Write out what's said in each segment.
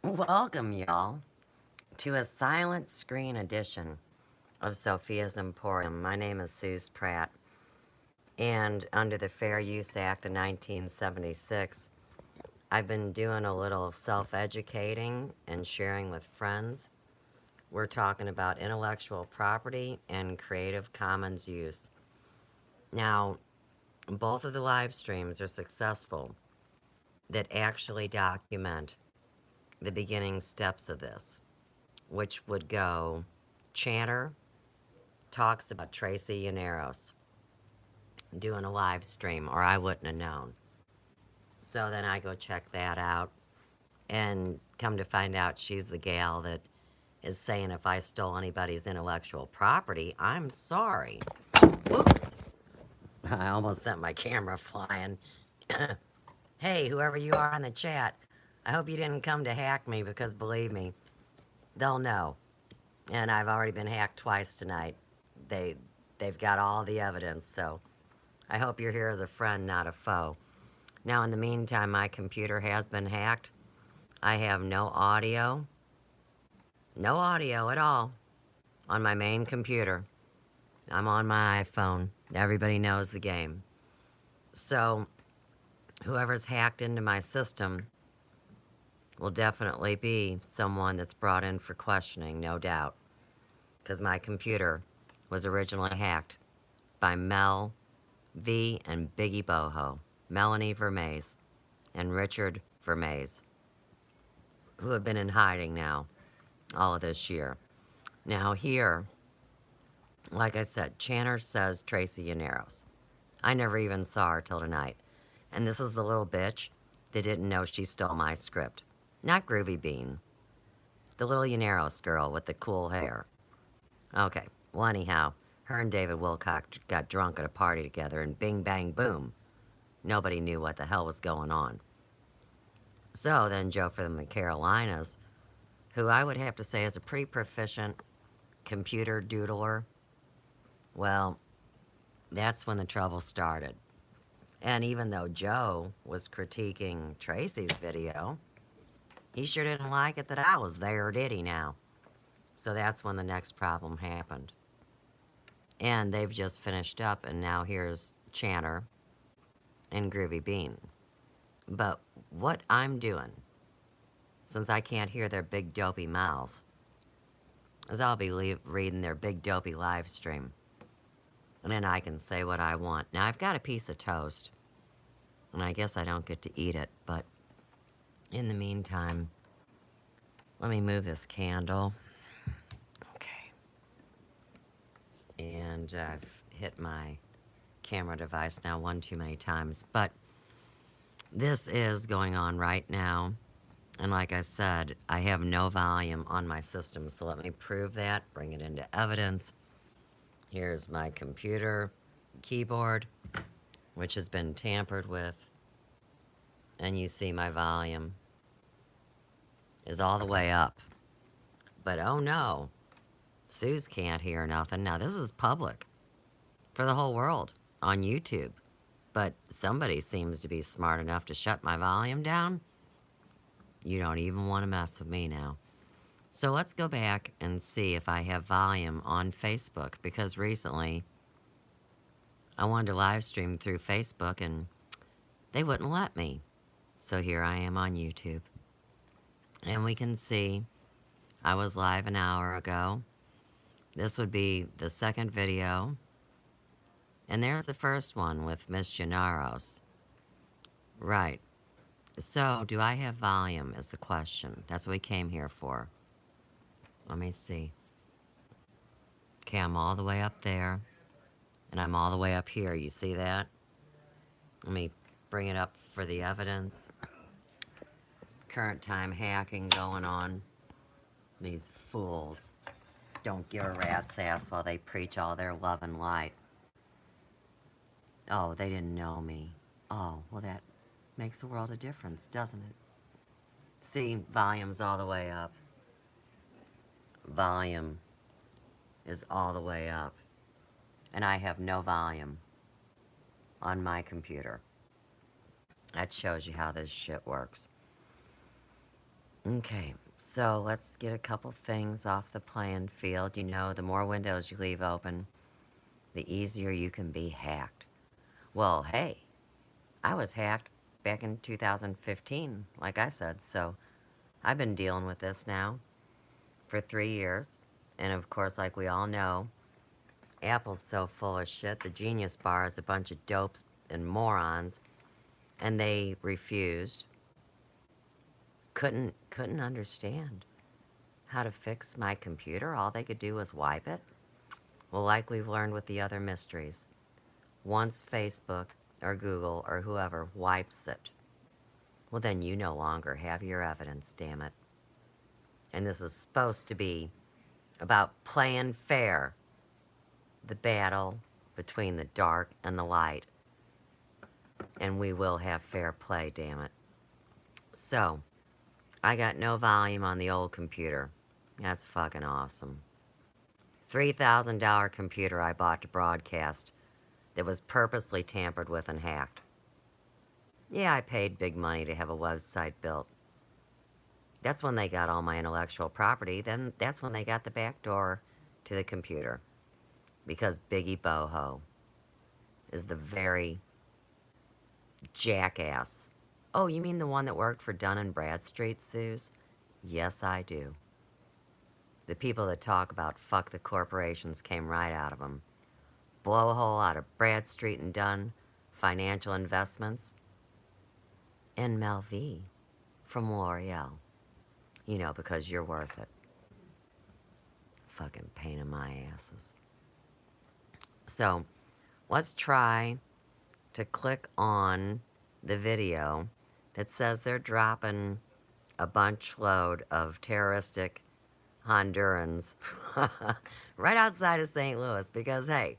Welcome, y'all, to a silent screen edition of Sophia's Emporium. My name is Suze Pratt, and under the Fair Use Act of 1976, I've been doing a little self educating and sharing with friends. We're talking about intellectual property and Creative Commons use. Now, both of the live streams are successful that actually document the beginning steps of this, which would go Chanter talks about Tracy Yaneros doing a live stream, or I wouldn't have known. So then I go check that out, and come to find out she's the gal that is saying if I stole anybody's intellectual property, I'm sorry. Whoops. I almost sent my camera flying. Hey, whoever you are in the chat, I hope you didn't come to hack me because believe me, they'll know. And I've already been hacked twice tonight. They they've got all the evidence, so I hope you're here as a friend, not a foe. Now, in the meantime, my computer has been hacked. I have no audio at all on my main computer. I'm on my iPhone. Everybody knows the game. So, whoever's hacked into my system will definitely be someone that's brought in for questioning, no doubt. Because my computer was originally hacked by Mel V and Biggie Boho, Melanie Vermaze, and Richard Vermaze, who have been in hiding now all of this year. Now here, like I said, Chanter says Tracy Yaneros. I never even saw her till tonight. And this is the little bitch that didn't know she stole my script. Not Groovy Bean. The little Yaneros girl with the cool hair. Okay, well anyhow, her and David Wilcock got drunk at a party together and bing bang boom. Nobody knew what the hell was going on. So then Joe from the Carolinas, who I would have to say is a pretty proficient computer doodler, well, that's when the trouble started. And even though Joe was critiquing Tracy's video, he sure didn't like it that I was there, did he now? So that's when the next problem happened. And they've just finished up, and now here's Chanter and Groovy Bean. But what I'm doing, since I can't hear their big dopey mouths, is I'll be reading their big dopey live stream. And then I can say what I want. Now, I've got a piece of toast, and I guess I don't get to eat it, but in the meantime, let me move this candle. Okay. And I've hit my camera device now one too many times, but this is going on right now. And like I said, I have no volume on my system, so let me prove that, bring it into evidence. Here's my computer keyboard, which has been tampered with. And you see my volume is all the way up. But oh no, Suze can't hear nothing. Now this is public for the whole world on YouTube. But somebody seems to be smart enough to shut my volume down. You don't even want to mess with me now. So let's go back and see if I have volume on Facebook, because recently I wanted to live stream through Facebook and they wouldn't let me. So here I am on YouTube. And we can see I was live an hour ago. This would be the second video. And there's the first one with Miss Yaneros. Right. So, do I have volume is the question. That's what we came here for. Let me see. Okay, I'm all the way up there. And I'm all the way up here. You see that? Let me bring it up for the evidence. Current time hacking going on. These fools don't give a rat's ass while they preach all their love and light. Oh, they didn't know me. Oh, well that makes a world of difference, doesn't it? See, volume's all the way up. Volume is all the way up. And I have no volume on my computer. That shows you how this shit works. Okay, so let's get a couple things off the playing field. You know, the more windows you leave open, the easier you can be hacked. Well, hey, I was hacked back in 2015, like I said, so I've been dealing with this now for 3 years. And of course, like we all know, Apple's so full of shit. The Genius Bar is a bunch of dopes and morons, and they refused. Couldn't understand how to fix my computer. All they could do was wipe it. Well, like we've learned with the other mysteries, once Facebook or Google or whoever wipes it, well, then you no longer have your evidence, damn it. And this is supposed to be about playing fair, the battle between the dark and the light. And we will have fair play, damn it. So, I got no volume on the old computer. That's fucking awesome. $3,000 computer I bought to broadcast that was purposely tampered with and hacked. Yeah, I paid big money to have a website built. That's when they got all my intellectual property. Then that's when they got the back door to the computer. Because Biggie Boho is the very jackass. Oh, you mean the one that worked for Dun and Bradstreet, Suze? Yes, I do. The people that talk about fuck the corporations came right out of them. Blowhole out of Bradstreet and Dunn, Financial Investments, and Mel V from L'Oreal. You know, because you're worth it. Fucking pain in my asses. So, let's try to click on the video that says they're dropping a bunch load of terroristic Hondurans right outside of St. Louis because, hey,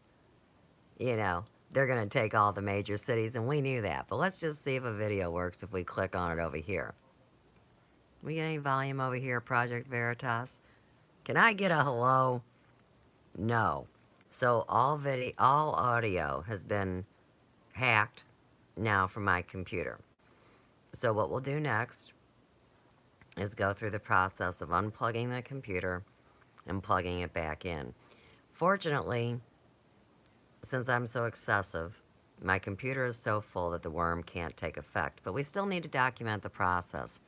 you know, they're going to take all the major cities, and we knew that. But let's just see if a video works if we click on it over here. We get any volume over here, Project Veritas? Can I get a hello? No. So all audio has been hacked now from my computer. So what we'll do next is go through the process of unplugging the computer and plugging it back in. Fortunately, since I'm so excessive, my computer is so full that the worm can't take effect, but we still need to document the process.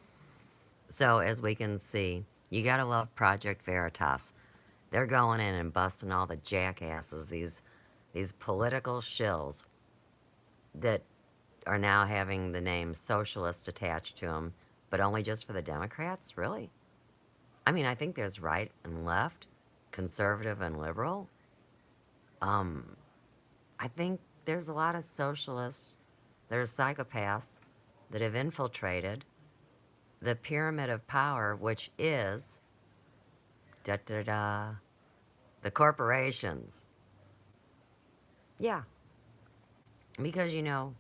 So as we can see, you gotta love Project Veritas. They're going in and busting all the jackasses, these political shills that are now having the name socialist attached to them, but only just for the Democrats? Really? I mean, I think there's right and left, conservative and liberal. I think there's a lot of socialists that are psychopaths that have infiltrated the pyramid of power, which is da-da-da, the corporations. Yeah, because, you know,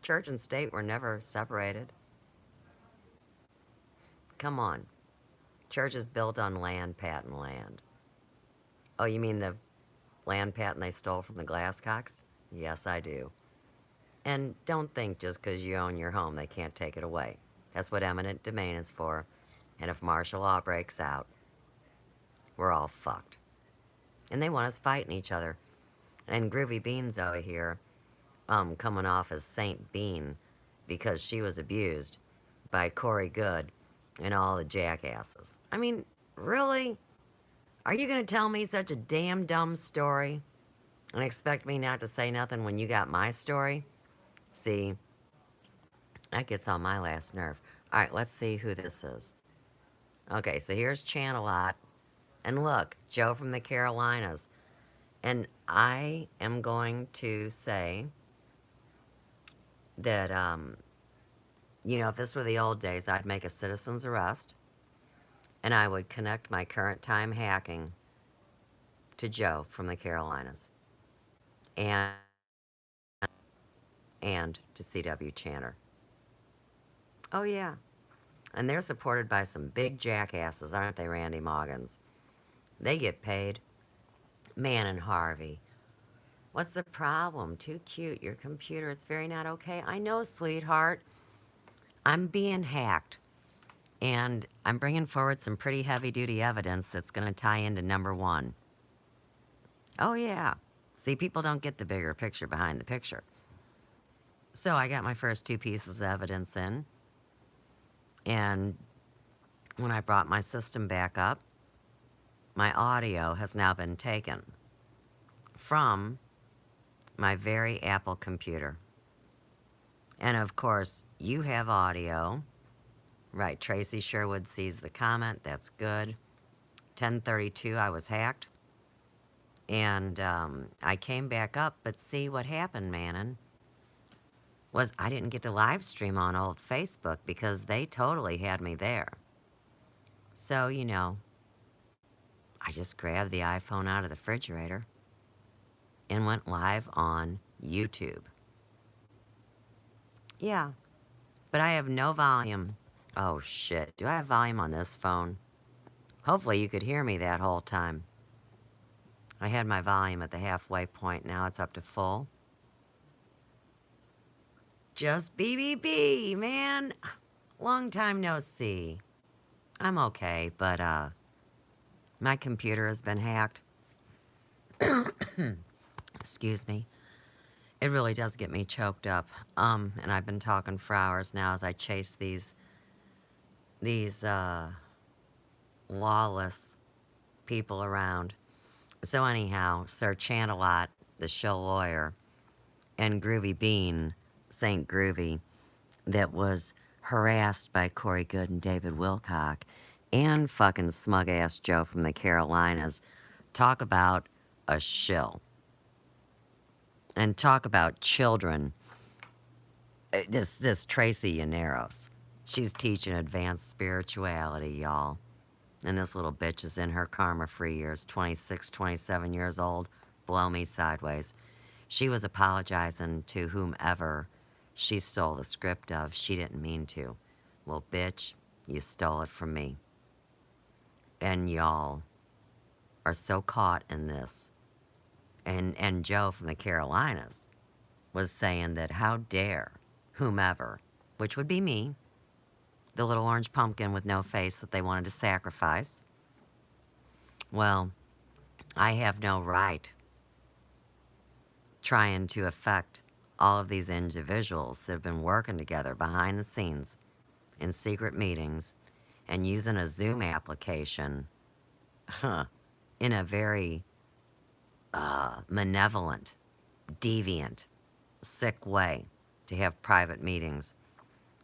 church and state were never separated. Come on. Church is built on land, patent land. Oh, you mean the land patent they stole from the Glasscocks? Yes, I do. And don't think just because you own your home they can't take it away. That's what eminent domain is for. And if martial law breaks out, we're all fucked. And they want us fighting each other. And Groovy Beans over here, coming off as Saint Bean because she was abused by Corey Good and all the jackasses. I mean, really? Are you gonna tell me such a damn dumb story and expect me not to say nothing when you got my story? See, that gets on my last nerve. All right, let's see who this is. Okay, so here's Channelot. And look, Joe from the Carolinas. And I am going to say that, you know, if this were the old days, I'd make a citizen's arrest. And I would connect my current time hacking to Joe from the Carolinas. And to C.W. Channer. Oh, yeah. And they're supported by some big jackasses, aren't they, Randy Moggins? They get paid. Man and Harvey. What's the problem? Too cute. Your computer, it's very not okay. I know, sweetheart. I'm being hacked. And I'm bringing forward some pretty heavy duty evidence that's going to tie into number one. Oh, yeah. See, people don't get the bigger picture behind the picture. So I got my first two pieces of evidence in. And when I brought my system back up, my audio has now been taken from my very Apple computer. And of course, you have audio. Right, Tracy Sherwood sees the comment. That's good. 10:32, I was hacked. And I came back up, but see what happened, Manon, was I didn't get to live stream on old Facebook because they totally had me there. So, you know, I just grabbed the iPhone out of the refrigerator and went live on YouTube. Yeah, but I have no volume. Oh, shit. Do I have volume on this phone? Hopefully you could hear me that whole time. I had my volume at the halfway point. Now it's up to full. Just BBB, man. Long time no see. I'm okay, but my computer has been hacked. Excuse me. It really does get me choked up. And I've been talking for hours now as I chase these lawless people around. So anyhow, Sir Chantalot, the shill lawyer, and Groovy Bean, St. Groovy, that was harassed by Corey Good and David Wilcock, and fucking smug-ass Joe from the Carolinas, talk about a shill. And talk about children. This Tracy Llaneros. She's teaching advanced spirituality, y'all. And this little bitch is in her karma-free years, 26, 27 years old. Blow me sideways. She was apologizing to whomever she stole the script of. She didn't mean to. Well, bitch, you stole it from me. And y'all are so caught in this. And Joe from the Carolinas was saying that how dare whomever, which would be me, the little orange pumpkin with no face that they wanted to sacrifice. Well, I have no right trying to affect all of these individuals that have been working together behind the scenes in secret meetings and using a Zoom application in a very malevolent, deviant, sick way to have private meetings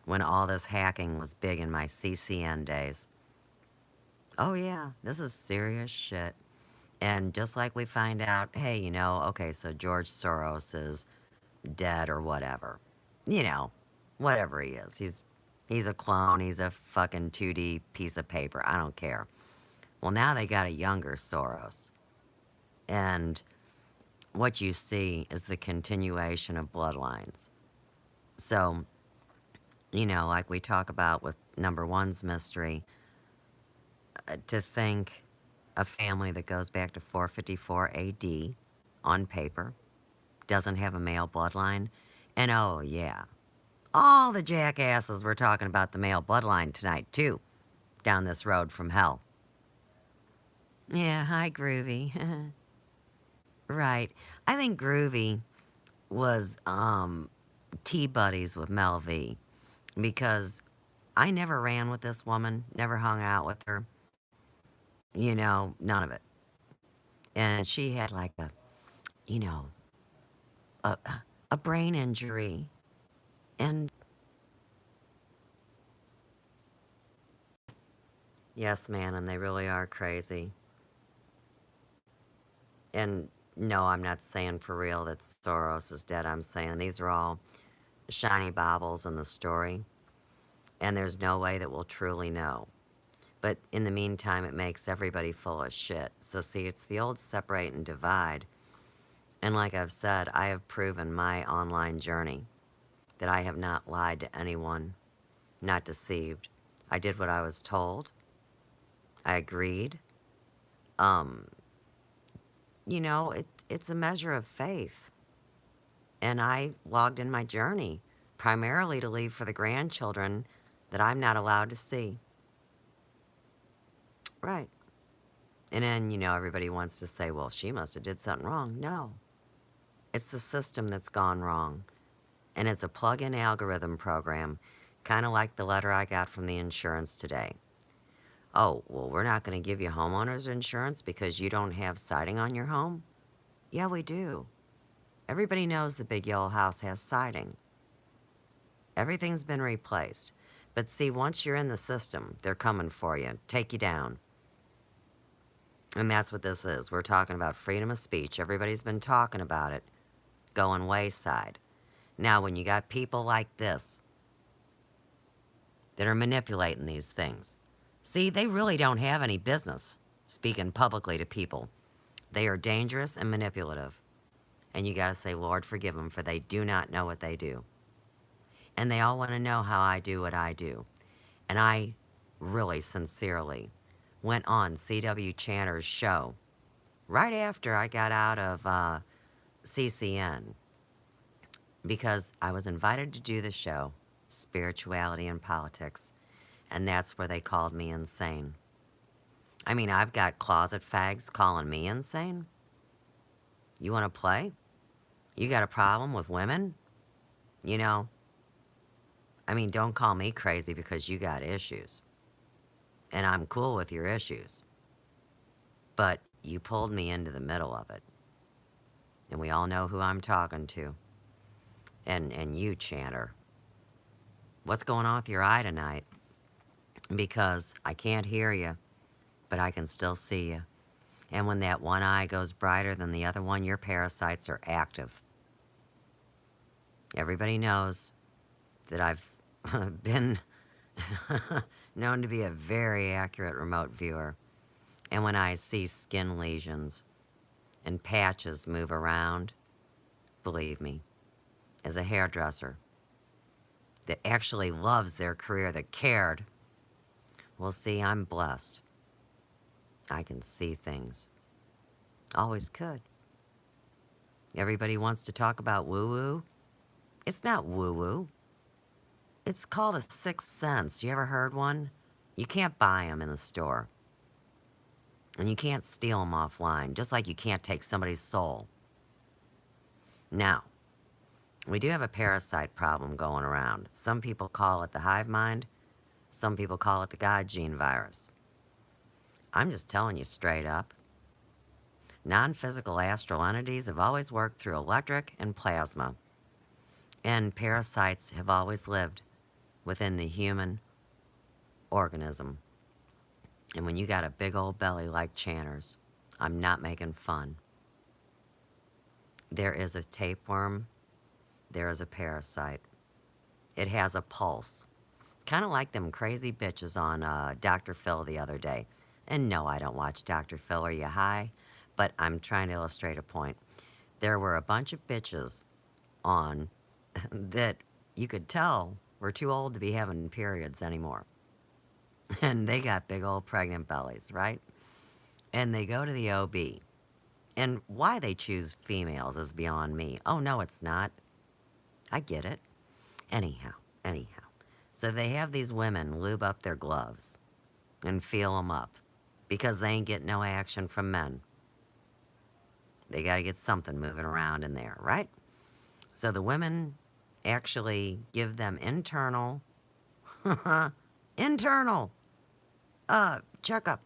when all this hacking was big in my CCN days. Oh yeah, this is serious shit. And just like we find out, hey, you know, okay, so George Soros is dead or whatever. You know, whatever he is. He's a clone, he's a fucking 2D piece of paper. I don't care. Well, now they got a younger Soros. And what you see is the continuation of bloodlines. So, you know, like we talk about with number one's mystery, to think a family that goes back to 454 AD on paper doesn't have a male bloodline. And oh, yeah, all the jackasses were talking about the male bloodline tonight, too, down this road from hell. Yeah, hi, Groovy. Right. I think Groovy was tea-buddies with Mel V, because I never ran with this woman, never hung out with her. You know, none of it. And she had like a, you know, a brain injury. And yes, man, and they really are crazy. And no, I'm not saying for real that Soros is dead. I'm saying these are all shiny baubles in the story. And there's no way that we'll truly know. But in the meantime, it makes everybody full of shit. So see, it's the old separate and divide. And like I've said, I have proven my online journey that I have not lied to anyone, not deceived. I did what I was told. I agreed. You know, it's a measure of faith. And I logged in my journey primarily to leave for the grandchildren that I'm not allowed to see. Right. And then, everybody wants to say, well, she must have did something wrong. No. It's the system that's gone wrong. And it's a plug-in algorithm program, kind of like the letter I got from the insurance today. Oh, well, we're not going to give you homeowners insurance because you don't have siding on your home? Yeah, we do. Everybody knows the big yellow house has siding. Everything's been replaced. But see, once you're in the system, they're coming for you, take you down. And that's what this is. We're talking about freedom of speech. Everybody's been talking about it, going wayside. Now, when you got people like this that are manipulating these things, see, they really don't have any business speaking publicly to people. They are dangerous and manipulative. And you got to say, Lord, forgive them, for they do not know what they do. And they all want to know how I do what I do. And I really sincerely went on C.W. Chanter's show right after I got out of CCN because I was invited to do the show, Spirituality and Politics, and that's where they called me insane. I mean, I've got closet fags calling me insane. You want to play? You got a problem with women? I mean, don't call me crazy because you got issues. And I'm cool with your issues. But you pulled me into the middle of it. And we all know who I'm talking to. And you, Chanter. What's going on with your eye tonight? Because I can't hear you, but I can still see you. And when that one eye goes brighter than the other one, your parasites are active. Everybody knows that I've been known to be a very accurate remote viewer. And when I see skin lesions and patches move around, believe me, as a hairdresser that actually loves their career, that cared, well, see, I'm blessed. I can see things. Always could. Everybody wants to talk about woo-woo. It's not woo-woo. It's called a sixth sense. You ever heard one? You can't buy them in the store. And you can't steal them offline, just like you can't take somebody's soul. Now, we do have a parasite problem going around. Some people call it the hive mind. Some people call it the God gene virus. I'm just telling you straight up. Non-physical astral entities have always worked through electric and plasma. And parasites have always lived within the human organism. And when you got a big old belly like Chanter's, I'm not making fun. There is a tapeworm. There is a parasite. It has a pulse. Kind of like them crazy bitches on Dr. Phil the other day. And no, I don't watch Dr. Phil. Are you high? But I'm trying to illustrate a point. There were a bunch of bitches on that you could tell were too old to be having periods anymore. And they got big old pregnant bellies, right? And they go to the OB. And why they choose females is beyond me. Oh, no, it's not. I get it. Anyhow. So they have these women lube up their gloves and feel them up because they ain't getting no action from men. They got to get something moving around in there, right? So the women actually give them internal checkup.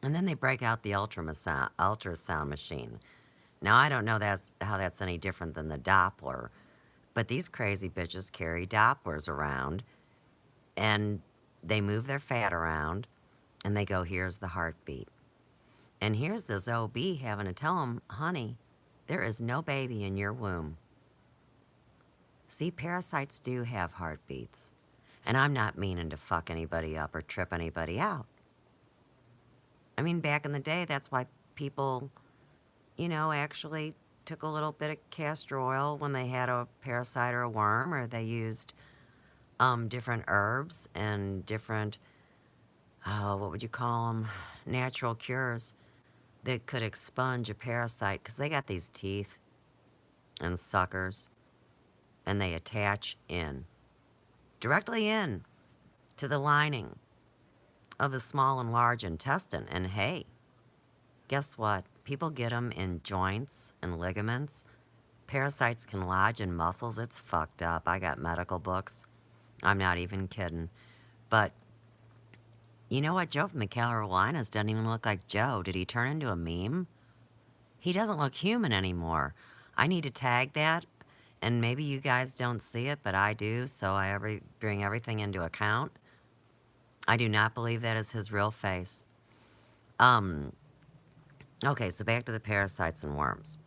And then they break out the ultrasound machine. Now, I don't know how that's any different than the Doppler, but these crazy bitches carry Dopplers around, and they move their fat around, and they go, here's the heartbeat. And here's this OB having to tell them, honey, there is no baby in your womb. See, parasites do have heartbeats. And I'm not meaning to fuck anybody up or trip anybody out. I mean, back in the day, that's why people, actually took a little bit of castor oil when they had a parasite or a worm, or they used different herbs and different, what would you call them, natural cures that could expunge a parasite, because they got these teeth and suckers, and they attach directly in to the lining of the small and large intestine. And hey, guess what? People get them in joints and ligaments. Parasites can lodge in muscles. It's fucked up. I got medical books. I'm not even kidding. But you know what? Joe from the Carolinas doesn't even look like Joe. Did he turn into a meme? He doesn't look human anymore. I need to tag that, and maybe you guys don't see it, but I do, so I bring everything into account. I do not believe that is his real face. Um, okay, so back to the parasites and worms.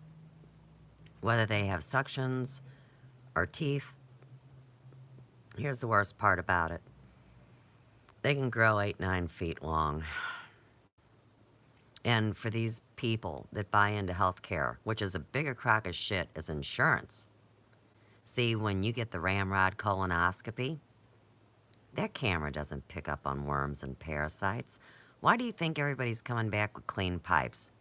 Whether they have suctions or teeth, here's the worst part about it. They can grow 8, 9 feet long. And for these people that buy into healthcare, which is a bigger crock of shit as insurance. See, when you get the ramrod colonoscopy, that camera doesn't pick up on worms and parasites. Why do you think everybody's coming back with clean pipes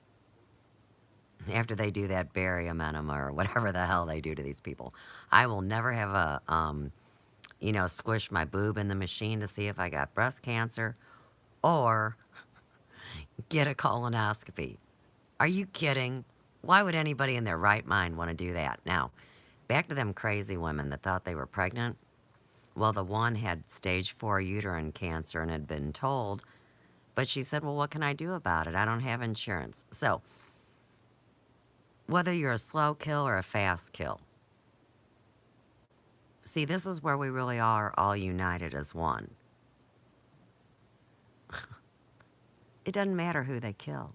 after they do that barium enema or whatever the hell they do to these people? I will never have squish my boob in the machine to see if I got breast cancer or get a colonoscopy. Are you kidding? Why would anybody in their right mind want to do that? Now, back to them crazy women that thought they were pregnant. Well, the one had stage 4 uterine cancer and had been told, but she said, well, what can I do about it? I don't have insurance. So, whether you're a slow kill or a fast kill, see, this is where we really are all united as one. It doesn't matter who they kill.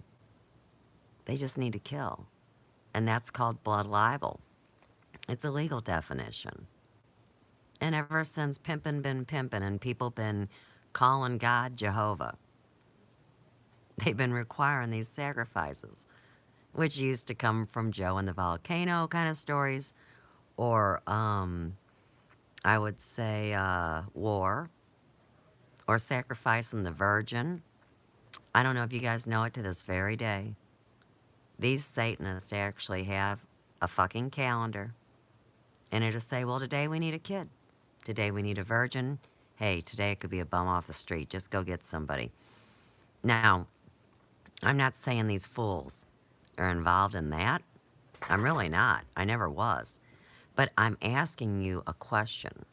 They just need to kill. And that's called blood libel. It's a legal definition. And ever since pimpin' been pimpin' and people been calling God Jehovah, they've been requiring these sacrifices, which used to come from Joe and the Volcano kind of stories, or I would say war, or sacrificing the virgin. I don't know if you guys know it to this very day. These Satanists actually have a fucking calendar. And it'll say, well, today we need a kid. Today we need a virgin. Hey, today it could be a bum off the street. Just go get somebody. Now, I'm not saying these fools are involved in that. I'm really not. I never was. But I'm asking you a question.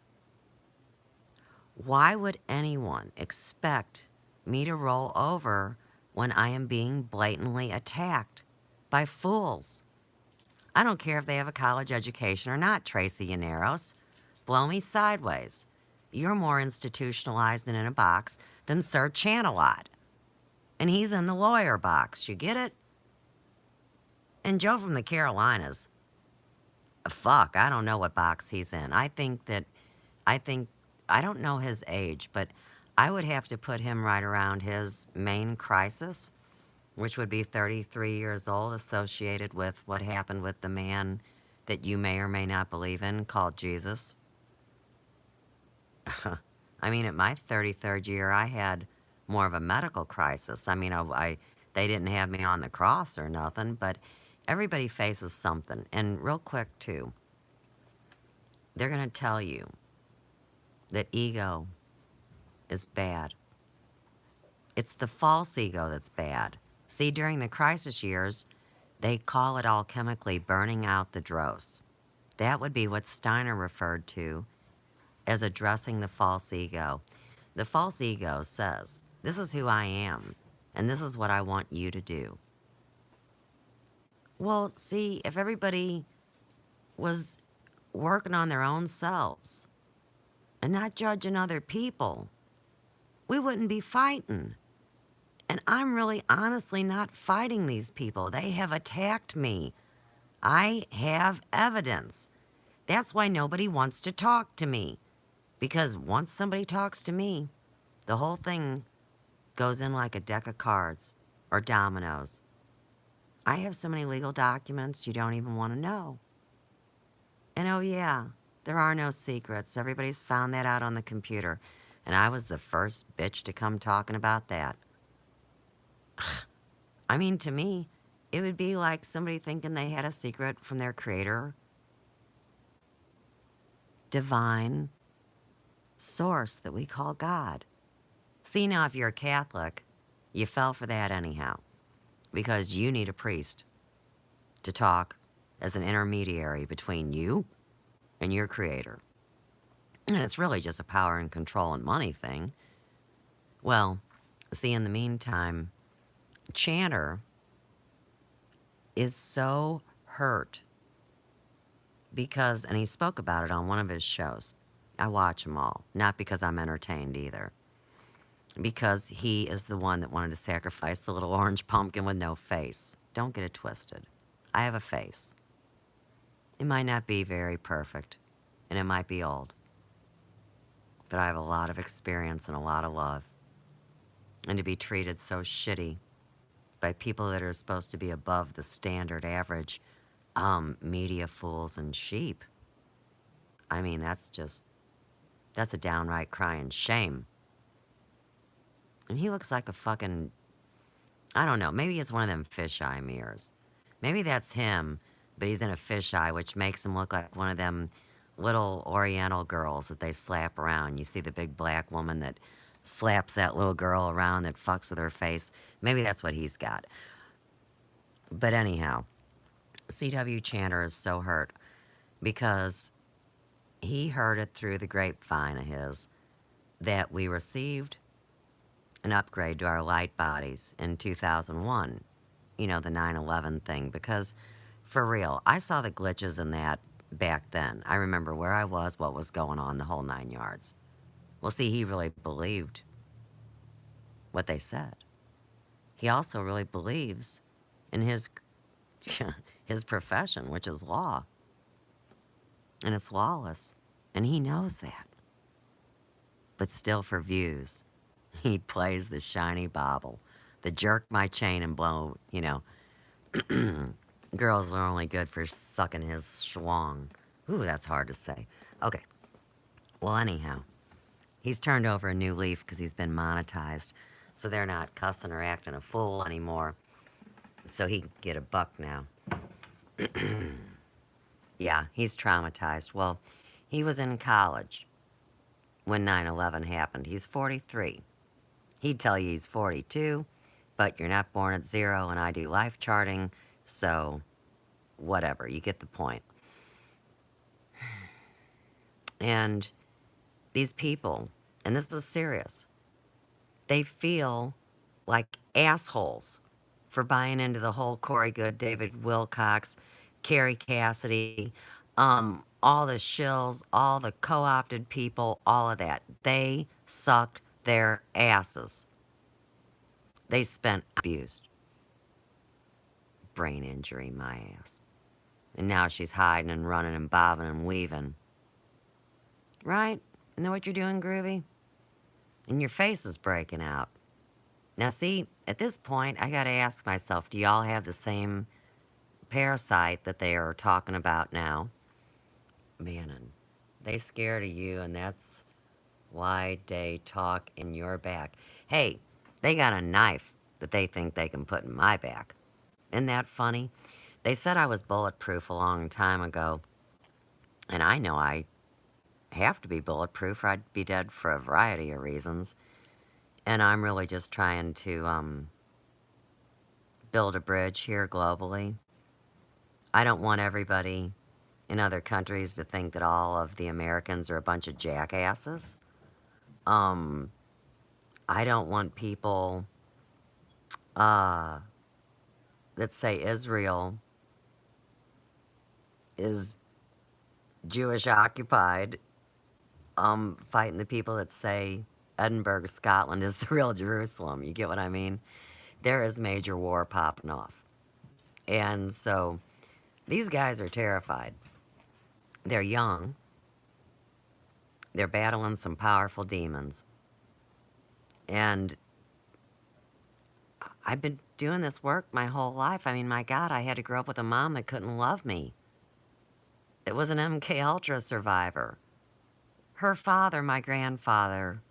Why would anyone expect me to roll over when I am being blatantly attacked by fools? I don't care if they have a college education or not, Tracy Yaneros. Blow me sideways. You're more institutionalized and in a box than Sir Chanelot. And he's in the lawyer box. You get it? And Joe from the Carolinas, fuck, I don't know what box he's in. I don't know his age, but I would have to put him right around his main crisis, which would be 33 years old, associated with what happened with the man that you may or may not believe in called Jesus. I mean, at my 33rd year, I had more of a medical crisis. I mean, they didn't have me on the cross or nothing, but everybody faces something. And real quick, too, they're going to tell you that ego is bad. It's the false ego that's bad. See, during the crisis years, they call it alchemically burning out the dross. That would be what Steiner referred to as addressing the false ego. The false ego says, this is who I am, and this is what I want you to do. Well, see, if everybody was working on their own selves and not judging other people, we wouldn't be fighting. And I'm really honestly not fighting these people. They have attacked me. I have evidence. That's why nobody wants to talk to me. Because once somebody talks to me, the whole thing goes in like a deck of cards or dominoes. I have so many legal documents you don't even want to know. And oh yeah, there are no secrets. Everybody's found that out on the computer. And I was the first bitch to come talking about that. I mean, to me, it would be like somebody thinking they had a secret from their creator, divine source that we call God. See, now, if you're a Catholic, you fell for that anyhow, because you need a priest to talk as an intermediary between you and your creator. And it's really just a power and control and money thing. Well, see, in the meantime, Chanter is so hurt because, and he spoke about it on one of his shows. I watch them all, not because I'm entertained either, because he is the one that wanted to sacrifice the little orange pumpkin with no face. Don't get it twisted. I have a face. It might not be very perfect, and it might be old, but I have a lot of experience and a lot of love. And to be treated so shitty by people that are supposed to be above the standard average media fools and sheep, I mean, that's a downright crying shame. And he looks like a fucking, I don't know, maybe it's one of them fisheye mirrors. Maybe that's him, but he's in a fisheye, which makes him look like one of them little Oriental girls that they slap around. You see the big black woman that slaps that little girl around that fucks with her face. Maybe that's what he's got. But anyhow, C.W. Chanter is so hurt because he heard it through the grapevine of his that we received an upgrade to our light bodies in 2001. You know, the 9/11 thing. Because, for real, I saw the glitches in that back then. I remember where I was, what was going on, the whole 9 yards. Well, see, he really believed what they said. He also really believes in his his profession, which is law. And it's lawless. And he knows that. But still, for views, he plays the shiny bauble, the jerk my chain and blow, you know. Girls are only good for sucking his schlong. Ooh, that's hard to say. Okay. Well, anyhow, he's turned over a new leaf because he's been monetized. So they're not cussing or acting a fool anymore. So he can get a buck now. Yeah, he's traumatized. Well, he was in college when 9/11 happened. He's 43. He'd tell you he's 42, but you're not born at 0, and I do life charting, so whatever, you get the point. And these people, and this is serious, they feel like assholes for buying into the whole Corey Good, David Wilcox, Carrie Cassidy, all the shills, all the co-opted people, all of that. They sucked their asses. They spent abused. Brain injury, my ass. And now she's hiding and running and bobbing and weaving. Right? Isn't that what you're doing, Groovy? And your face is breaking out. Now, see, at this point, I gotta ask myself, do y'all have the same parasite that they are talking about now? Man, and they scared of you, and that's why they talk in your back. Hey, they got a knife that they think they can put in my back. Isn't that funny? They said I was bulletproof a long time ago, and I know I have to be bulletproof or I'd be dead for a variety of reasons. And I'm really just trying to build a bridge here globally. I don't want everybody in other countries to think that all of the Americans are a bunch of jackasses. I don't want people that say Israel is Jewish occupied, fighting the people that say Edinburgh, Scotland is the real Jerusalem. You get what I mean? There is major war popping off. And so these guys are terrified. They're young. They're battling some powerful demons. And I've been doing this work my whole life. I mean, my God, I had to grow up with a mom that couldn't love me. It was an MK Ultra survivor. Her father, my grandfather,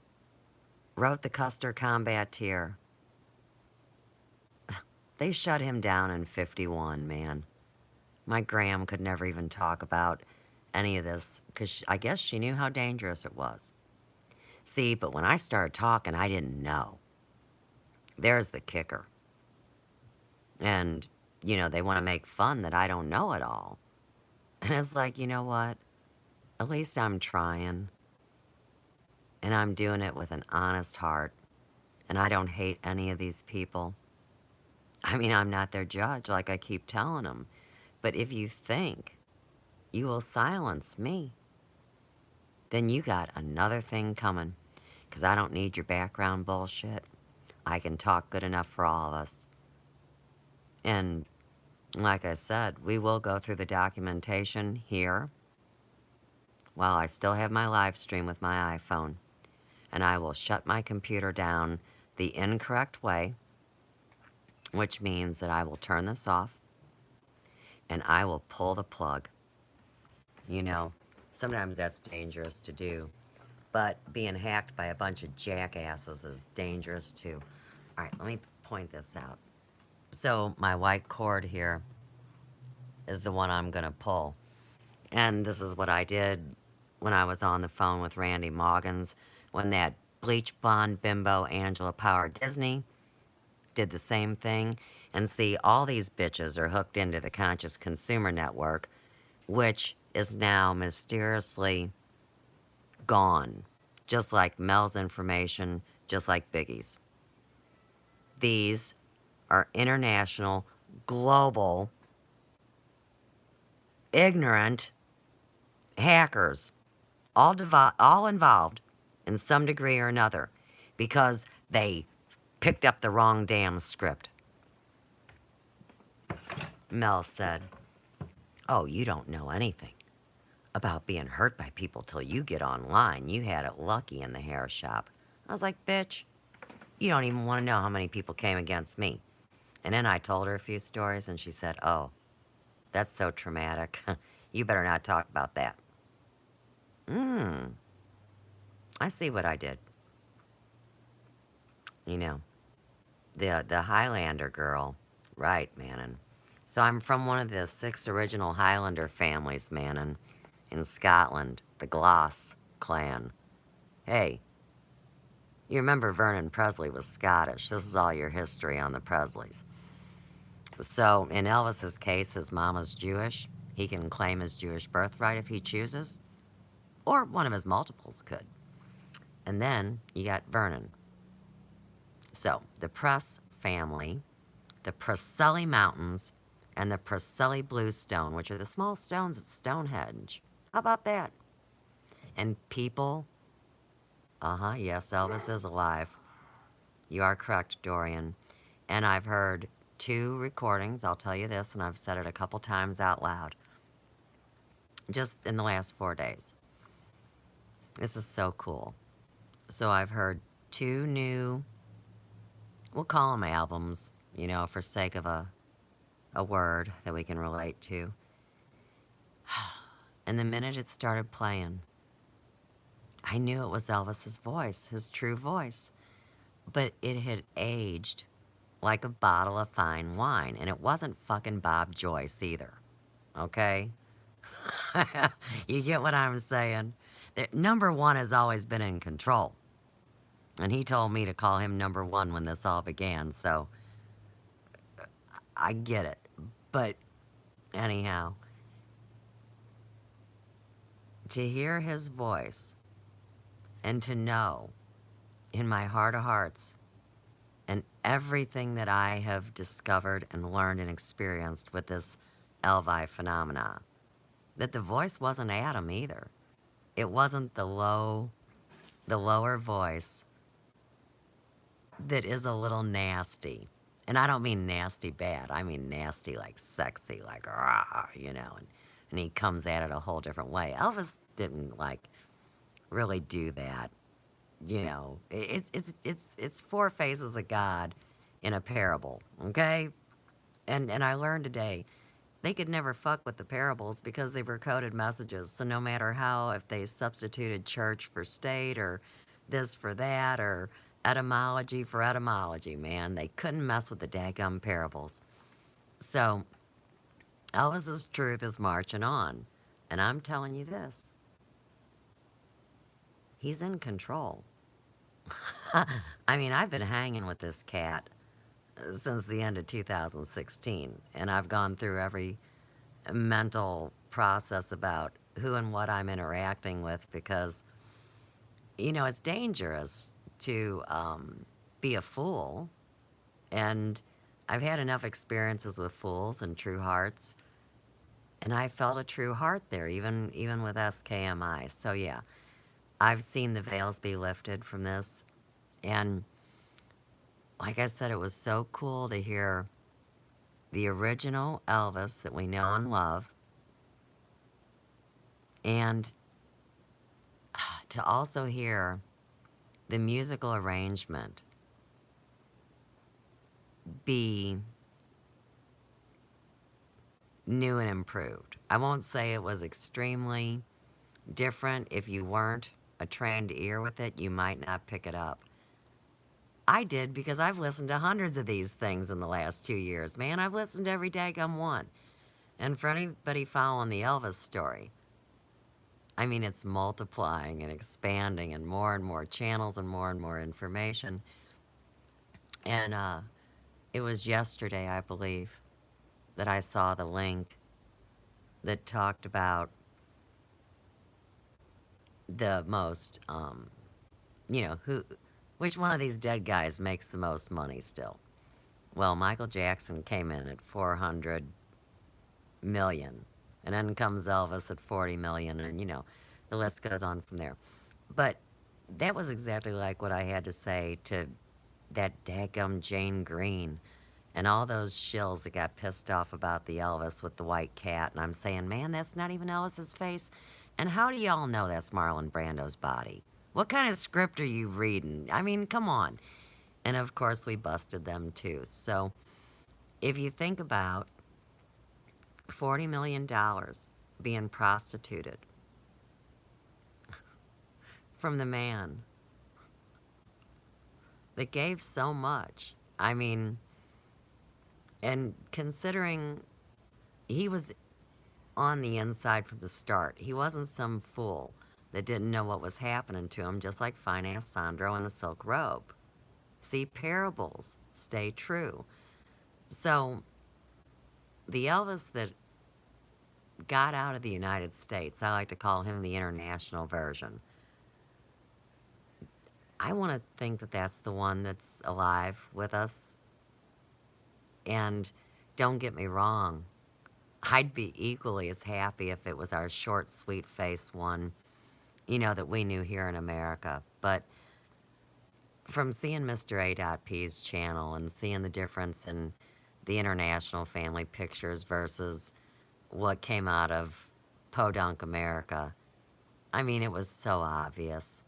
wrote the Custer Combateer. They shut him down in 51, man. My gram could never even talk about any of this because I guess she knew how dangerous it was. See, but when I started talking, I didn't know. There's the kicker. And, they want to make fun that I don't know it all. And it's like, you know what? At least I'm trying. And I'm doing it with an honest heart. And I don't hate any of these people. I mean, I'm not their judge, like I keep telling them. But if you think you will silence me, then you got another thing coming. Because I don't need your background bullshit. I can talk good enough for all of us. And like I said, we will go through the documentation here while I still have my live stream with my iPhone. And I will shut my computer down the incorrect way, which means that I will turn this off and I will pull the plug. Sometimes that's dangerous to do, but being hacked by a bunch of jackasses is dangerous too. All right, let me point this out. So my white cord here is the one I'm going to pull. And this is what I did when I was on the phone with Randy Moggins, when that bleach blonde bimbo Angela Power Disney did the same thing. And see, all these bitches are hooked into the Conscious Consumer Network, which is now mysteriously gone, just like Mel's information, just like Biggie's. These are international, global, ignorant hackers, all involved in some degree or another, because they picked up the wrong damn script. Mel said, "Oh, you don't know anything about being hurt by people till you get online. You had it lucky in the hair shop." I was like, "Bitch, you don't even want to know how many people came against me." And then I told her a few stories, and she said, "Oh, that's so traumatic. You better not talk about that." I see what I did. The Highlander girl. Right, Manon. So I'm from one of the 6 original Highlander families, Manon, in Scotland, the Gloss clan. Hey, you remember Vernon Presley was Scottish. This is all your history on the Presleys. So in Elvis's case, his mama's Jewish. He can claim his Jewish birthright if he chooses. Or one of his multiples could. And then you got Vernon. So the Press family, the Preseli Mountains, and the Preseli Bluestone, which are the small stones at Stonehenge. How about that? And people, yes, Elvis is alive. You are correct, Dorian. And I've heard 2 recordings, I'll tell you this, and I've said it a couple times out loud, just in the last 4 days. This is so cool. So I've heard 2 new, we'll call them albums, for sake of a word that we can relate to. And the minute it started playing, I knew it was Elvis's voice, his true voice. But it had aged like a bottle of fine wine. And it wasn't fucking Bob Joyce either. Okay? You get what I'm saying? Number 1 has always been in control. And he told me to call him number 1 when this all began, so I get it. But anyhow, to hear his voice and to know in my heart of hearts and everything that I have discovered and learned and experienced with this Elvi phenomena, that the voice wasn't Adam either. It wasn't the lower voice that is a little nasty. And I don't mean nasty bad. I mean nasty like sexy, like rah, and he comes at it a whole different way. Elvis didn't really do that. It's 4 faces of God in a parable, okay? And I learned today, they could never fuck with the parables because they were coded messages. So no matter how, if they substituted church for state or this for that or etymology for etymology, man, they couldn't mess with the daggum parables. So Elvis's truth is marching on. And I'm telling you this. He's in control. I mean, I've been hanging with this cat since the end of 2016, and I've gone through every mental process about who and what I'm interacting with because, it's dangerous to be a fool. And I've had enough experiences with fools and true hearts, and I felt a true heart there, even with SKMI. So yeah, I've seen the veils be lifted from this, and like I said, it was so cool to hear the original Elvis that we know and love, and to also hear the musical arrangement be new and improved. I won't say it was extremely different. If you weren't a trained ear with it, you might not pick it up. I did because I've listened to hundreds of these things in the last 2 years. Man, I've listened to every daggum one. And for anybody following the Elvis story, I mean, it's multiplying and expanding and more channels and more information. And it was yesterday, I believe, that I saw the link that talked about the most, which one of these dead guys makes the most money still? Well, Michael Jackson came in at 400 million, and then comes Elvis at 40 million, and the list goes on from there. But that was exactly like what I had to say to that daggum Jane Green and all those shills that got pissed off about the Elvis with the white cat. And I'm saying, man, that's not even Elvis's face. And how do y'all know that's Marlon Brando's body? What kind of script are you reading? I mean, come on. And of course, we busted them too. So if you think about $40 million being prostituted from the man that gave so much, I mean, and considering he was on the inside from the start, he wasn't some fool that didn't know what was happening to him, just like Finance Sandro in the silk robe. See, parables stay true. So the Elvis that got out of the United States, I like to call him the international version. I want to think that that's the one that's alive with us. And don't get me wrong, I'd be equally as happy if it was our short, sweet face one, that we knew here in America. But from seeing Mr. A.P's channel and seeing the difference in the international family pictures versus what came out of Podunk America, I mean, it was so obvious.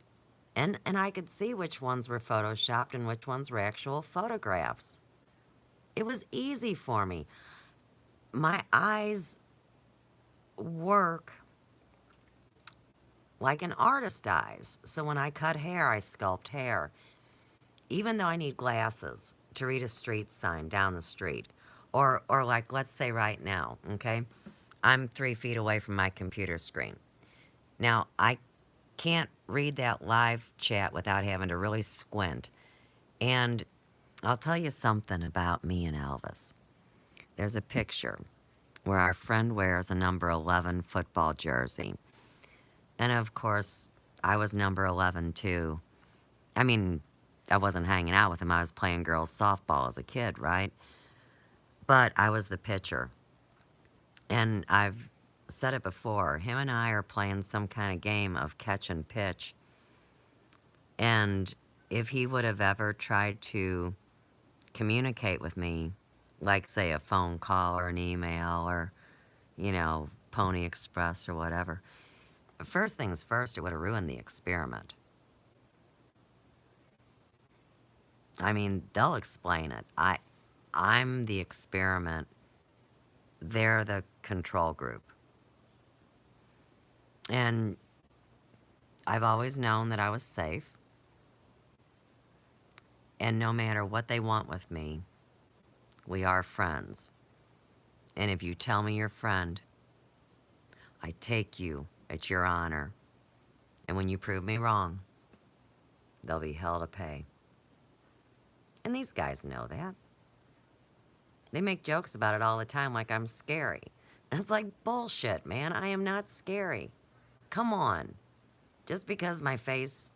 And I could see which ones were photoshopped and which ones were actual photographs. It was easy for me. My eyes work like an artist eyes. So when I cut hair, I sculpt hair. Even though I need glasses to read a street sign down the street. Or like, let's say right now, okay? I'm 3 feet away from my computer screen. Now, I can't read that live chat without having to really squint. And I'll tell you something about me and Elvis. There's a picture where our friend wears a number 11 football jersey. And of course, I was number 11 too. I mean, I wasn't hanging out with him. I was playing girls softball as a kid, right? But I was the pitcher. And I've said it before. Him and I are playing some kind of game of catch and pitch. And if he would have ever tried to communicate with me, like, say, a phone call or an email or, Pony Express or whatever, first things first, it would have ruined the experiment. I mean, they'll explain it. I'm the experiment. They're the control group. And I've always known that I was safe. And no matter what they want with me, we are friends. And if you tell me you're friend, I take you at your honor. And when you prove me wrong, There'll be hell to pay. And these guys know that. They make jokes about it all the time like I'm scary. And it's like bullshit, man. I am not scary. Come on. Just because my face,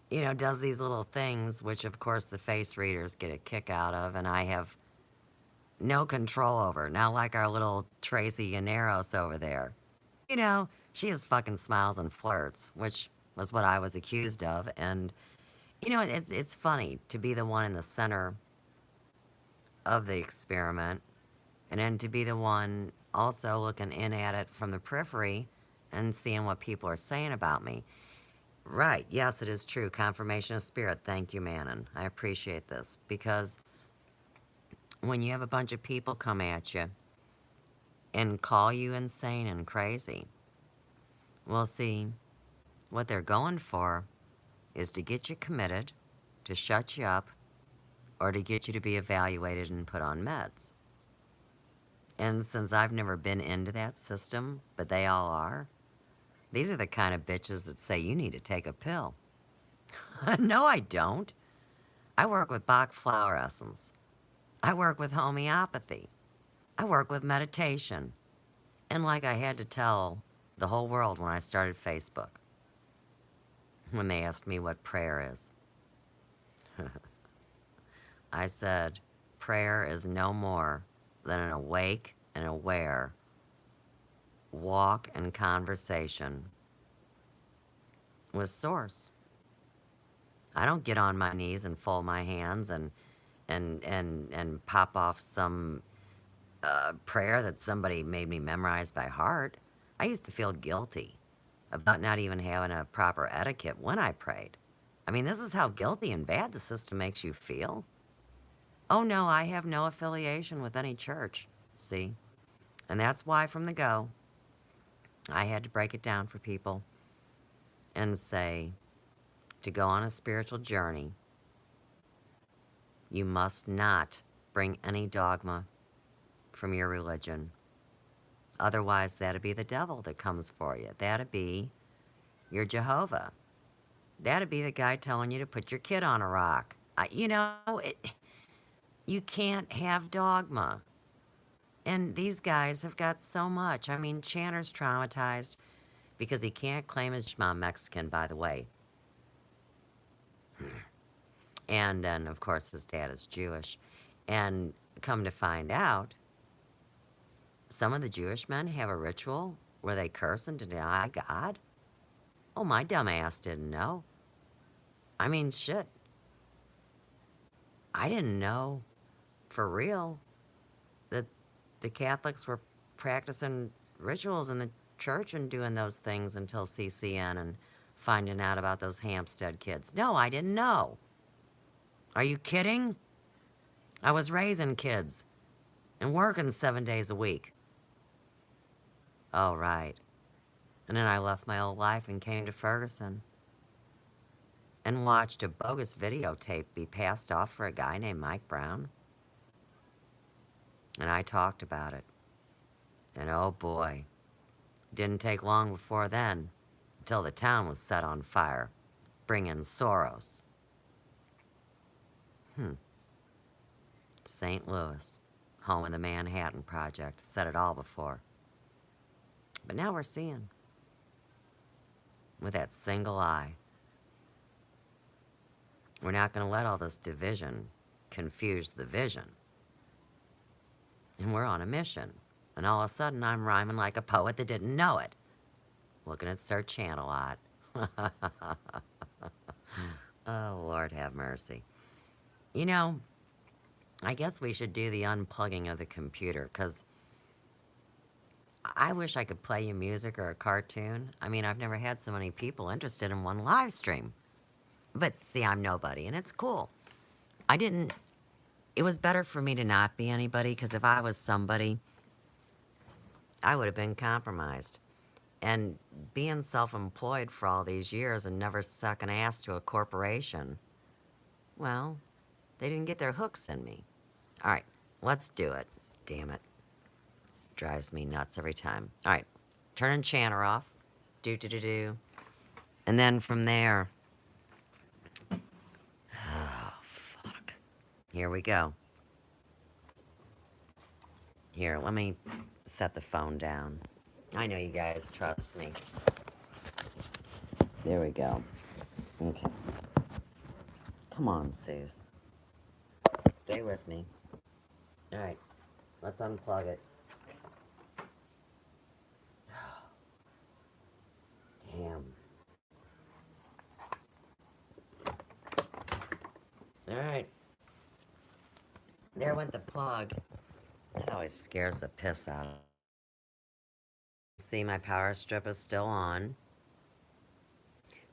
does these little things, which of course the face readers get a kick out of, and I have no control over. Not like our little Tracy Yaneros over there. She has fucking smiles and flirts, which was what I was accused of. And, it's funny to be the one in the center of the experiment, and then to be the one also looking in at it from the periphery and seeing what people are saying about me. Right, yes, it is true. Confirmation of spirit. Thank you, Manon. I appreciate this, because when you have a bunch of people come at you and call you insane and crazy, well, see, what they're going for is to get you committed, to shut you up, or to get you to be evaluated and put on meds. And since I've never been into that system, but they all are, these are the kind of bitches that say you need to take a pill. No, I don't. I work with Bach flower essence. I work with homeopathy. I work with meditation. And like I had to tell the whole world when I started Facebook, when they asked me what prayer is, I said, prayer is no more than an awake and aware walk and conversation with Source. I don't get on my knees and fold my hands and pop off some prayer that somebody made me memorize by heart. I used to feel guilty about not even having a proper etiquette when I prayed. I mean, this is how guilty and bad the system makes you feel. Oh no, I have no affiliation with any church, see? And that's why from the go, I had to break it down for people and say, to go on a spiritual journey, you must not bring any dogma from your religion. Otherwise, that'd be the devil that comes for you. That'd be your Jehovah. That'd be the guy telling you to put your kid on a rock. You can't have dogma. And these guys have got so much. I mean, Channer's traumatized because he can't claim his mom Mexican, by the way. And then, of course, his dad is Jewish. And come to find out, some of the Jewish men have a ritual where they curse and deny God. Oh, my dumb ass didn't know. I mean, shit. I didn't know, for real, that the Catholics were practicing rituals in the church and doing those things until CCN and finding out about those Hampstead kids. No, I didn't know. Are you kidding? I was raising kids and working 7 days a week. Oh, right. And then I left my old life and came to Ferguson and watched a bogus videotape be passed off for a guy named Mike Brown. And I talked about it. And oh boy, didn't take long before then until the town was set on fire. Bring in Soros. St. Louis, home of the Manhattan Project, said it all before. But now we're seeing, with that single eye. We're not going to let all this division confuse the vision. And we're on a mission. And all of a sudden, I'm rhyming like a poet that didn't know it. Looking at Sir Chant-a-Lot. Oh, Lord have mercy. I guess we should do the unplugging of the computer, because I wish I could play you music or a cartoon. I mean, I've never had so many people interested in one live stream. But see, I'm nobody, and it's cool. It was better for me to not be anybody, because if I was somebody, I would have been compromised. And being self-employed for all these years and never suck an ass to a corporation, well, they didn't get their hooks in me. All right, let's do it. Damn it. This drives me nuts every time. All right, turning Channer off. Do. And then from there, Here we go. Here, let me set the phone down. I know you guys trust me. There we go. Okay. Come on, Suze. Stay with me. Alright, let's unplug it. Damn. Alright. There went the plug. That always scares the piss out of me. See, my power strip is still on.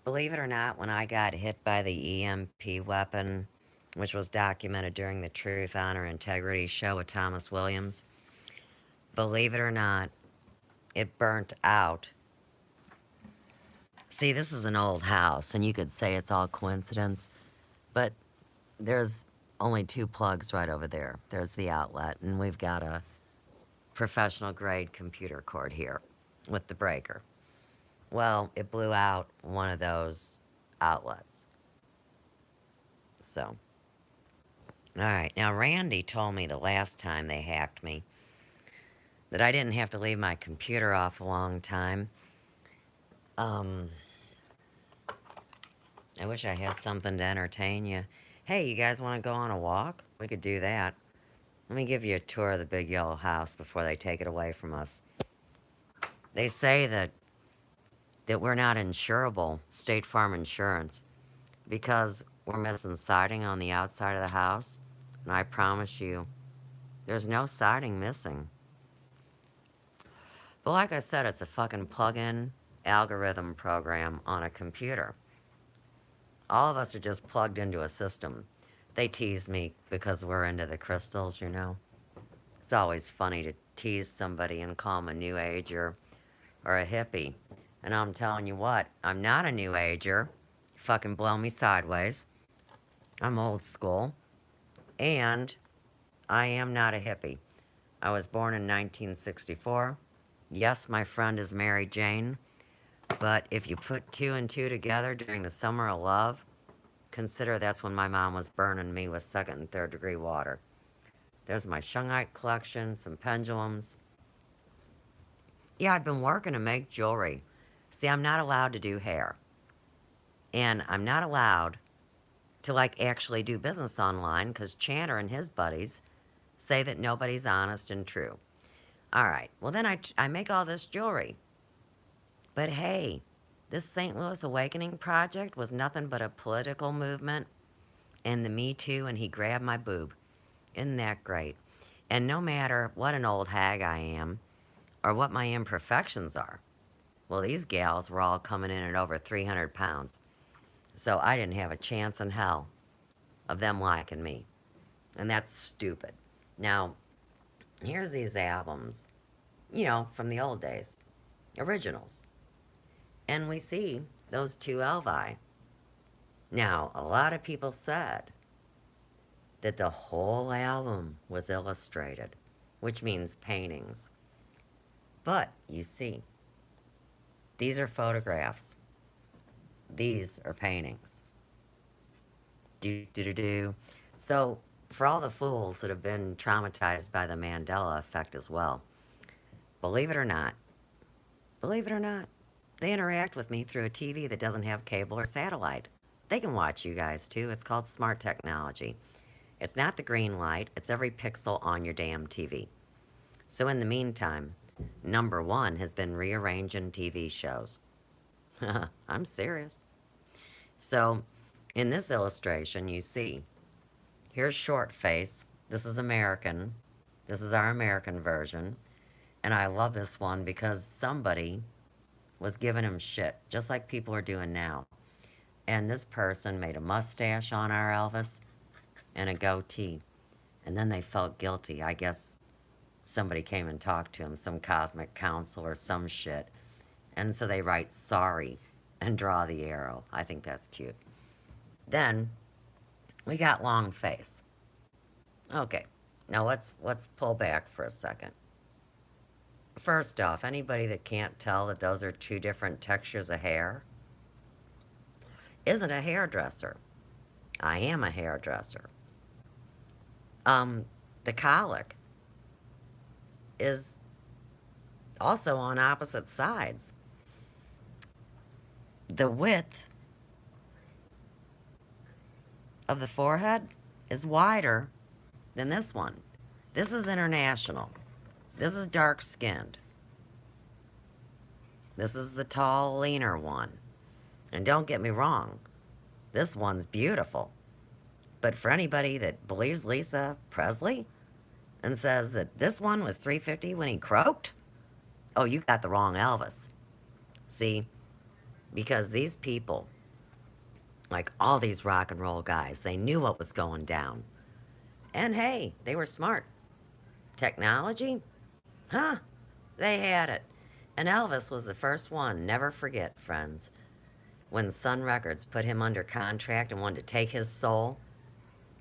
Believe it or not, when I got hit by the EMP weapon, which was documented during the Truth, Honor, Integrity show with Thomas Williams, believe it or not, it burnt out. See, this is an old house, and you could say it's all coincidence, but there's only 2 plugs right over there. There's the outlet, and we've got a professional grade computer cord here with the breaker. Well, it blew out one of those outlets. So, alright, now Randy told me the last time they hacked me that I didn't have to leave my computer off a long time. I wish I had something to entertain you. Hey, you guys want to go on a walk? We could do that. Let me give you a tour of the big yellow house before they take it away from us. They say that we're not insurable, State Farm Insurance, because we're missing siding on the outside of the house. And I promise you, there's no siding missing. But like I said, it's a fucking plug-in algorithm program on a computer. All of us are just plugged into a system. They tease me because we're into the crystals, you know. It's always funny to tease somebody and call them a new ager or a hippie. And I'm telling you what, I'm not a new ager. Fucking blow me sideways. I'm old school. And I am not a hippie. I was born in 1964. Yes, my friend is Mary Jane. But if you put 2 and 2 together during the summer of love, consider that's when my mom was burning me with 2nd and 3rd degree water. There's my shungite collection, some pendulums. Yeah, I've been working to make jewelry. See, I'm not allowed to do hair. And I'm not allowed to, like, actually do business online because Channer and his buddies say that nobody's honest and true. All right, well, then I make all this jewelry. But hey, this St. Louis Awakening project was nothing but a political movement and the Me Too, and he grabbed my boob. Isn't that great? And no matter what an old hag I am or what my imperfections are, well, these gals were all coming in at over 300 pounds. So I didn't have a chance in hell of them liking me. And that's stupid. Now, here's these albums, you know, from the old days. Originals. And we see those 2 Elvi. Now, a lot of people said that the whole album was illustrated, which means paintings. But, you see, these are photographs. These are paintings. Do. So, for all the fools that have been traumatized by the Mandela effect as well, believe it or not, they interact with me through a TV that doesn't have cable or satellite. They can watch you guys too. It's called smart technology. It's not the green light, it's every pixel on your damn TV. So in the meantime, number 1 has been rearranging TV shows. I'm serious. So, in this illustration, you see, here's Short Face. This is American. This is our American version. And I love this one because somebody was giving him shit, just like people are doing now. And this person made a mustache on our Elvis and a goatee. And then they felt guilty. I guess somebody came and talked to him, some cosmic council or some shit. And so they write sorry and draw the arrow. I think that's cute. Then we got long face. Okay, now let's pull back for a second. First off, anybody that can't tell that those are 2 different textures of hair isn't a hairdresser. I am a hairdresser. Um, the colic is also on opposite sides. The width of the forehead is wider than this one. This is international. This is dark skinned. This is the tall, leaner one. And don't get me wrong, this one's beautiful. But for anybody that believes Lisa Presley and says that this one was 350 when he croaked, oh, you got the wrong Elvis. See, because these people, like all these rock and roll guys, they knew what was going down. And hey, they were smart. Technology? Huh? They had it. And Elvis was the first one. Never forget, friends. When Sun Records put him under contract and wanted to take his soul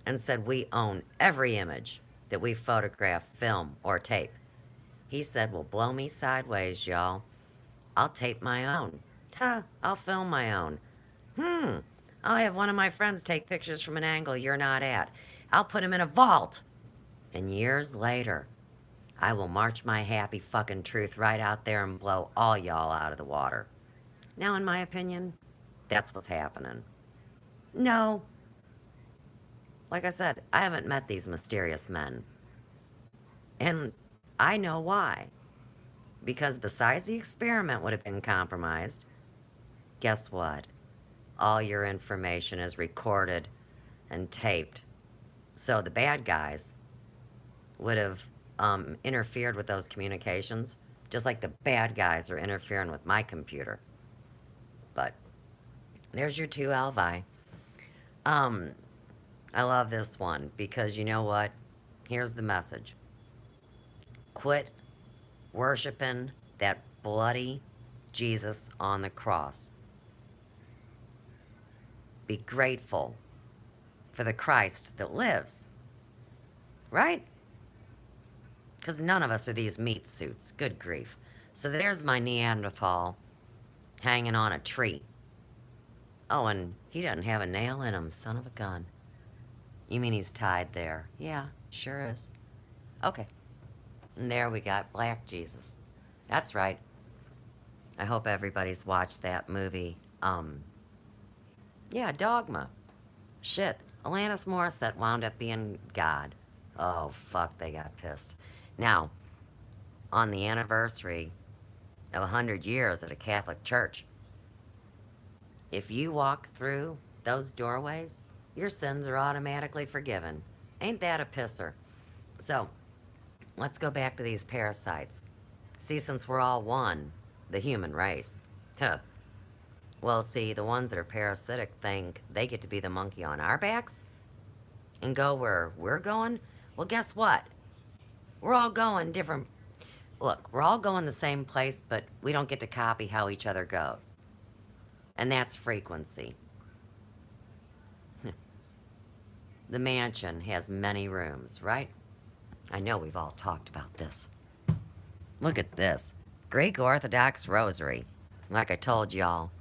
and said, we own every image that we photograph, film, or tape. He said, well, blow me sideways, y'all. I'll tape my own. Huh, I'll film my own. I'll have one of my friends take pictures from an angle you're not at. I'll put him in a vault. And years later, I will march my happy fucking truth right out there and blow all y'all out of the water. Now, in my opinion, that's what's happening. No. Like I said, I haven't met these mysterious men. And I know why. Because besides the experiment would have been compromised, guess what? All your information is recorded and taped. So the bad guys would have interfered with those communications, just like the bad guys are interfering with my computer. But there's your two Elvi. I love this one because you know what? Here's the message. Quit worshiping that bloody Jesus on the cross. Be grateful for the Christ that lives. Right? Because none of us are these meat suits. Good grief. So there's my Neanderthal hanging on a tree. Oh, and he doesn't have a nail in him, son of a gun. You mean he's tied there? Yeah, sure is. Okay. And there we got Black Jesus. That's right. I hope everybody's watched that movie. Yeah, Dogma. Shit, Alanis Morissette wound up being God. Oh, fuck, they got pissed. Now, on the anniversary of 100 years at a Catholic church, if you walk through those doorways, your sins are automatically forgiven. Ain't that a pisser? So, let's go back to these parasites. See, since we're all one, the human race. Huh. Well, see, the ones that are parasitic think they get to be the monkey on our backs and go where we're going. Well, guess what? We're all going different. Look, we're all going the same place, but we don't get to copy how each other goes. And that's frequency. The mansion has many rooms, right? I know we've all talked about this. Look at this. Greek Orthodox rosary. Like I told y'all,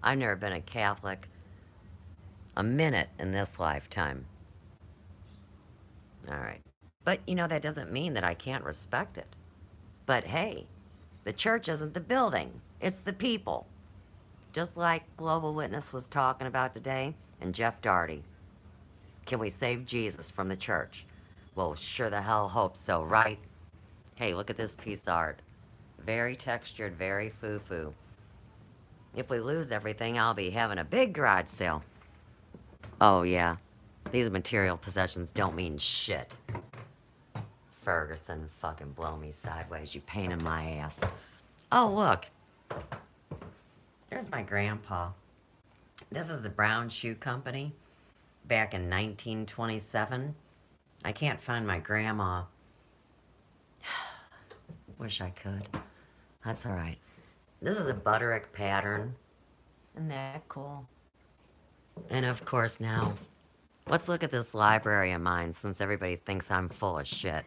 I've never been a Catholic a minute in this lifetime. All right. But, you know, that doesn't mean that I can't respect it. But hey, the church isn't the building, it's the people. Just like Global Witness was talking about today and Jeff Darty. Can we save Jesus from the church? Well, sure the hell hope so, right? Hey, look at this piece of art. Very textured, very foo-foo. If we lose everything, I'll be having a big garage sale. Oh, yeah. These material possessions don't mean shit. Ferguson, fucking blow me sideways, you pain in my ass. Oh, look. There's my grandpa. This is the Brown Shoe Company. Back in 1927. I can't find my grandma. Wish I could. That's alright. This is a Butterick pattern. Isn't that cool? And of course now, let's look at this library of mine since everybody thinks I'm full of shit.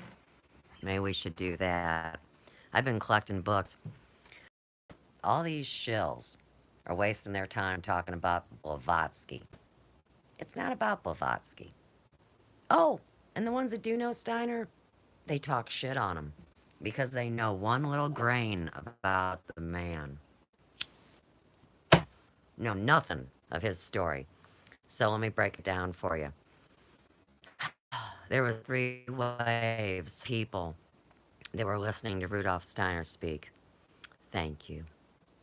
Maybe we should do that. I've been collecting books. All these shills are wasting their time talking about Blavatsky. It's not about Blavatsky. Oh, And the ones that do know Steiner, they talk shit on him because they know one little grain about the man. Know nothing of his story. So let me break it down for you. There were three waves of people that were listening to Rudolf Steiner speak. Thank you.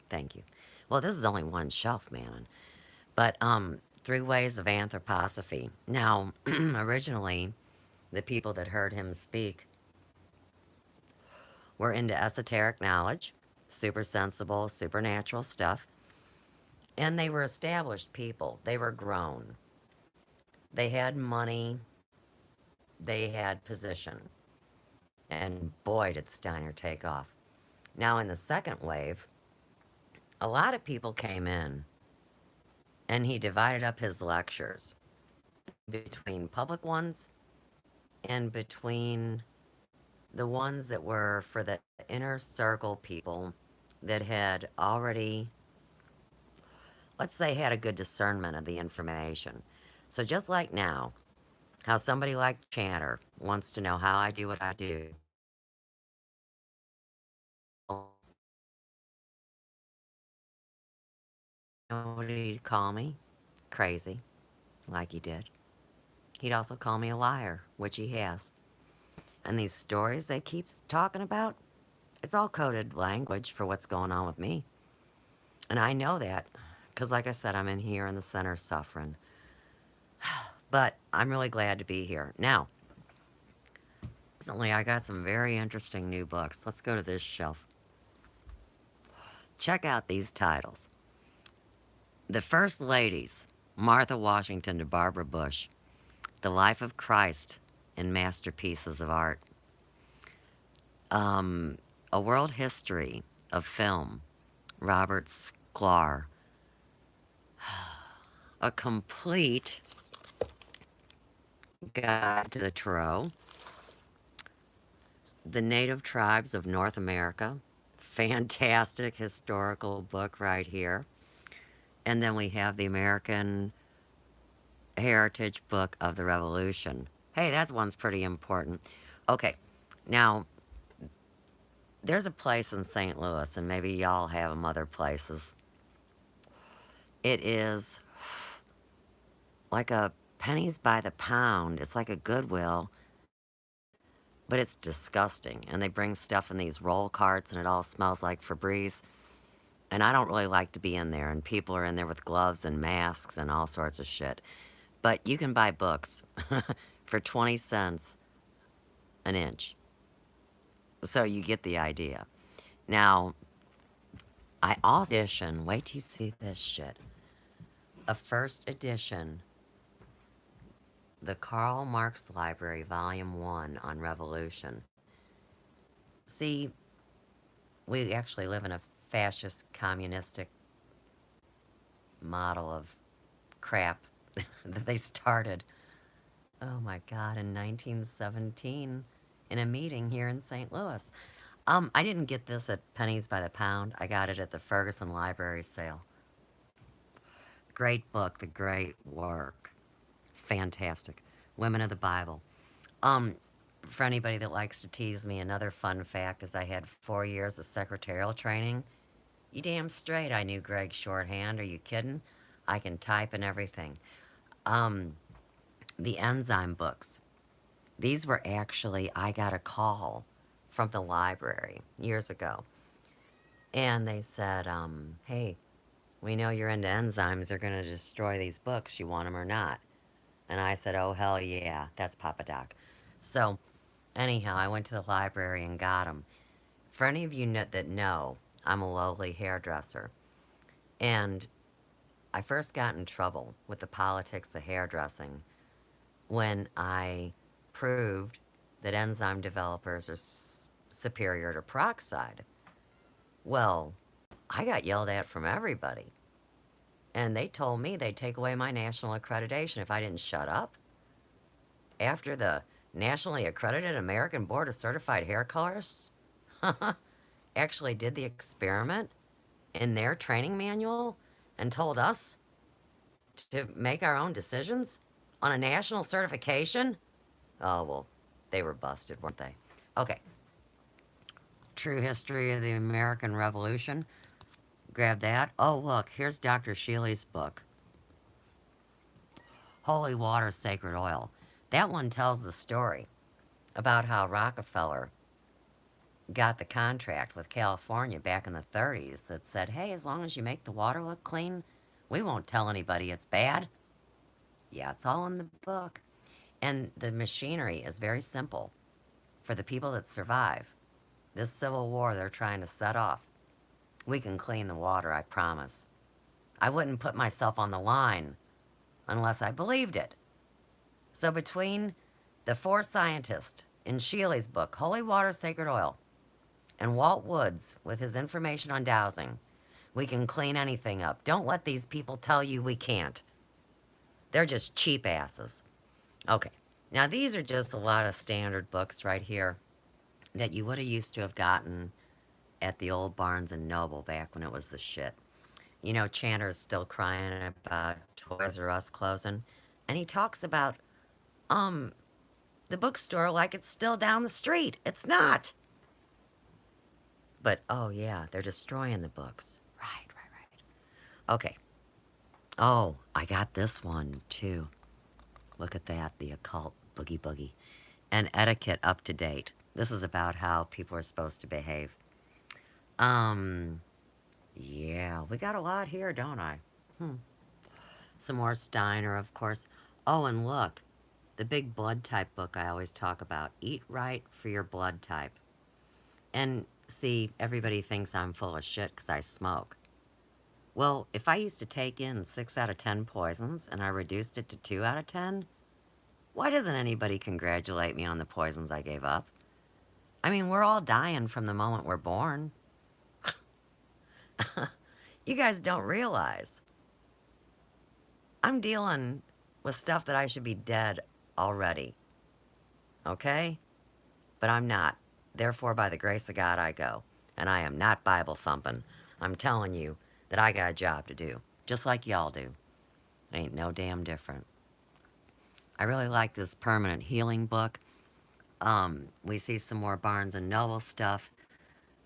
Thank you. Well, this is only one shelf, man. But three waves of anthroposophy. Now, originally, the people that heard him speak were into esoteric knowledge, super sensible, supernatural stuff, and they were established people. They were grown. They had money. They had position. And boy, did Steiner take off. Now, in the second wave, a lot of people came in, and he divided up his lectures between public ones and between the ones that were for the inner circle people that had already, let's say, had a good discernment of the information. So just like now, how somebody like Chanter wants to know how I do what I do. Nobody call me crazy like he did. He'd also call me a liar, which he has. And these stories they keep talking about, it's all coded language for what's going on with me. And I know that because, like I said, I'm in here in the center suffering. But I'm really glad to be here. Now, recently I got some very interesting new books. Let's go to this shelf. Check out these titles. The First Ladies, Martha Washington to Barbara Bush. The Life of Christ in Masterpieces of Art. A World History of Film, Robert Sklar. A complete guide to the Tarot. The Native Tribes of North America. Fantastic historical book right here. And then we have the American Heritage Book of the Revolution. Hey, that one's pretty important. Okay, now, there's a place in St. Louis, and maybe y'all have them other places. It is like a pennies by the pound. It's like a Goodwill, but it's disgusting. And they bring stuff in these roll carts, and it all smells like Febreze. And I don't really like to be in there, and people are in there with gloves and masks and all sorts of shit. But you can buy books for 20 cents an inch. So you get the idea. Now, I also edition, wait till you see this shit, a first edition, the Karl Marx Library, Volume 1 on Revolution. See, we actually live in a fascist, communistic model of crap that they started, oh my God, in 1917 in a meeting here in St. Louis. I didn't get this at pennies by the pound. I got it at the Ferguson Library sale. Great book, the great work. Fantastic. Women of the Bible. For anybody that likes to tease me, another fun fact is I had 4 years of secretarial training. You damn straight I knew Greg's shorthand. Are you kidding? I can type and everything. The enzyme books. These were actually, I got a call from the library years ago. And they said, hey, we know you're into enzymes. They're going to destroy these books. You want them or not? And I said, oh, hell yeah, that's Papa Doc. So, anyhow, I went to the library and got them. For any of you that know, I'm a lowly hairdresser. And I first got in trouble with the politics of hairdressing when I proved that enzyme developers are superior to peroxide. Well, I got yelled at from everybody. And they told me they'd take away my national accreditation if I didn't shut up. After the nationally accredited American Board of Certified Hair Colorists actually did the experiment in their training manual and told us to make our own decisions on a national certification. Oh, well, they were busted, weren't they? Okay. True History of the American Revolution. Grab that. Oh, look, here's Dr. Shealy's book, Holy Water, Sacred Oil. That one tells the story about how Rockefeller got the contract with California back in the 30s that said, hey, as long as you make the water look clean, we won't tell anybody it's bad. Yeah, it's all in the book. And the machinery is very simple for the people that survive this civil war they're trying to set off. We can clean the water, I promise. I wouldn't put myself on the line unless I believed it. So between the four scientists in Shealy's book, Holy Water, Sacred Oil, and Walt Woods with his information on dowsing, we can clean anything up. Don't let these people tell you we can't. They're just cheap asses. Okay, now these are just a lot of standard books right here that you would have used to have gotten at the old Barnes and Noble back when it was the shit. You know, Chandler's still crying about Toys R Us closing, and he talks about the bookstore like it's still down the street. It's not. But oh yeah, they're destroying the books. Right. Okay. Oh, I got this one too. Look at that, the occult boogie boogie. And etiquette up to date. This is about how people are supposed to behave. Yeah, we got a lot here, don't I? Some more Steiner, of course. Oh, and look, the big blood type book I always talk about. Eat right for your blood type. And see, everybody thinks I'm full of shit because I smoke. Well, if I used to take in 6 out of 10 poisons and I reduced it to 2 out of 10, why doesn't anybody congratulate me on the poisons I gave up? I mean, we're all dying from the moment we're born. You guys don't realize. I'm dealing with stuff that I should be dead already. Okay? But I'm not. Therefore, by the grace of God, I go. And I am not Bible thumping. I'm telling you that I got a job to do. Just like y'all do. Ain't no damn different. I really like this permanent healing book. We see some more Barnes and Noble stuff.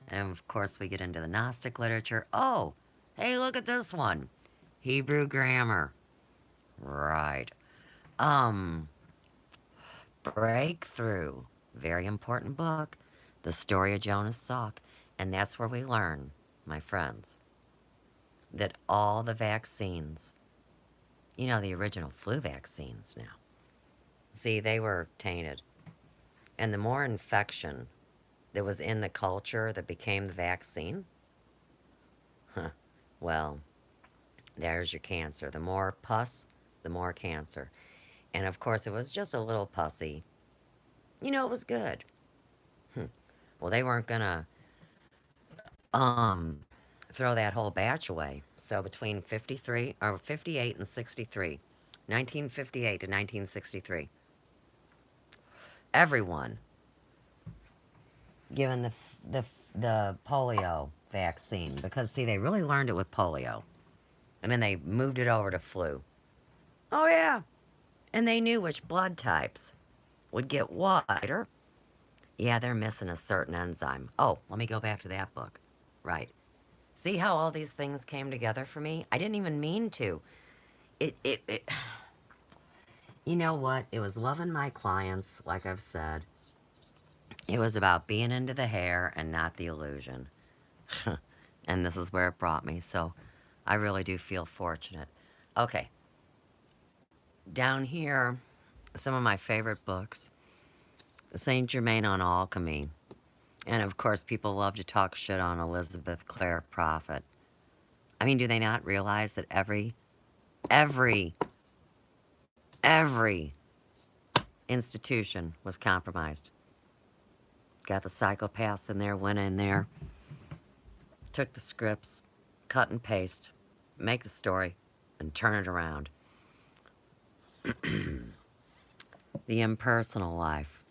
And of course, we get into the Gnostic literature. Oh, hey, look at this one. Hebrew grammar. Right. Breakthrough. Very important book. The story of Jonas Salk. And that's where we learn, my friends, that all the vaccines, you know, the original flu vaccines now, see, they were tainted. And the more infection that was in the culture that became the vaccine, well, there's your cancer. The more pus, the more cancer. And of course, it was just a little pussy. You know, it was good. Well, they weren't gonna throw that whole batch away. So between 58 and 63, 1958 to 1963, everyone given the polio vaccine, because see, they really learned it with polio, and then they moved it over to flu. Oh yeah, and they knew which blood types would get wider. Yeah, they're missing a certain enzyme. Oh, let me go back to that book. Right. See how all these things came together for me? I didn't even mean to. It you know what? It was loving my clients, like I've said. It was about being into the hair and not the illusion. And this is where it brought me, so I really do feel fortunate. Okay. Down here, some of my favorite books. Saint Germain on Alchemy. And of course, people love to talk shit on Elizabeth Clare Prophet. I mean, do they not realize that every institution was compromised? Got the psychopaths in there, went in there, took the scripts, cut and paste, make the story, and turn it around. The Impersonal Life.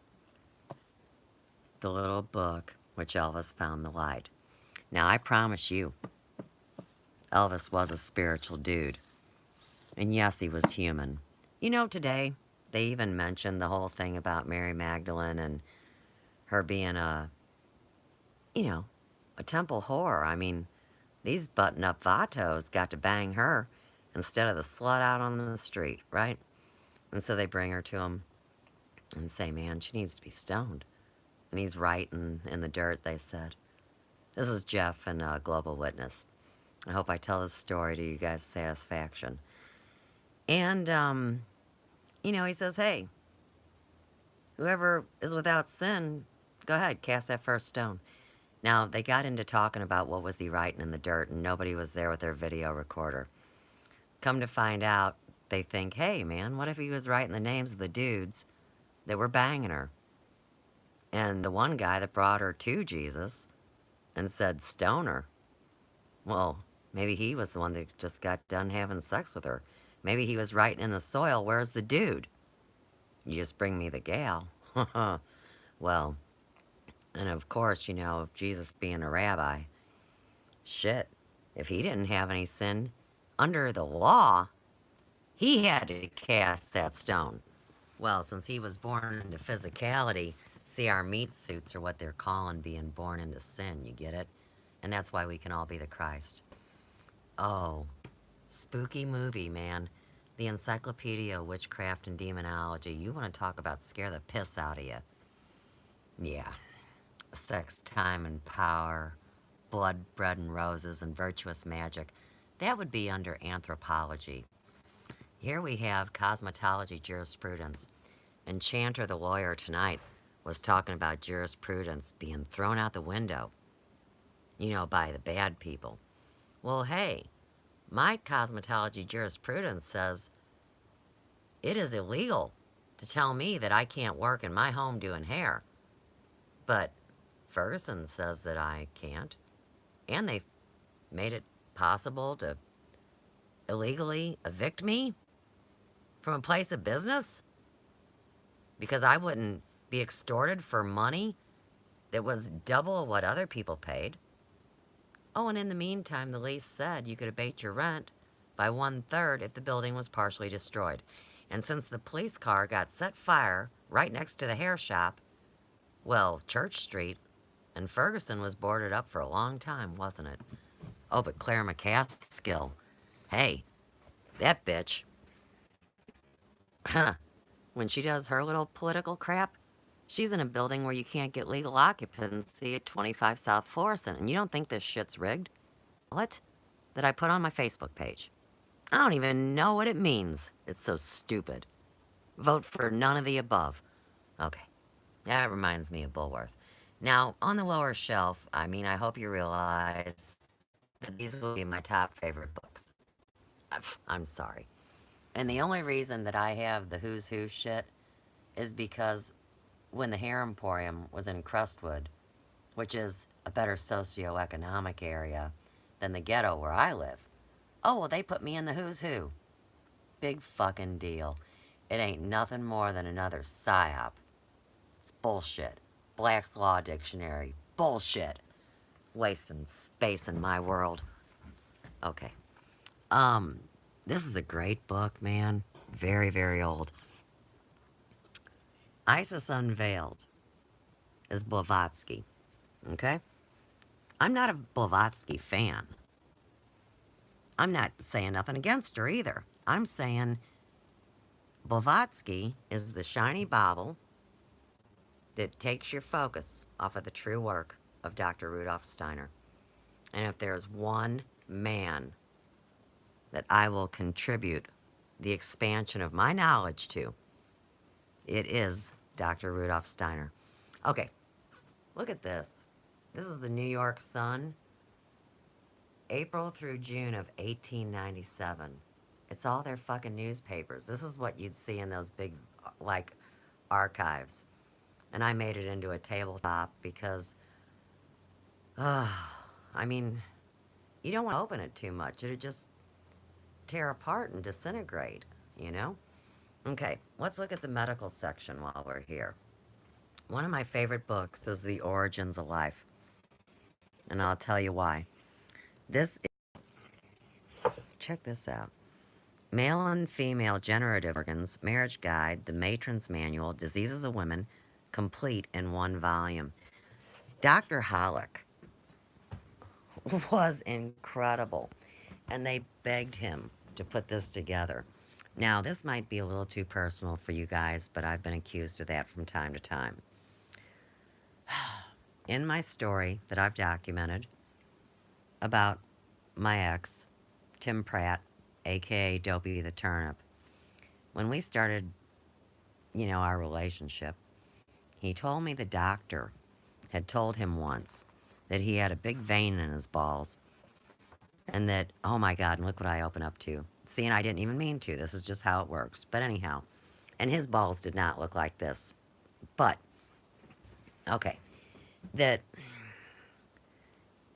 The little book which Elvis found the light. Now, I promise you, Elvis was a spiritual dude. And yes, he was human. You know, today, They even mentioned the whole thing about Mary Magdalene and her being you know, a temple whore. I mean, these button-up vatos got to bang her instead of the slut out on the street, right? And so they bring her to him and say, man, she needs to be stoned. And he's right in the dirt, they said. This is Jeff and Global Witness. I hope I tell this story to you guys' satisfaction. And, he says, hey, whoever is without sin, go ahead, cast that first stone. Now, they got into talking about what was he writing in the dirt, and nobody was there with their video recorder. Come to find out, they think, hey, man, what if he was writing the names of the dudes that were banging her? And the one guy that brought her to Jesus and said, stone her. Well, maybe he was the one that just got done having sex with her. Maybe he was writing in the soil, where's the dude? You just bring me the gal. Well, and of course, Jesus being a rabbi, shit, if he didn't have any sin, under the law, he had to cast that stone. Well, since he was born into physicality, see, our meat suits are what they're calling being born into sin, you get it? And that's why we can all be the Christ. Oh, spooky movie, man. The Encyclopedia of Witchcraft and Demonology. You want to talk about scare the piss out of you. Yeah. Sex, time, and power. Blood, bread, and roses, and virtuous magic. That would be under anthropology. Here we have cosmetology jurisprudence. Enchanter the lawyer tonight was talking about jurisprudence being thrown out the window. By the bad people. Well, hey, my cosmetology jurisprudence says it is illegal to tell me that I can't work in my home doing hair. But Ferguson says that I can't. And they made it possible to illegally evict me from a place of business because I wouldn't be extorted for money that was double what other people paid. Oh, and in the meantime, the lease said you could abate your rent by 1/3 if the building was partially destroyed. And since the police car got set fire right next to the hair shop, well, Church Street and Ferguson was boarded up for a long time, wasn't it? Oh, but Claire McCaskill, hey, that bitch, huh, when she does her little political crap, she's in a building where you can't get legal occupancy at 25 South Florissant, and you don't think this shit's rigged? What? That I put on my Facebook page. I don't even know what it means. It's so stupid. Vote for none of the above. Okay. That reminds me of Bulworth. Now, on the lower shelf, I hope you realize that these will be my top favorite books. I'm sorry. And the only reason that I have the Who's Who shit is because when the Hair Emporium was in Crestwood, which is a better socioeconomic area than the ghetto where I live, oh, well, they put me in the Who's Who. Big fucking deal. It ain't nothing more than another psyop. It's bullshit. Black's Law Dictionary. Bullshit. Wasting space in my world. Okay. This is a great book, man. Very, very old. Isis Unveiled is Blavatsky. Okay? I'm not a Blavatsky fan. I'm not saying nothing against her either. I'm saying Blavatsky is the shiny bauble that takes your focus off of the true work of Dr. Rudolf Steiner. And if there's one man that I will contribute the expansion of my knowledge to, it is Dr. Rudolf Steiner. Okay, look at this. This is the New York Sun, April through June of 1897. It's all their fucking newspapers. This is what you'd see in those big, archives. And I made it into a tabletop because, you don't want to open it too much. It'd just tear apart and disintegrate, Okay, let's look at the medical section while we're here. One of my favorite books is The Origins of Life. And I'll tell you why. Check this out. Male and female generative organs, marriage guide, the matron's manual, diseases of women, complete in one volume. Dr. Hollick was incredible, and they begged him to put this together. Now, this might be a little too personal for you guys, but I've been accused of that from time to time. In my story that I've documented about my ex, Tim Pratt, aka Dopey the Turnip, when we started, our relationship, he told me the doctor had told him once that he had a big vein in his balls and that, oh my God, and look what I open up to. See, and I didn't even mean to. This is just how it works. But anyhow, and his balls did not look like this. But, okay, that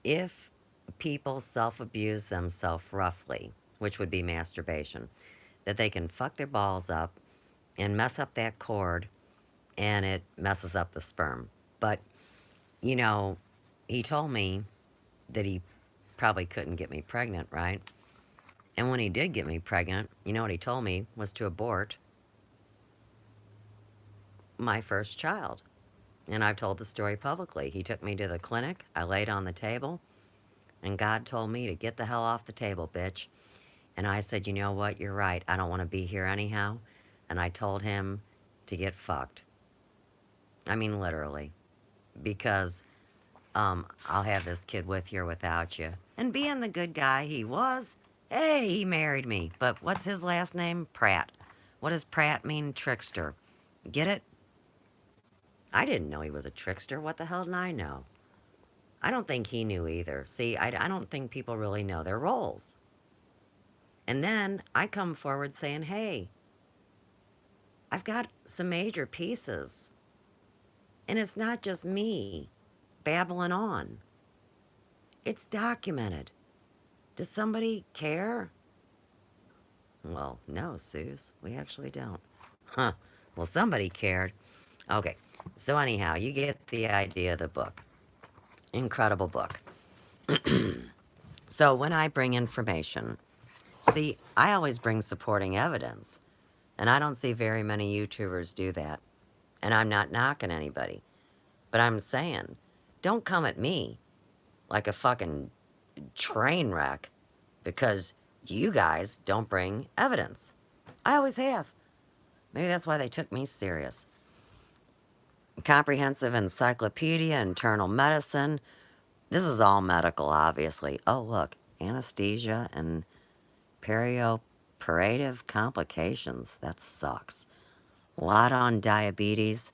if people self-abuse themselves roughly, which would be masturbation, that they can fuck their balls up and mess up that cord and it messes up the sperm. But, he told me that he probably couldn't get me pregnant, right? And when he did get me pregnant, you know what he told me was to abort my first child. And I've told the story publicly. He took me to the clinic. I laid on the table. And God told me to get the hell off the table, bitch. And I said, you know what? You're right. I don't want to be here anyhow. And I told him to get fucked. I mean, literally. Because I'll have this kid with you or without you. And being the good guy he was, hey, he married me. But what's his last name? Pratt. What does Pratt mean? Trickster. Get it? I didn't know he was a trickster. What the hell did I know? I don't think he knew either. See, I don't think people really know their roles. And then I come forward saying, hey, I've got some major pieces. And it's not just me babbling on. It's documented. Does somebody care? Well, no, Suze, we actually don't. Huh. Well, somebody cared. Okay, so anyhow, you get the idea of the book. Incredible book. So when I bring information, see, I always bring supporting evidence. And I don't see very many YouTubers do that. And I'm not knocking anybody. But I'm saying, don't come at me like a fucking train wreck because you guys don't bring evidence. I always have. Maybe that's why they took me serious. Comprehensive Encyclopedia, Internal Medicine. This is all medical, obviously. Oh, look, anesthesia and perioperative complications. That sucks. A lot on diabetes.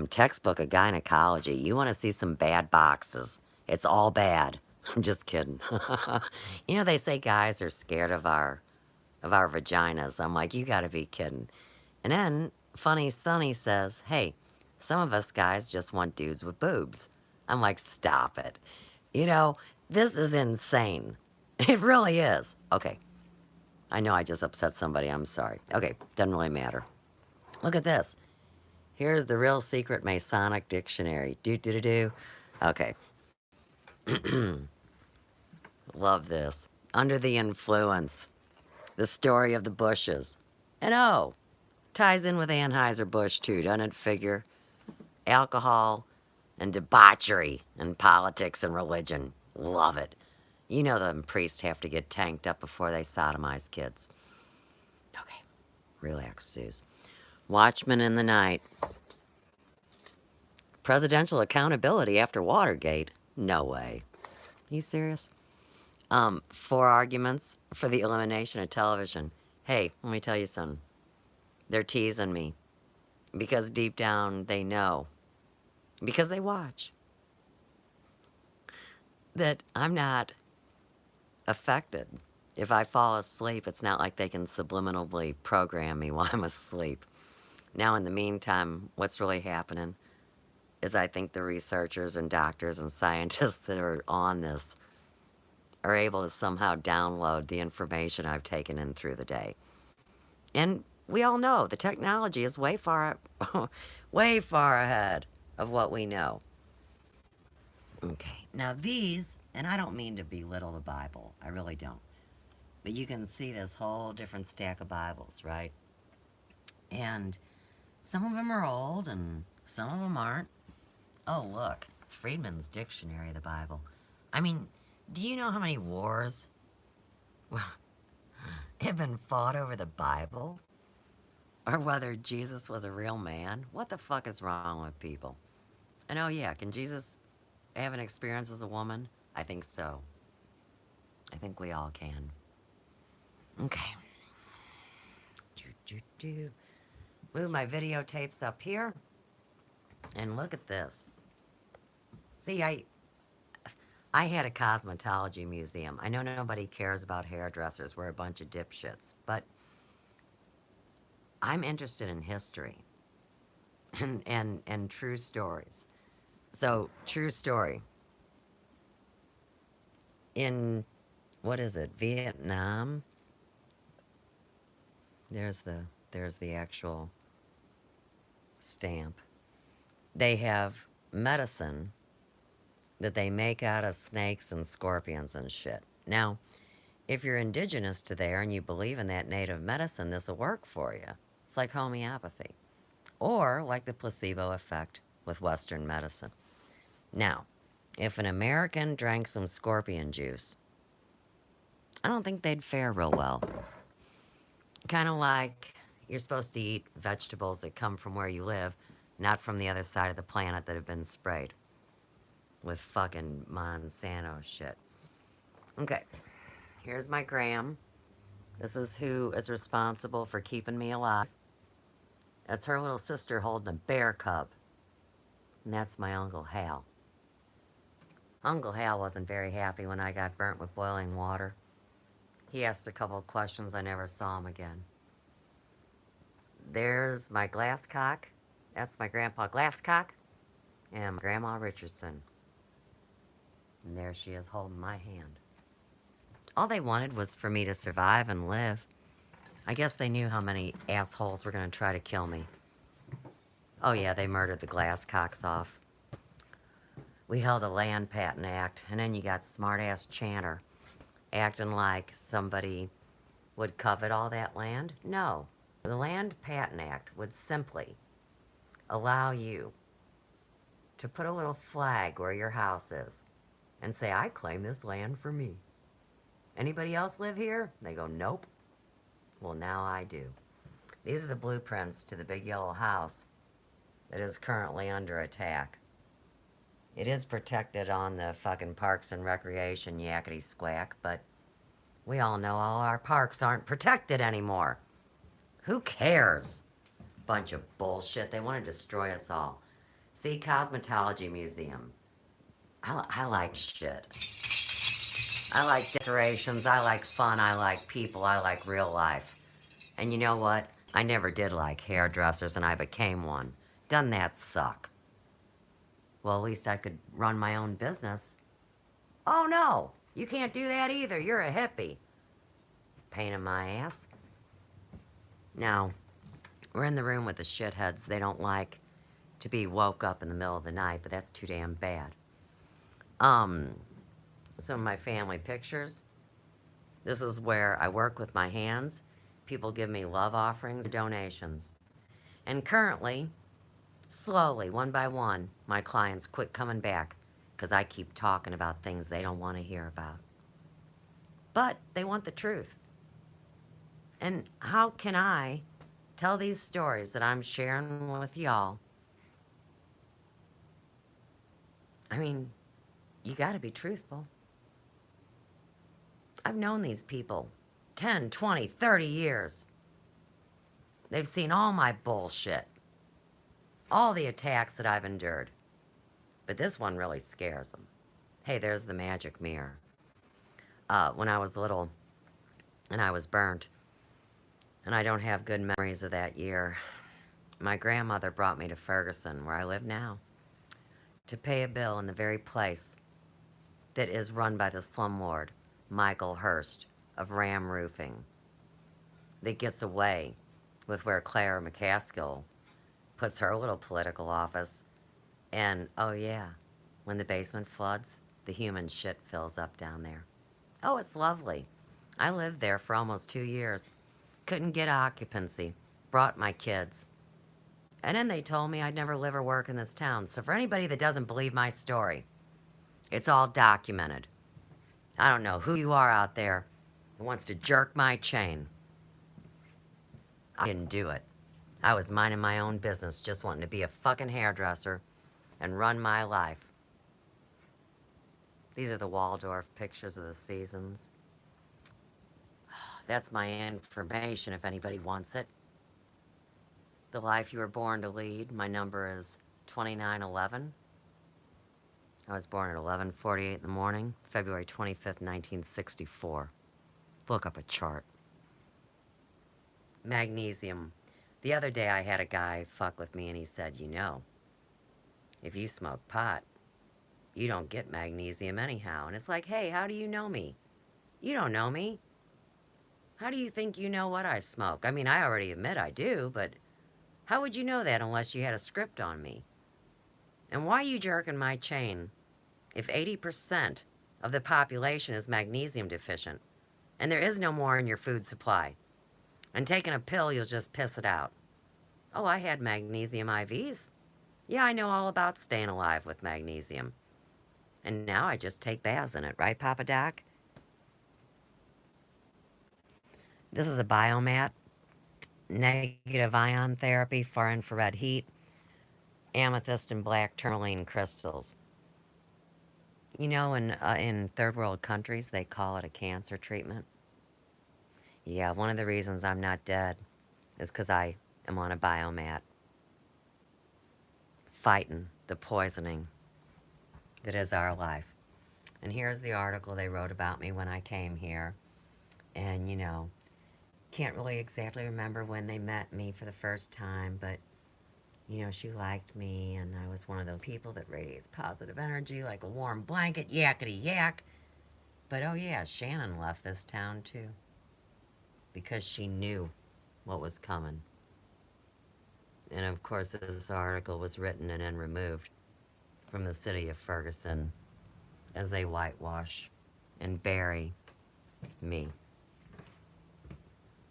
Textbook of gynecology. You want to see some bad boxes. It's all bad. I'm just kidding. They say guys are scared of our vaginas. I'm like, you gotta be kidding. And then Funny Sonny says, hey, some of us guys just want dudes with boobs. I'm like, stop it. This is insane. It really is. Okay. I know I just upset somebody. I'm sorry. Okay, doesn't really matter. Look at this. Here's the real secret Masonic dictionary. Do. Okay. Love this. Under the influence. The story of the Bushes. And ties in with Anheuser-Busch too, doesn't it figure? Alcohol and debauchery and politics and religion. Love it. Them priests have to get tanked up before they sodomize kids. Okay. Relax, Suze. Watchmen in the Night. Presidential accountability after Watergate? No way. Are you serious? 4 arguments for the elimination of television. Hey, let me tell you something. They're teasing me. Because deep down, they know. Because they watch. That I'm not affected. If I fall asleep, it's not like they can subliminally program me while I'm asleep. Now, in the meantime, what's really happening is I think the researchers and doctors and scientists that are on this are able to somehow download the information I've taken in through the day. And we all know the technology is way far ahead of what we know. Okay, now these, and I don't mean to belittle the Bible, I really don't. But you can see this whole different stack of Bibles, right? And some of them are old and some of them aren't. Oh, look, Friedman's Dictionary of the Bible. I mean, do you know how many wars have been fought over the Bible? Or whether Jesus was a real man? What the fuck is wrong with people? And oh yeah, can Jesus have an experience as a woman? I think so. I think we all can. Okay. Move my videotapes up here. And look at this. See, I had a cosmetology museum. I know nobody cares about hairdressers. We're a bunch of dipshits. But I'm interested in history and true stories. So, true story. In, what is it, Vietnam? There's the actual stamp. They have medicine that they make out of snakes and scorpions and shit. Now, if you're indigenous to there and you believe in that native medicine, this will work for you. It's like homeopathy. Or like the placebo effect with Western medicine. Now, if an American drank some scorpion juice, I don't think they'd fare real well. Kind of like you're supposed to eat vegetables that come from where you live, not from the other side of the planet that have been sprayed with fucking Monsanto shit. Okay, here's my gram. This is who is responsible for keeping me alive. That's her little sister holding a bear cub. And that's my Uncle Hal. Uncle Hal wasn't very happy when I got burnt with boiling water. He asked a couple of questions. I never saw him again. There's my Glasscock. That's my Grandpa Glasscock. And my Grandma Richardson. And there she is holding my hand. All they wanted was for me to survive and live. I guess they knew how many assholes were going to try to kill me. Oh yeah, they murdered the Glasscocks off. We held a land patent act, and then you got smart-ass Chanter acting like somebody would covet all that land. No. The Land Patent Act would simply allow you to put a little flag where your house is and say, I claim this land for me. Anybody else live here? They go, nope. Well, now I do. These are the blueprints to the big yellow house that is currently under attack. It is protected on the fucking Parks and Recreation yakety squack, but we all know all our parks aren't protected anymore. Who cares? Bunch of bullshit. They want to destroy us all. See, Cosmetology Museum. I like shit. I like decorations. I like fun. I like people. I like real life. And you know what? I never did like hairdressers, and I became one. Doesn't that suck? Well, at least I could run my own business. Oh no, you can't do that either. You're a hippie. Pain in my ass. Now, we're in the room with the shitheads. They don't like to be woke up in the middle of the night, but that's too damn bad. Some of my family pictures. This is where I work with my hands. People give me love offerings, donations. And currently, slowly, one by one, my clients quit coming back because I keep talking about things they don't want to hear about. But they want the truth. And how can I tell these stories that I'm sharing with y'all? I mean, you gotta be truthful. I've known these people 10, 20, 30 years. They've seen all my bullshit. All the attacks that I've endured. But this one really scares them. Hey, there's the magic mirror. When I was little and I was burnt, and I don't have good memories of that year, my grandmother brought me to Ferguson, where I live now, to pay a bill in the very place that is run by the slumlord, Michael Hurst of Ram Roofing, that gets away with where Clara McCaskill puts her little political office. And, oh yeah, when the basement floods, the human shit fills up down there. Oh, it's lovely. I lived there for almost 2 years. Couldn't get occupancy. Brought my kids. And then they told me I'd never live or work in this town. So for anybody that doesn't believe my story, it's all documented. I don't know who you are out there who wants to jerk my chain. I didn't do it. I was minding my own business, just wanting to be a fucking hairdresser and run my life. These are the Waldorf pictures of the seasons. That's my information if anybody wants it. The life you were born to lead. My number is 2911. I was born at 11:48 in the morning, February 25th, 1964. Look up a chart. Magnesium. The other day I had a guy fuck with me and he said, you know, if you smoke pot, you don't get magnesium anyhow. And it's like, hey, how do you know me? You don't know me. How do you think you know what I smoke? I mean, I already admit I do, but how would you know that unless you had a script on me? And why you jerking my chain if 80% of the population is magnesium deficient and there is no more in your food supply? And taking a pill, you'll just piss it out. Oh, I had magnesium IVs. Yeah, I know all about staying alive with magnesium. And now I just take baths in it, right, Papa Doc? This is a biomat, negative ion therapy, far infrared heat, amethyst and black tourmaline crystals. You know, in third world countries, they call it a cancer treatment. Yeah, one of the reasons I'm not dead is because I am on a biomat, fighting the poisoning that is our life. And here's the article they wrote about me when I came here. And, you know, can't really exactly remember when they met me for the first time, but, you know, she liked me, and I was one of those people that radiates positive energy like a warm blanket, yakety yak. But, oh yeah, Shannon left this town, too, because she knew what was coming. And, of course, this article was written and then removed from the city of Ferguson as they whitewash and bury me.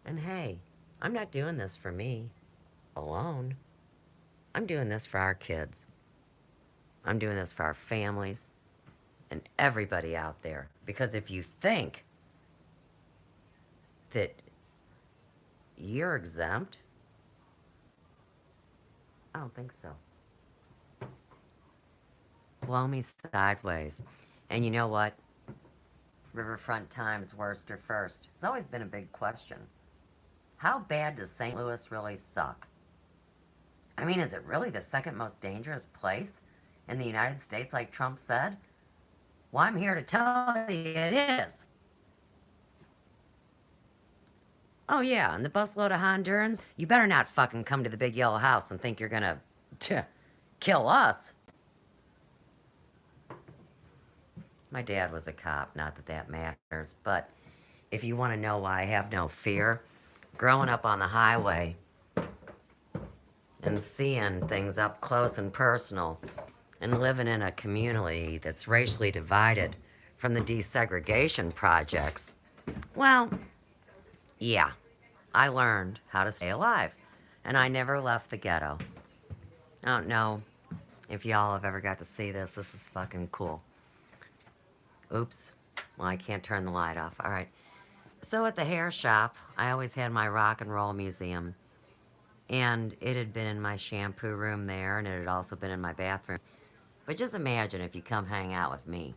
And hey, I'm not doing this for me alone. I'm doing this for our kids. I'm doing this for our families and everybody out there. Because if you think that you're exempt, I don't think so. Blow me sideways. And you know what? Riverfront Times, worst or first? It's always been a big question. How bad does St. Louis really suck? I mean, is it really the second most dangerous place in the United States, like Trump said? Well, I'm here to tell you it is. Oh, yeah, and the busload of Hondurans, you better not fucking come to the big yellow house and think you're gonna kill us. My dad was a cop, not that that matters, but if you want to know why I have no fear, growing up on the highway and seeing things up close and personal and living in a community that's racially divided from the desegregation projects, well, yeah, I learned how to stay alive, and I never left the ghetto. I don't know if y'all have ever got to see this. This is fucking cool. Oops. Well, I can't turn the light off. All right. So at the hair shop, I always had my rock and roll museum. And it had been in my shampoo room there, and it had also been in my bathroom. But just imagine if you come hang out with me,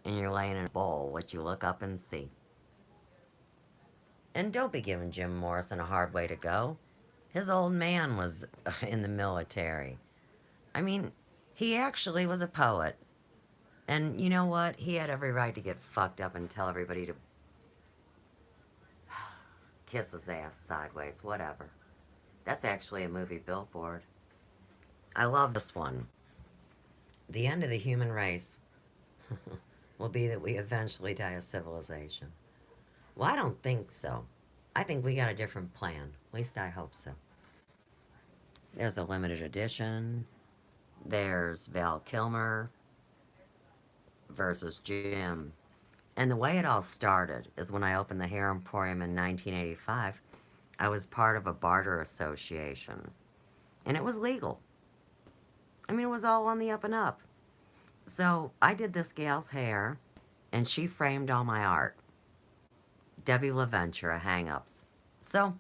and you're laying in a bowl, what you look up and see. And don't be giving Jim Morrison a hard way to go. His old man was in the military. I mean, he actually was a poet. And you know what? He had every right to get fucked up and tell everybody to kiss his ass sideways, whatever. That's actually a movie billboard. I love this one. The end of the human race will be that we eventually die of civilization. Well, I don't think so. I think we got a different plan. At least I hope so. There's a limited edition. There's Val Kilmer versus Jim. And the way it all started is when I opened the Hair Emporium in 1985, I was part of a barter association. And it was legal. I mean, it was all on the up and up. So I did this gal's hair, and she framed all my art. Debbie LaVentura hang-ups. So,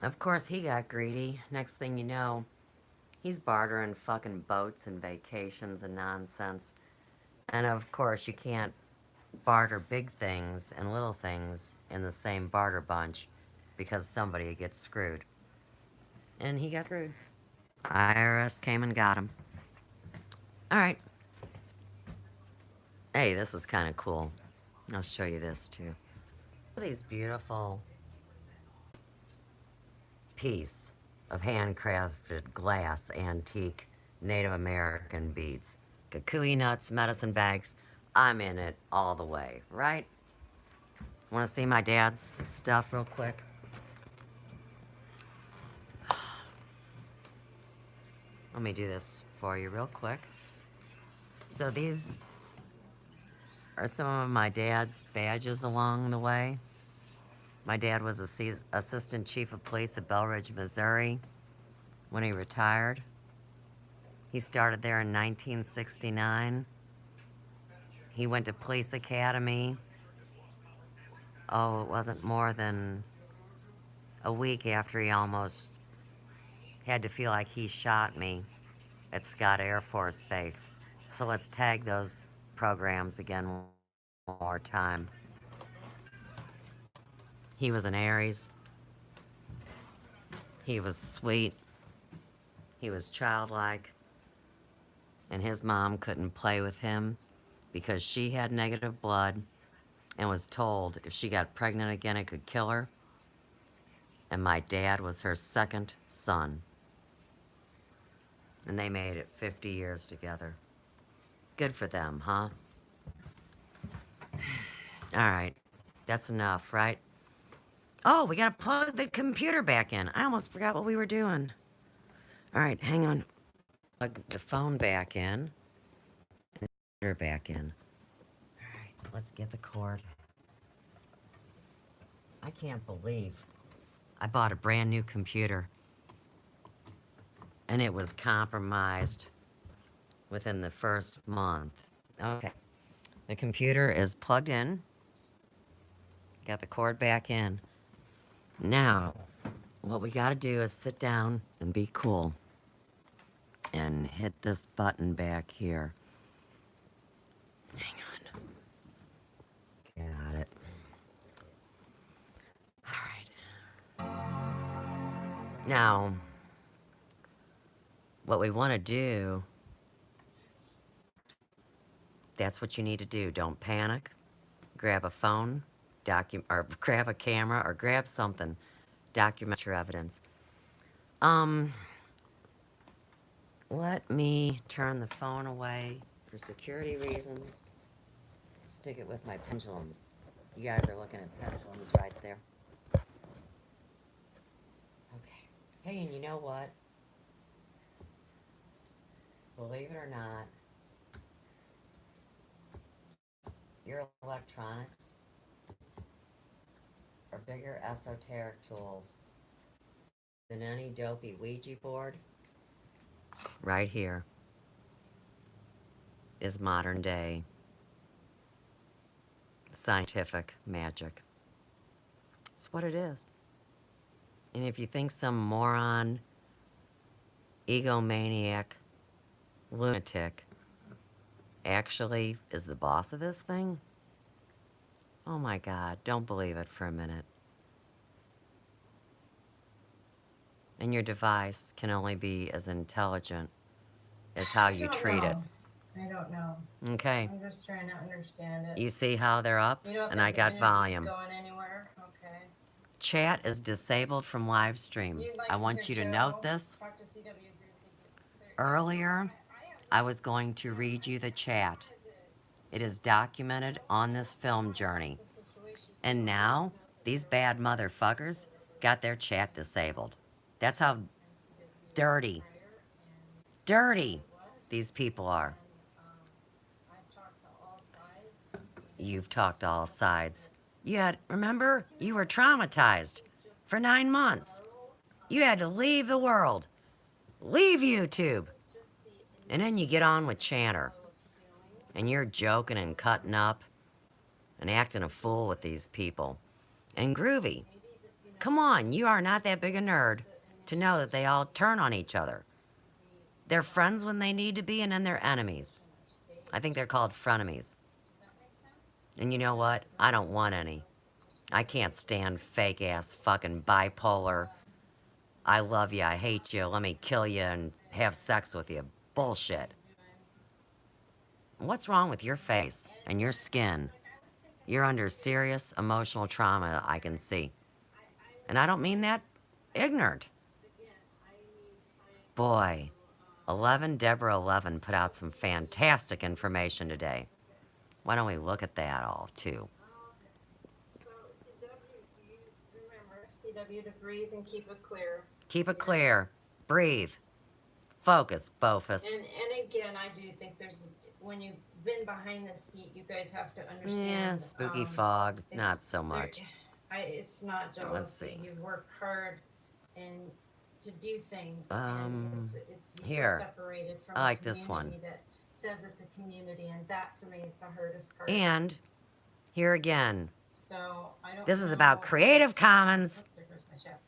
of course, he got greedy. Next thing you know, he's bartering fucking boats and vacations and nonsense. And of course, you can't barter big things and little things in the same barter bunch because somebody gets screwed. And he got screwed. IRS came and got him. All right. Hey, this is kind of cool. I'll show you this too. These beautiful piece of handcrafted glass antique Native American beads. Kukui nuts, medicine bags. I'm in it all the way, right? Want to see my dad's stuff real quick? Let me do this for you real quick. So these are some of my dad's badges along the way. My dad was assistant chief of police at Belridge, Missouri when he retired. He started there in 1969. He went to police academy. Oh, it wasn't more than a week after he almost had to feel like he shot me at Scott Air Force Base. So let's tag those programs again one more time. He was an Aries. He was sweet. He was childlike. And his mom couldn't play with him because she had negative blood and was told if she got pregnant again, it could kill her. And my dad was her second son. And they made it 50 years together. Good for them, huh? All right. That's enough, right? Oh, we gotta plug the computer back in. I almost forgot what we were doing. All right, hang on. Plug the phone back in. And the computer back in. All right, let's get the cord. I can't believe I bought a brand new computer and it was compromised within the first month. Okay, the computer is plugged in. Got the cord back in. Now, what we gotta do is sit down and be cool and hit this button back here. Hang on. Got it. All right. Now, what we want to do, that's what you need to do. Don't panic. Grab a phone, or grab a camera, or grab something. Document your evidence. Let me turn the phone away for security reasons. Stick it with my pendulums. You guys are looking at pendulums right there. Okay. Hey, and you know what? Believe it or not, your electronics are bigger esoteric tools than any dopey Ouija board. Right here is modern day scientific magic. It's what it is. And if you think some moron, egomaniac, lunatic actually is the boss of this thing, oh my God, don't believe it for a minute. And your device can only be as intelligent as how you treat it. I don't know. Okay. I'm just trying to understand it. You see how they're up? You don't and think I got volume. Going anywhere? Okay. Chat is disabled from live stream. I want you to note this. Talk to CW. Earlier, I was going to read you the chat. It is documented on this film journey. And now, these bad motherfuckers got their chat disabled. That's how dirty these people are. You've talked all sides. Remember, you were traumatized for 9 months. You had to leave the world, leave YouTube. And then you get on with Chanter. And you're joking and cutting up and acting a fool with these people. And Groovy, come on, you are not that big a nerd to know that they all turn on each other. They're friends when they need to be, and then they're enemies. I think they're called frenemies. And you know what? I don't want any. I can't stand fake-ass fucking bipolar. I love you, I hate you, let me kill you and have sex with you. Bullshit. What's wrong with your face and your skin? You're under serious emotional trauma, I can see. And I don't mean that ignorant. Boy, Deborah 11 put out some fantastic information today. Why don't we look at that all, too? So, CW, do you remember CW to breathe and keep it clear? Keep it clear. Breathe. Focus, Bofus. And again, I do think when you've been behind the seat, you guys have to understand. Yeah, spooky fog. Not so much. It's not jealousy. Let's see. You've worked hard and to do things. Um, it's here. separated from I like a this one. community that says it's a community, and that to me is the hardest part. And here again. So I don't. This is about Creative Commons. There goes my chat.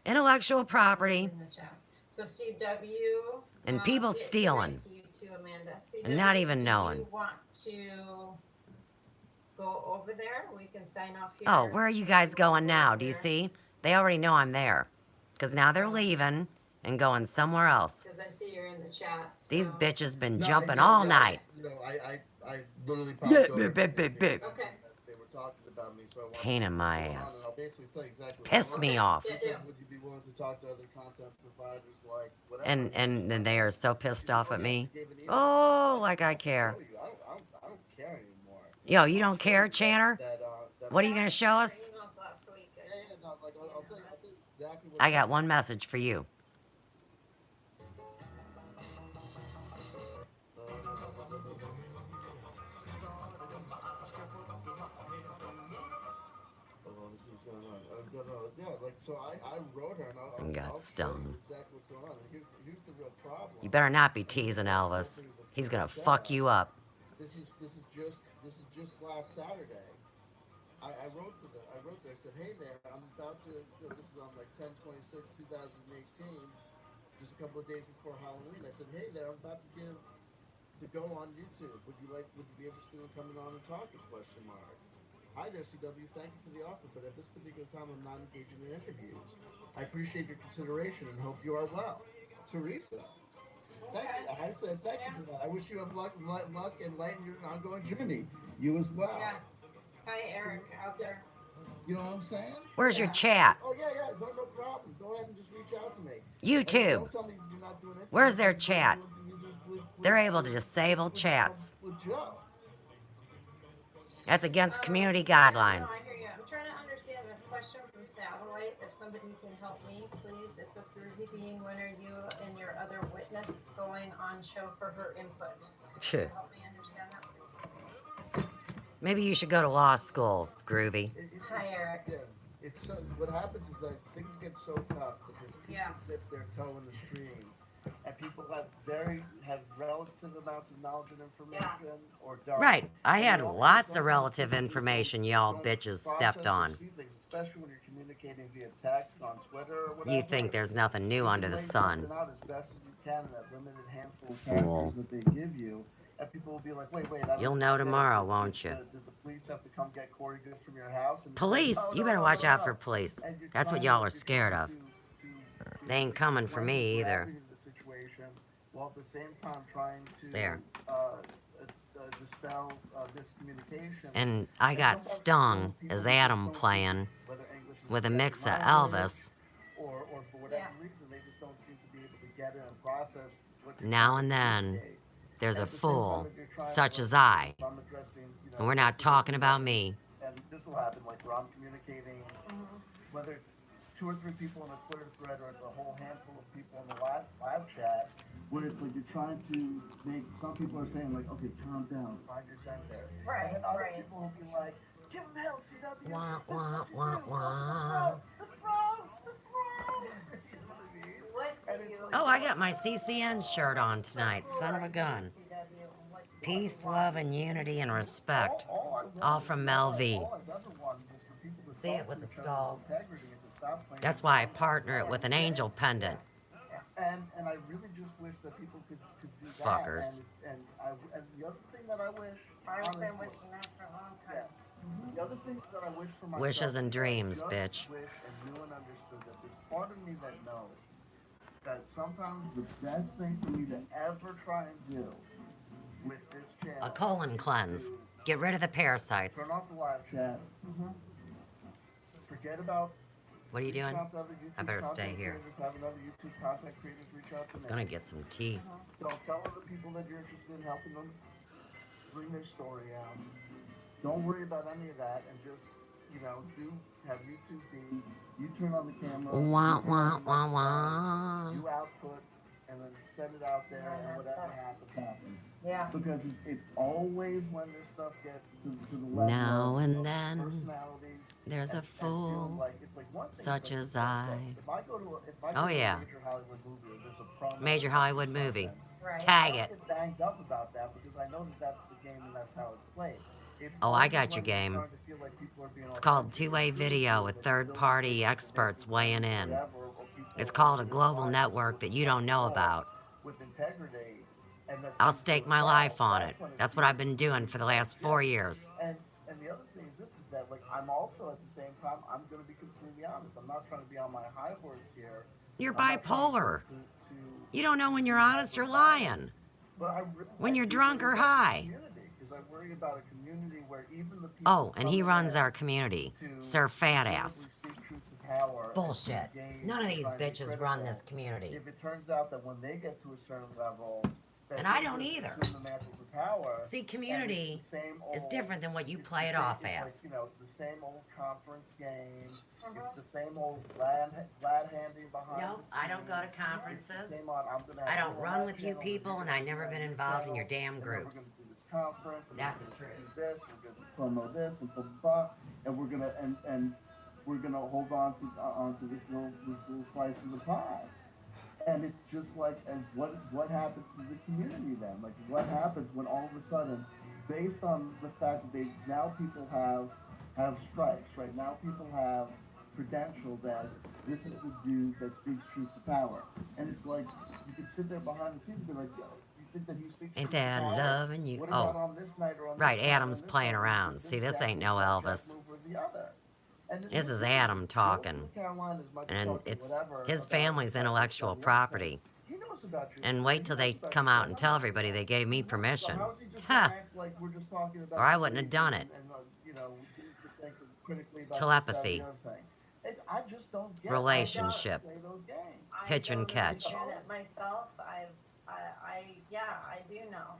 Intellectual property. In the chat. So CW. And people stealing. To you too, Amanda. CW, And not even do knowing. you want to go over there? We can sign off here. Oh, where are you guys going now? Do you see? They already know I'm there. Because now they're leaving and going somewhere else. Because I see you're in the chat. These so- bitches been jumping all night. You know, I literally popped Yeah, over. big. Okay. They were talking about me, so I wanted Pain in to my go on, ass. and I'll basically tell you exactly what Piss I me want. off. Yeah, He said, yeah. would you be willing to talk to other content providers like whatever? And then they are so pissed off at me. She gave an email. Oh, like I care. I don't care anymore. Yo, you don't care, Chanter? That, What are you going to show us? Emails last week. Yeah, no, like, I'll tell you exactly what I got one message for you. Yeah, like, so I wrote her and And got I'll stung. tell you exactly what's going on. Here's the real problem. You better not be teasing Elvis. He's going to fuck you up. This is just last Saturday. I wrote to them. I said, hey there, I'm about to. This is on like 10/26/2018, just a couple of days before Halloween. I said, hey there, I'm about to go on YouTube. Would you be interested in coming on and talking? Question mark. Hi there, CW. Thank you for the offer, but at this particular time, I'm not engaging in interviews. I appreciate your consideration and hope you are well, Teresa. Thank you. I said thank you for that. I wish you have luck and light in your ongoing journey. You as well. Yeah. Hi, Eric, out there. You know what I'm saying? Where's your chat? Oh yeah, no problem. Go ahead and just reach out to me. YouTube. Don't tell me you're not doing it. Where's their chat? They're able to disable chats. With Joe. That's against community guidelines. No, I hear you. I'm trying to understand the question from Satellite. If somebody can help me, please. It says, Groovy Being, when are you and your other witness going on show for her input? Can you help me understand that, please? Maybe you should go to law school, Groovy. Hi, Eric. Yeah. It's so, what happens is that things get so tough because people Yeah. dip their toe in the stream, and people have relative amounts of knowledge and information or don't. Right. I And had they also lots of don't- relative information y'all don't bitches process stepped or on. see things, especially when you're communicating via text on Twitter or whatever. You think there's nothing new under the lay sun. something out as best as you can in that limited handful of Fool. characters that they give you, and people will be like, wait, I don't You'll know understand. tomorrow, Did- won't you? Did the police have to come get Corey Good from your house? And Police, oh, you no, better no, watch no, out no. for police. And you're That's what trying- y'all are you're scared trying of. to They ain't coming for me explain either. gravity of the situation, while at the same time trying to There. dispel miscommunication. And I got stung as Adam playing Whether English is with a the mix of second Elvis. or for whatever Yeah. reason, they just don't seem to be able to get it and process what you're Now trying and to then, communicate. there's a At the same fool, time, if you're trying to, such like, as I. if I'm addressing, you know, And we're not talking about me. and this will happen, like where I'm communicating, whether it's 2 or 3 people in a Twitter thread or it's a whole handful of people in the live chat, where it's like you're trying to make, some people are saying like, okay, calm down, find your center. Right, And then other right. people will be like, give him hell, CW. Wah, This is wah, what you wah, do. wah. The throat, the throat. You know what I mean? What And do it's you? like, Oh, I got my CCN shirt on tonight. Son of a gun. Peace, love, and unity and respect. All from Mel V. all I've ever wanted is for people to See talk it with to the each other with skulls. integrity and to stop playing That's the why I game. partner it with an angel pendant. And I really just wish that people could do that. Fuckers. And the other thing that I wish, I've been honestly, wishing that for a long yeah, time. the other thing that I wish for myself, Wishes and is I dreams, just bitch. wish and knew and understood that there's part of me that knows that sometimes the best thing for me to ever try and do with this channel, A colon is cleanse. to Get rid of the parasites. turn off the live chat, forget about What are you reaching doing? out to other YouTube I better stay content here. creators, have another YouTube content creators reach out I was to gonna me. get some tea. Don't tell other people that you're interested in helping them bring their story out. Don't worry about any of that, and just, have YouTube be, you turn on the camera, you Wah, turn wah, on the wah, microphone, wah. you output, and then send it out there, Yeah, and whatever that's happens, happens. Yeah. Because it's always when this stuff gets to the level Now of and then, personalities, there's a and feeling fool like, it's like one thing, such like, as look, I. if I go to Oh, a yeah. major Hollywood movie, or there's a promo Major or Hollywood something, movie. Right. Tag I it. don't get banged up about that because I know that that's the game and that's how it's played. It's Oh, I only got your when you're game. starting to feel like people are being It's called authentic, two-way truthful, video with that third-party those experts people weighing in. whatever, or people It's are called a living global lives network with that you don't know about. with integrity, and that I'll things stake go my south. life on it. That's when it That's what I've feels been doing for the last 4 years. And the other thing is this, is that like I'm also at the same time, I'm going to be completely honest. I'm not trying to be on my high horse here. You're I'm not trying bipolar. to You don't know when you're honest or lying. But When you're do drunk worry or about the high. community, 'cause I worry about a community where even the people Oh, and he coming runs in our community. to Sir Fat really Ass. speak truth to power and Bullshit. engage None of and these try and be bitches critical, run this community. if it turns out that when they get to a certain level, that And I they don't just either. assume the mantles of power, See, and community it's the same is old- different than what you it's play the it same- off it's as. like, it's the same old conference game. Uh-huh. It's the same old glad handing behind. Nope, the I don't go to scenes. conferences. It's the same on, I'm gonna I have don't you on run my with you channel, people, you're and I've gonna never be been on involved in channel, your damn and then we're groups. gonna do this conference, and That's we're the gonna truth. do this, we're gonna promo this, and blah, blah, blah, and we're gonna hold on to this little slice of the pie. And it's just like, and what happens to the community then? Like, what happens when all of a sudden, based on the fact that now people have stripes, right? Now people have credentials as this is the dude that speaks truth to power. And it's like, you can sit there behind the scenes and be like, yo, you think that he speaks Ain't truth to that power? loving you? What about Oh, on this night or on this right, night or Adam's on this playing night? around. This See, this jack ain't move, no that jack Elvis. move or the other. And This is listen, Adam Joe talking. from the Carolinas might be And talking it's whatever his about family's this, intellectual that, the other thing. property. He knows about your And stuff. wait He till knows they about come your out stuff. and tell everybody they gave me So permission. how is he just Ha! gonna act like we're just talking about Or I the wouldn't have league done it. to think critically about Telepathy. this, that, the other thing. I just don't get Relationship. Play those games. Pitch and catch. I don't understand it myself. I do know.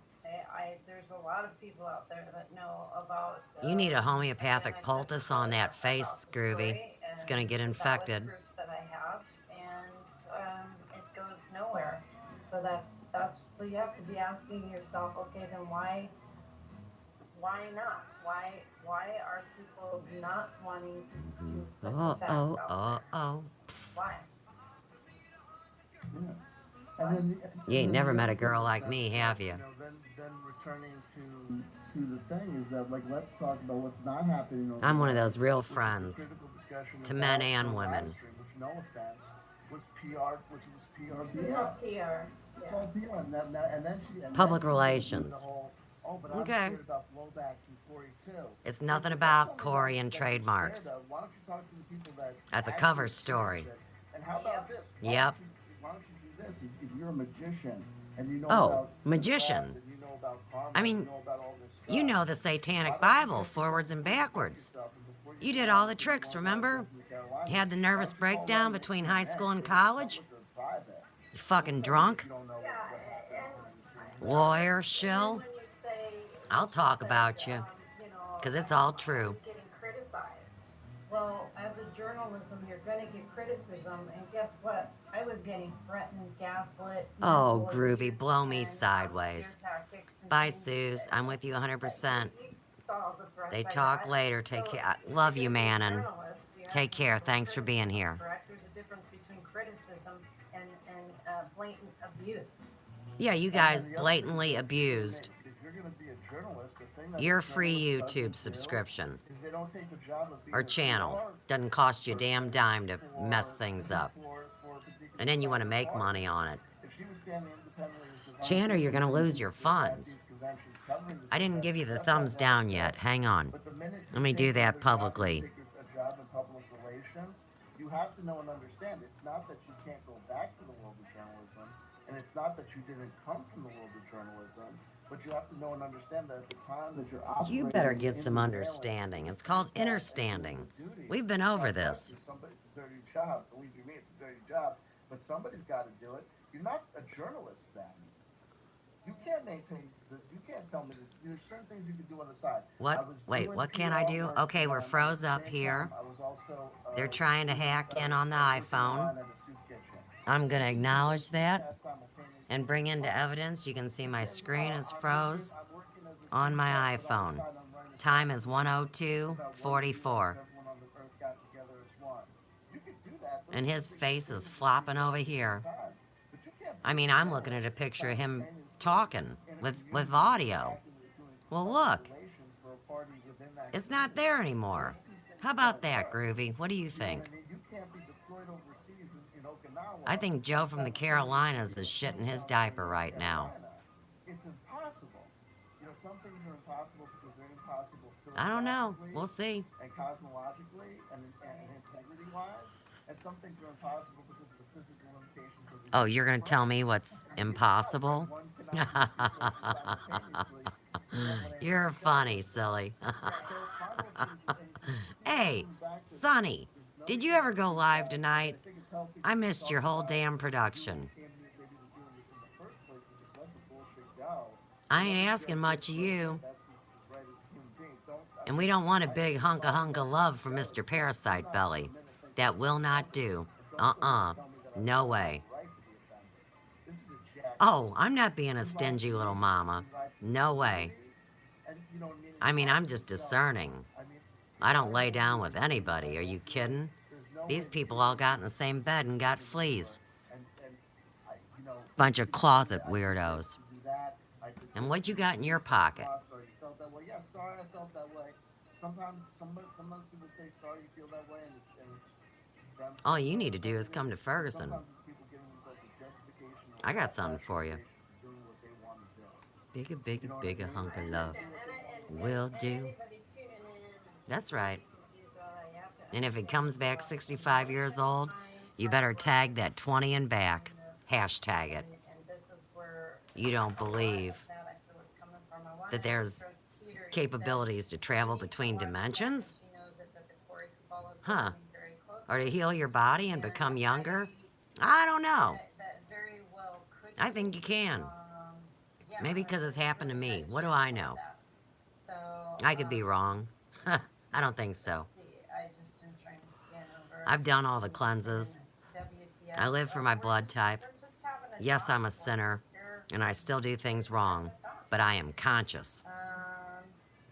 There's a lot of people out there that know about. You need a and homeopathic I've poultice been on that about face, the Groovy. story It's gonna and get the valid infected. proof that I have, and it goes nowhere. So that's so you have to be asking yourself, okay, then why not? Why are people not wanting to put Oh, the facts oh, out oh, oh. Why? Yeah. And then You ain't then never the met other a girl thing is like that, me, have you? Then returning to the thing is that, like, let's talk about what's not happening over I'm one of there, those real which is the friends critical discussion to men about and the women. live stream, which, no offense, was PR, which was PR. It's all PR. It's Yeah. all PR, and then she and Public then she did relations. the whole, oh, but I'm Okay. scared about blowbacks from Corey too. It's nothing That's about something Corey that and you're scared trademarks. of. Why don't you talk to the people that That's a actually cover experience story. it? And how about this? Yep. Why don't you do this? If you're a magician and you know Oh, about magician. witchcraft and you know about karma, I mean, you know about all this stuff, You know the why Satanic don't Bible, you take forwards and backwards. yourself and before You go did out all the and do tricks, one remember? live in the Carolinas, Had the why nervous don't you call breakdown one between that's high in school and that? college? Public or private? You fucking Don't tell me drunk? you don't know what happened. Lawyer shill? When you say, I'll talk about you. you know, 'Cause it's all I true. was getting criticized. Well, as of journalism, you're gonna get criticism, and guess what? I was getting threatened, gaslit, Oh, mental groovy, abuse, blow me and sideways. scare tactics and Bye, things Suze. I'm with you 100%. you saw the threats They I talk got. later. Take So care. I if love you're you, gonna be a Manon. journalist, you have Take to care. handle Thanks for being criticism, here. correct? There's a difference between criticism and blatant abuse. Yeah, you guys blatantly abused If you're going to be a journalist, the thing that your a free journalist YouTube doesn't subscription do is they don't take the job of being or a channel. PR Doesn't cost you a damn person dime to for- mess things up. for a particular And then you want to side of the make party. money on it. If she was standing independently as the vice Chandler, you're going to president lose your at funds. these conventions, covering these I didn't give you the conventions, that's thumbs not down right. yet. Hang on. But the minute Let me you do take that another job, publicly. you take a job in public relations, you have to know and understand it's not that you can't go back to the world of journalism, and it's not that you didn't come from the world of journalism, but you have to know and understand that at the time that you're operating, You better get in some the understanding. mail, It's called and doing understanding. the duties, We've been over God bless this. you, it's a dirty job. Believe you me, it's a dirty job. But somebody's got to do it. You're not a journalist then. You can't maintain. You can't tell me that there's certain things you can do on the side. What? Wait, what can I do? Okay, we're froze up here. They're trying to hack in on the iPhone. I'm going to acknowledge that and bring into evidence. You can see my screen is froze on my iPhone. Time is 1:02:44. And his face is flopping over here. I mean, I'm looking at a picture of him talking with audio. Well, look. It's not there anymore. How about that, Groovy? What do you think? I think Joe from the Carolinas is shitting his diaper right now. It's impossible. You know, some things are impossible because they're impossible I don't know. philosophically We'll see. and cosmologically and integrity-wise, and some things are impossible because of the physical limitations of the Oh, you're going to tell me what's impossible? one cannot do two things simultaneously. You're funny, silly. Hey, Sonny, did you ever go live tonight? I missed your whole damn production. I ain't asking much of you. And we don't want a big hunka love from Mr. Parasite Belly. That will not do. No way. Oh, I'm not being a stingy little mama. No way. I mean, I'm just discerning. I don't lay down with anybody. Are you kidding? These people all got in the same bed and got fleas. Bunch of closet weirdos. And what you got in your pocket? Yeah, sorry, I felt that way. Sometimes people say sorry you feel that way, and it's All you need to do is come to Ferguson. I got something for you. Bigger hunk of love. Will do. That's right. And if it comes back 65 years old, you better tag that 20 and back. Hashtag it. You don't believe that there's capabilities to travel between dimensions? Huh? Or to heal your body and become younger? I don't know. I think you can. Maybe because it's happened to me. What do I know? I could be wrong. I don't think so. I've done all the cleanses. I live for my blood type. Yes, I'm a sinner, and I still do things wrong, but I am conscious.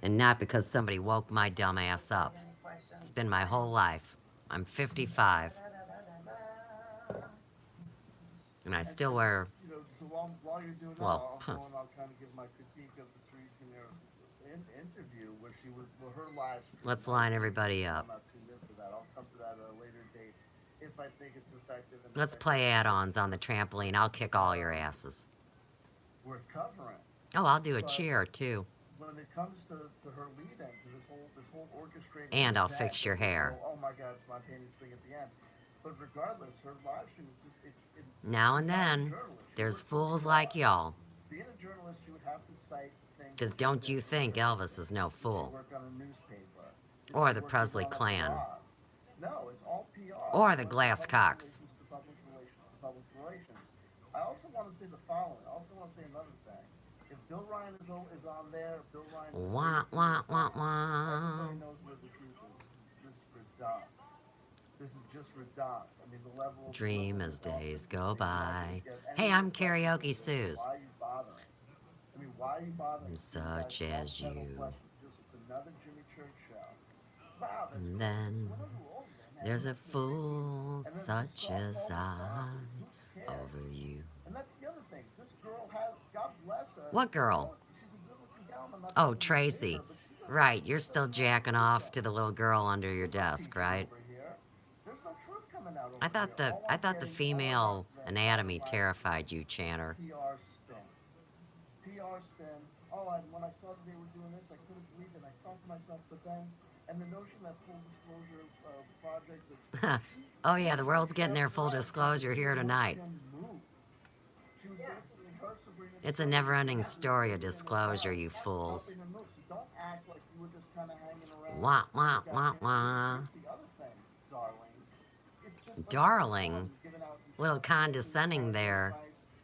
And not because somebody woke my dumb ass up. It's been my whole life. I'm 55. And I still wear, You know, so while you're doing that, well, I'll kind of give my critique of the Therese Ramirez interview where she was, well, her live stream. let's line everybody I'm up. not tuned in for that. I'll come to that at a later date if I think it's effective. And Let's play add-ons on the trampoline. I'll kick all your asses. worth covering. Oh, I'll do a cheer, too. When it comes to her lead-in, to this whole orchestrated. And I'll event, fix your where you hair. go, oh my God, spontaneous thing at the end. But regardless, her live stream is just, Now and she's not a then, journalist. She there's works for fools PR. like y'all. Being a journalist, you would have to cite things. Because don't you think Elvis is no Did you fool. work on a newspaper? Did Or you the work Presley on a clan. blog? No, it's all PR. Or the It's Glass public Cocks. relations to public relations to public relations. I also want to say the following. I also want to say another thing. If Bill Ryan is on there, Bill Ryan is Wah, wah, wah, wah. everybody knows where the truth is. This is for dumb. This is just redundant. I mean, the level. Dream as days go by. Get Hey, any I'm reflection Karaoke of Suze. why are you bothering? I mean, why are you bothering? Such as you. Just another Jimmy Church show. Wow, that's And great. then Whenever we're older, man, there's a it's just fool and then such solve as all the I classes. Who cares? over you. And that's the other thing. This girl has, God bless her. What girl? She's a good-looking gal. I'm not Oh, saying you Tracy. hate her, but she doesn't Right, you're still jacking off to the little girl under your desk, right? over here. There's no truth coming out over I thought here. the All I I'm thought the getting, female anatomy terrified you, Channer. PR spin. PR spin. Oh, when I saw that they were doing this, I couldn't believe it. I thought to myself, but then, and the notion that full disclosure project that Oh yeah, the world's getting their full disclosure here tonight. She was basically her Sabrina. It's a never-ending story of disclosure, you fools. Helping them move. So don't act like you were just kind of hanging around. Wah wah wah wah. Here's the other thing, darling. It's just like Darling, she's giving out these little condescending there. advice,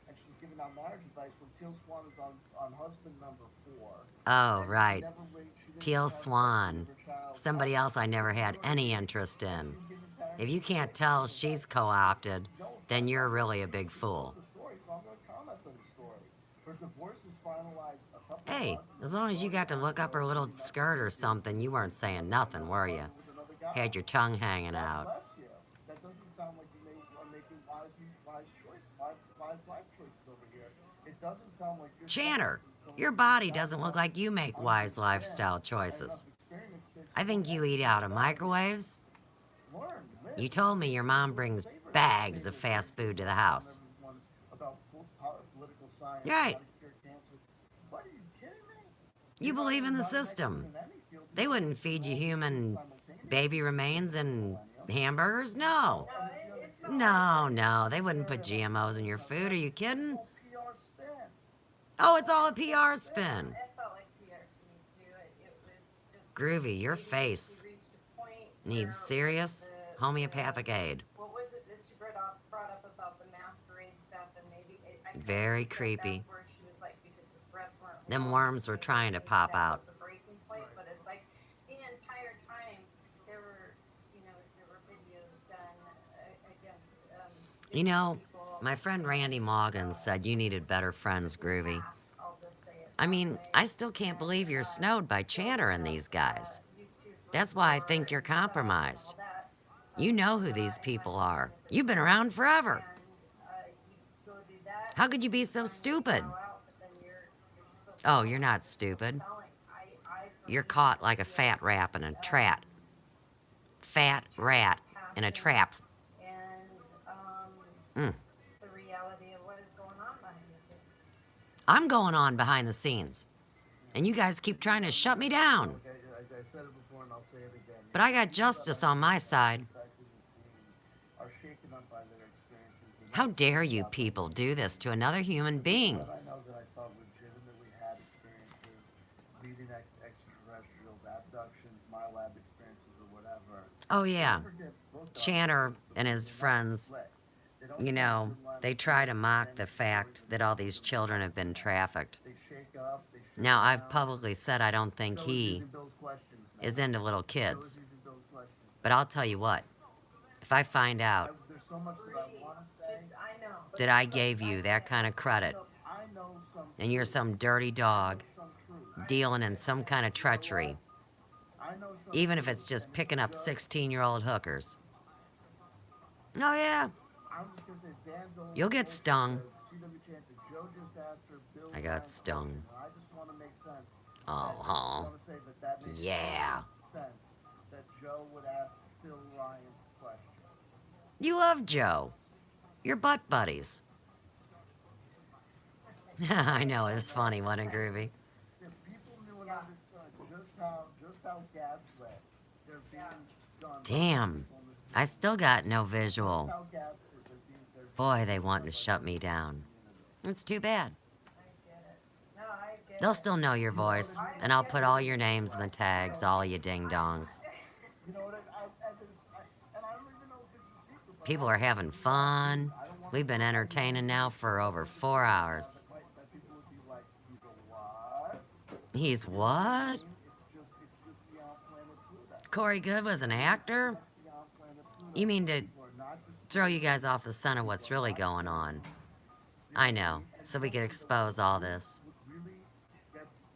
and she's giving out marriage advice when Teal Swan is on husband number 4. Oh And right, never she didn't Teal have sex Swan. with her child. Somebody else I never had any interest in. She's giving parents If you can't tell she's co-opted, then you're really a big fool. the story, so I'm going to comment on the story. Her divorce is finalized a couple Hey, months as long as you got to look up her little skirt or something, you weren't saying nothing, were you? with another guy. Had your tongue hanging out. Bless you. That doesn't sound like you are making wise choices, wise life choices over here. It doesn't sound like you're Channer, your body doesn't look like you make wise lifestyle choices. I think you eat out of microwaves. Learn, live. You told me your mom brings bags of fast food to the house. Everyone about political science, Right. how to cure cancer. What, are you kidding me? You believe in the system. They wouldn't feed you human baby remains and hamburgers? No. No, they wouldn't put GMOs in your food. Are you kidding? PR spin. Oh, it's all a PR spin. It felt like PR to me too. It was just Groovy, your face reached a point needs where serious the- homeopathic aid. What was it that you brought up about the masquerade stuff and maybe I kinda Very think that creepy. That's where she was like because the threats weren't Them real, worms were trying to maybe pop that was out. the breaking point, but it's like the entire time there were videos done against You know, people. my friend Randy Morgan said you needed better friends, Groovy. I'll just say it I that mean, way. I still can't believe you're snowed by Channer and these guys. That's why I think you're compromised. You know who these people are. You've been around forever. How could you be so stupid? Oh, you're not stupid. You're caught like a fat rat in a trap. Fat rat in a trap. And Mm. the reality of what is going on behind the scenes. I'm going on behind the scenes. And you guys keep trying to shut me down. Okay, I said it before and I'll say it again. But I got justice on my side. Affected and seen are shaken up by their experiences. And How dare you people do this to another human being? But I know that I thought legitimately had experiences, meeting extraterrestrials, abductions, my lab experiences, or whatever. Oh yeah, Never did book Channer doctors, and his they're not friends, split. They don't you have know, good lines they of try to business, mock and the it's fact always that all these children have been trafficked. They shake up, they shake Now, I've down. publicly said I don't think Joe is he using Bill's questions now. is into little Joe is kids. using Bill's questions. But I'll tell you what, if I find out There's so much that I want to say. Just, I know. but that I gave you that kind of credit, So I know some and you're some dirty dog some truth. dealing in some kind of treachery, I know some even if truth, it's just and picking up Joe- 16-year-old hookers. Oh yeah, I'm just gonna say Dan Dolan you'll get spoke stung. to CW Chanter. Joe just asked her Bill I got Ryan's stung. question, and I just want to make sense. Oh, I just huh. want to say that makes Yeah. sense that Joe would ask Bill Ryan's question. You love Joe. You're butt buddies. I know, it was funny, wasn't it, Groovy? If people knew and understood just how gaslit they're being done. Damn, I still got no visual. How gaslit they're Boy, they want to shut me down. It's too bad. I get it. No, I get They'll it. still know your voice, and I'll put all your names in the tags, all you ding-dongs. You know what? And I don't even know if it's a secret. But People are having fun. We've been entertaining now for over 4 hours. that people would be like, you go what? He's what? It's just beyond planet Pluto. Corey Good was an actor? Beyond planet Pluto. You mean to people are not just throw you guys off the scent of what's really going on. I know. So we could expose all this. what really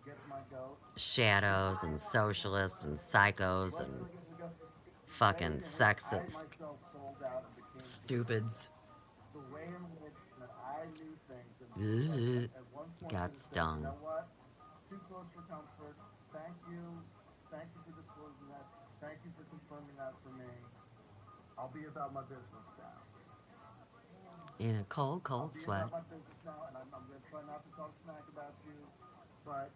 gets my goat. Shadows and socialists and psychos and fucking sexist Myself sold out and became stupids. the way in which that I knew things Ugh. at one point Got could have said, stung. you know what? Too close for comfort. Thank you. Thank you for disclosing that. Thank you for confirming that for me. I'll be about my business now. In a cold, I'll cold be sweat. about my business now, and I'm going to try not to talk smack about you, but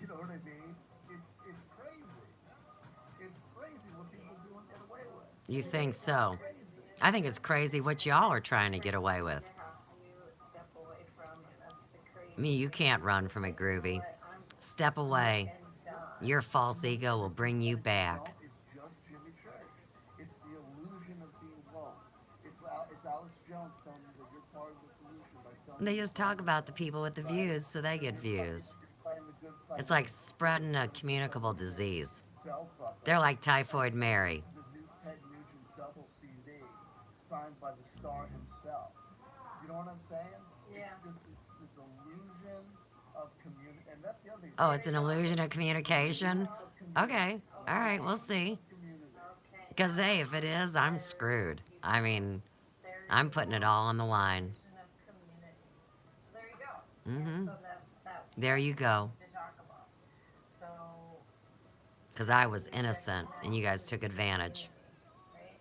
you know what I mean? It's crazy. It's crazy what people do and get away with. You think so? I think it's crazy what y'all are trying to get away with. Me, you can't run from it, Groovy. Step away. Your false ego will bring you back. It's just Jimmy Church. It's the illusion of being woke. It's Alex Jones telling you that you're part of the solution by selling. They just talk about the people with the views so they get views. It's like spreading a communicable disease. They're like Typhoid Mary. The new Ted Nugent double CD signed by the star himself. You know what I'm saying? Yeah. It's this illusion of community, and that's the other thing. Oh, it's an illusion of communication? Okay. All right, we'll see. Because, hey, if it is, I'm screwed. I mean, I'm putting it all on the line. So there you go. Mm-hmm. So that There you go. to talk about. So Because I was innocent, and you guys took advantage. right?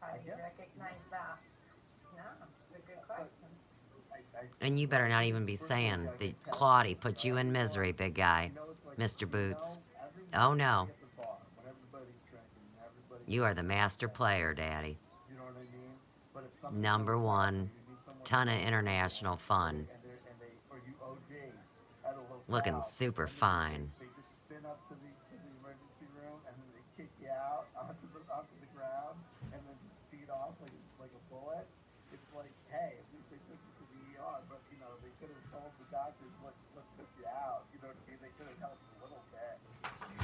How do you recognize that? No, it's a good question. And you better not even be saying that Claudie put you in misery, big guy, Mr. Boots. Oh, no. You are the master player, Daddy. You know what I mean? But if something Number goes one, south, you need someone ton of to- international fun. and they or you OD at a locale, Looking super and fine. They just spin up to the emergency room and then they kick you out onto the ground and then just speed off like a bullet. It's like, hey, at least they took you to the ER, but you know they could have told the doctors what took you out. You know what I mean? They could have helped a little bit,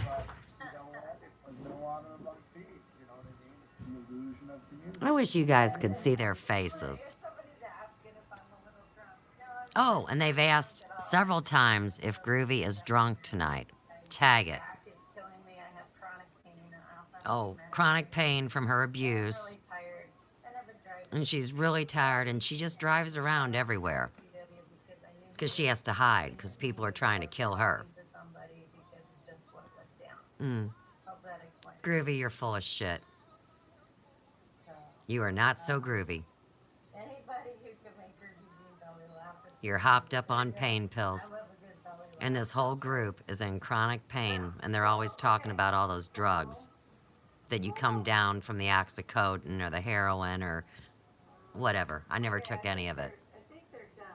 but you know what? It's like no honor among thieves. You know what I mean? It's the illusion of community. I wish you guys could see their faces. Somebody's asking if I'm a little drunk. No, Oh, and they've asked several times if Groovy is drunk tonight. Tag it. back is killing me. I have chronic pain and I Oh, also chronic pain from her I'm abuse. really tired. And I've been driving And she's really tired, and she just drives around everywhere. CW because I knew Because she has to hide, because people are trying to kill her. to somebody because it just wouldn't let down. Mm. Hope that explains. Groovy, you're full of shit. So You are not so groovy. anybody who can make your Eugene belly laugh is You're hopped up on pain I pills. love a good belly laugh. And this whole group is in chronic pain, and they're always talking about all those drugs that you come down from the oxycodone or the heroin or whatever. I never took any of it. I think they're done.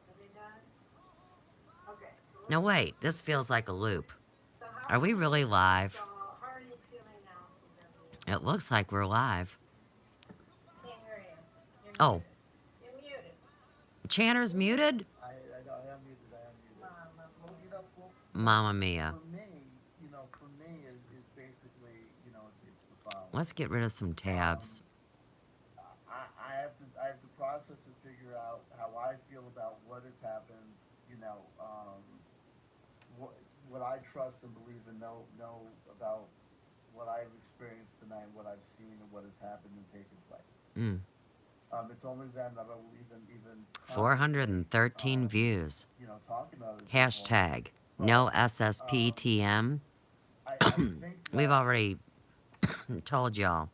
Are they done? Okay. So No, wait, this feels like a loop. how Are we really live? so how are you feeling now, CW? It looks like we're live. Can't hear you. You're Oh, muted. You're muted. Channer's muted? I am muted. Mama. Well, you know, Mamma mia. for me is basically, it's the following. Let's get rid of some tabs. I have to process and figure out how I feel about what has happened. What I trust and believe and know about what I've experienced tonight, what I've seen, and what has happened and taken place. Mm. It's only then that I will even 413 views. talking about it. Hashtag no SSPTM. I think We've already told y'all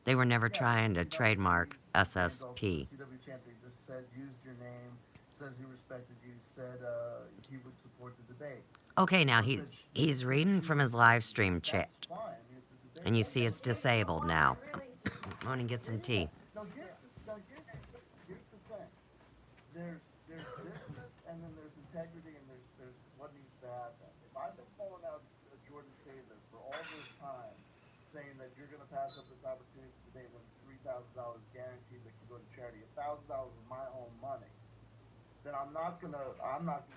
they were never trying to trademark SSP. CW champion just said, used your name, says he respected you, said he would support the debate. Okay, now he's reading from his live stream chat, That's fine. I mean, it's a debate. and you see it's disabled now. I'm gonna get some tea. No, here's the thing. There's business, and then there's integrity, and there's what needs to happen. If I've been calling out Jordan Taylor for all this time, saying that you're going to pass up this opportunity today when $3,000 guaranteed that can go to charity, $1,000 is my own money, then I'm not gonna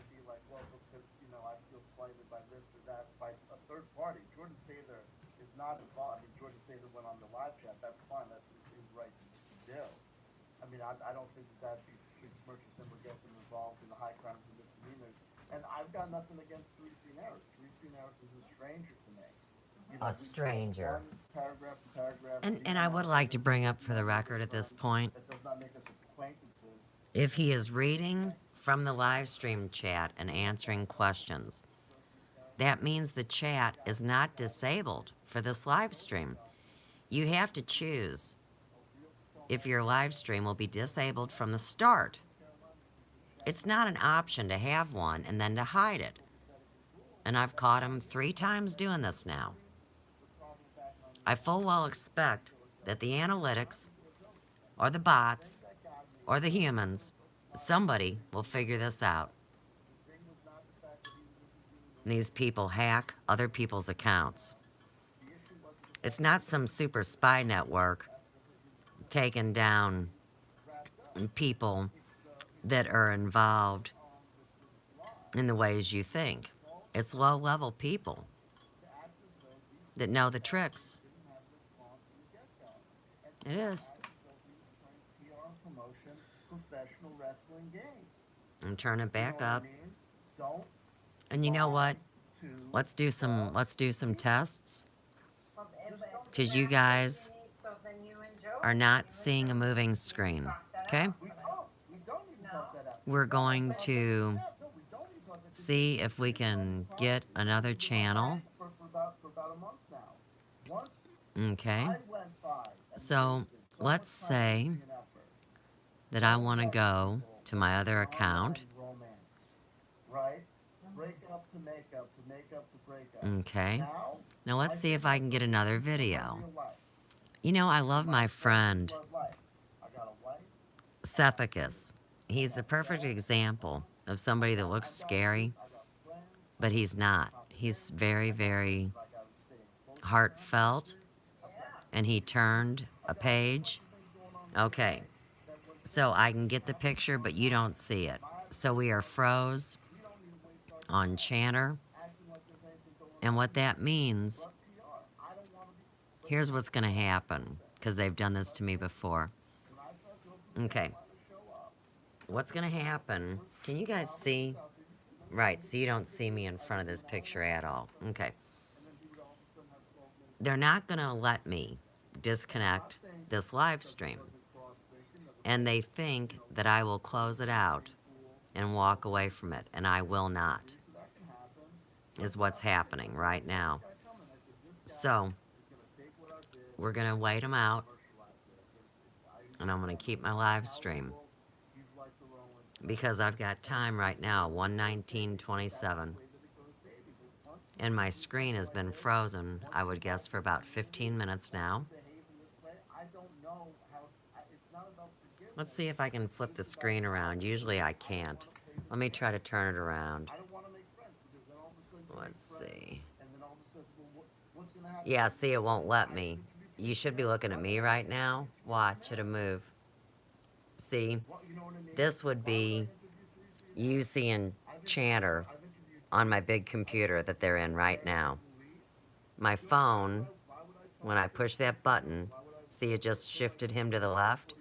be like, well, because I feel slighted by this or that by a third party. Jordan Taylor is not involved. I mean, Georgia Taylor went on the live chat. That's fine. That's his right to do. I mean, I don't think that besmirches him or gets him involved in the high crimes and misdemeanors. And I've got nothing against Therese Neris. Therese Neris is a stranger to me. You know, A stranger. Paragraph to paragraph. And I would like to bring up for the record at this point, That does not make us acquaintances. if he is reading from the live stream chat and answering questions, that means the chat is not disabled for this live stream. You have to choose if your live stream will be disabled from the start. It's not an option to have one and then to hide it. And I've caught him 3 times doing this now. I full well expect that the analytics, or the bots, or the humans, somebody will figure this out. These people hack other people's accounts. It's not some super spy network taking down people that are involved in the ways you think. It's low-level people that know the tricks. It is. Professional wrestling game. I'm turning it back up. Don't And you know what? to Let's do some tests. Well, Because you guys so then you and Joe are not seeing a moving screen. Okay? we don't even talk that out. We're going to No, we don't even talk that see if we can get another channel. for about a month now. Once Okay? I went by and So wasted so let's much time say and effort that I want to go to my other on account. romance, right? Break up to make up to break up. Okay? Now, Now let's see if I can get another video. real life. You know, I love my friend Blood life. I got a wife. Sethicus. He's the perfect example of somebody that looks scary, but he's not. He's very, very heartfelt, and he turned a page. Okay, so I can get the picture, but you don't see it. So we are froze on Chanter, and what that means, here's what's going to happen, because they've done this to me before. Okay. What's going to happen, can you guys see? Right, so you don't see me in front of this picture at all. Okay. They're not going to let me disconnect this live stream. And they think that I will close it out and walk away from it, and I will not, is what's happening right now. So, we're going to wait them out, and I'm going to keep my live stream, because I've got time right now, 1:19:27, and my screen has been frozen, I would guess, for about 15 minutes now. Let's see if I can flip the screen around. Usually I can't. Let me try to turn it around. Let's see. Yeah, see, it won't let me. You should be looking at me right now. Watch, it'll move. See, this would be you seeing Chanter on my big computer that they're in right now. My phone, when I push that button, see, it just shifted him to the left.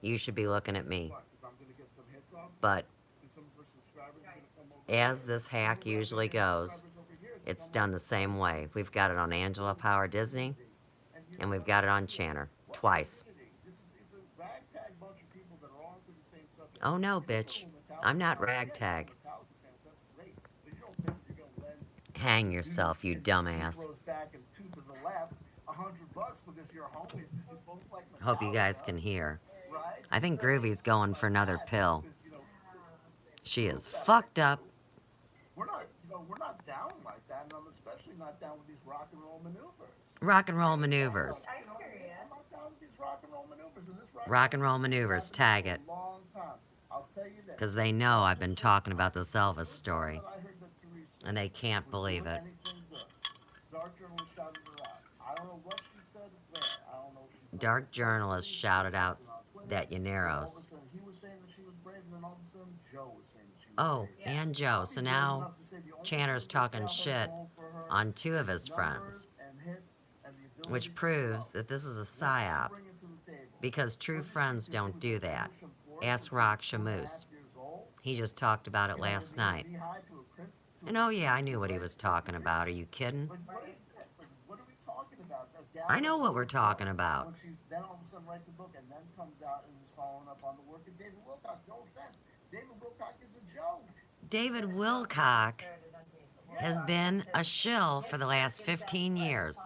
You should be looking at me. But as this hack usually goes, it's done the same way. We've got it on Angela Power Disney, and we've got it on Chanter twice. Oh no, bitch. I'm not ragtag. Hang yourself, you dumbass. Hope you guys can hear. I think Groovy's going for another pill. She is fucked up. We're not down like that, and I'm especially not down with these rock and roll maneuvers. Rock and roll maneuvers. I hear ya. I'm not down with these rock and roll maneuvers. And this Rock and roll maneuvers. Tag it. long time. I'll tell you this. Because they know I've been talking about this Elvis story. I heard that Teresa And they can't believe it. anything good. Dark journalist shouted her out. I don't know what she said there. I don't know if she Dark journalist shouted out that All of Llaneros. a sudden, he was saying that she was brave, and then all of a sudden, Joe was saying that she was Oh, brave. and Joe. So now Enough to say the only Chanter's person talking that's shit going for her on 2 of his numbers friends. and hits and which proves that this is a psyop, because true friends don't do that. Ask Rock Shamoose. He just talked about it last night. And oh yeah, I knew what he was talking about. Are you kidding? Like, what is this? Like, what are we talking about? A gal I know writes what a we're book, talking about. When she's then all of a sudden writes a book and then comes out and is following up on the work of David Wilcock. No offense, David Wilcock is a joke. David Wilcock has been a shill for the last 15 years.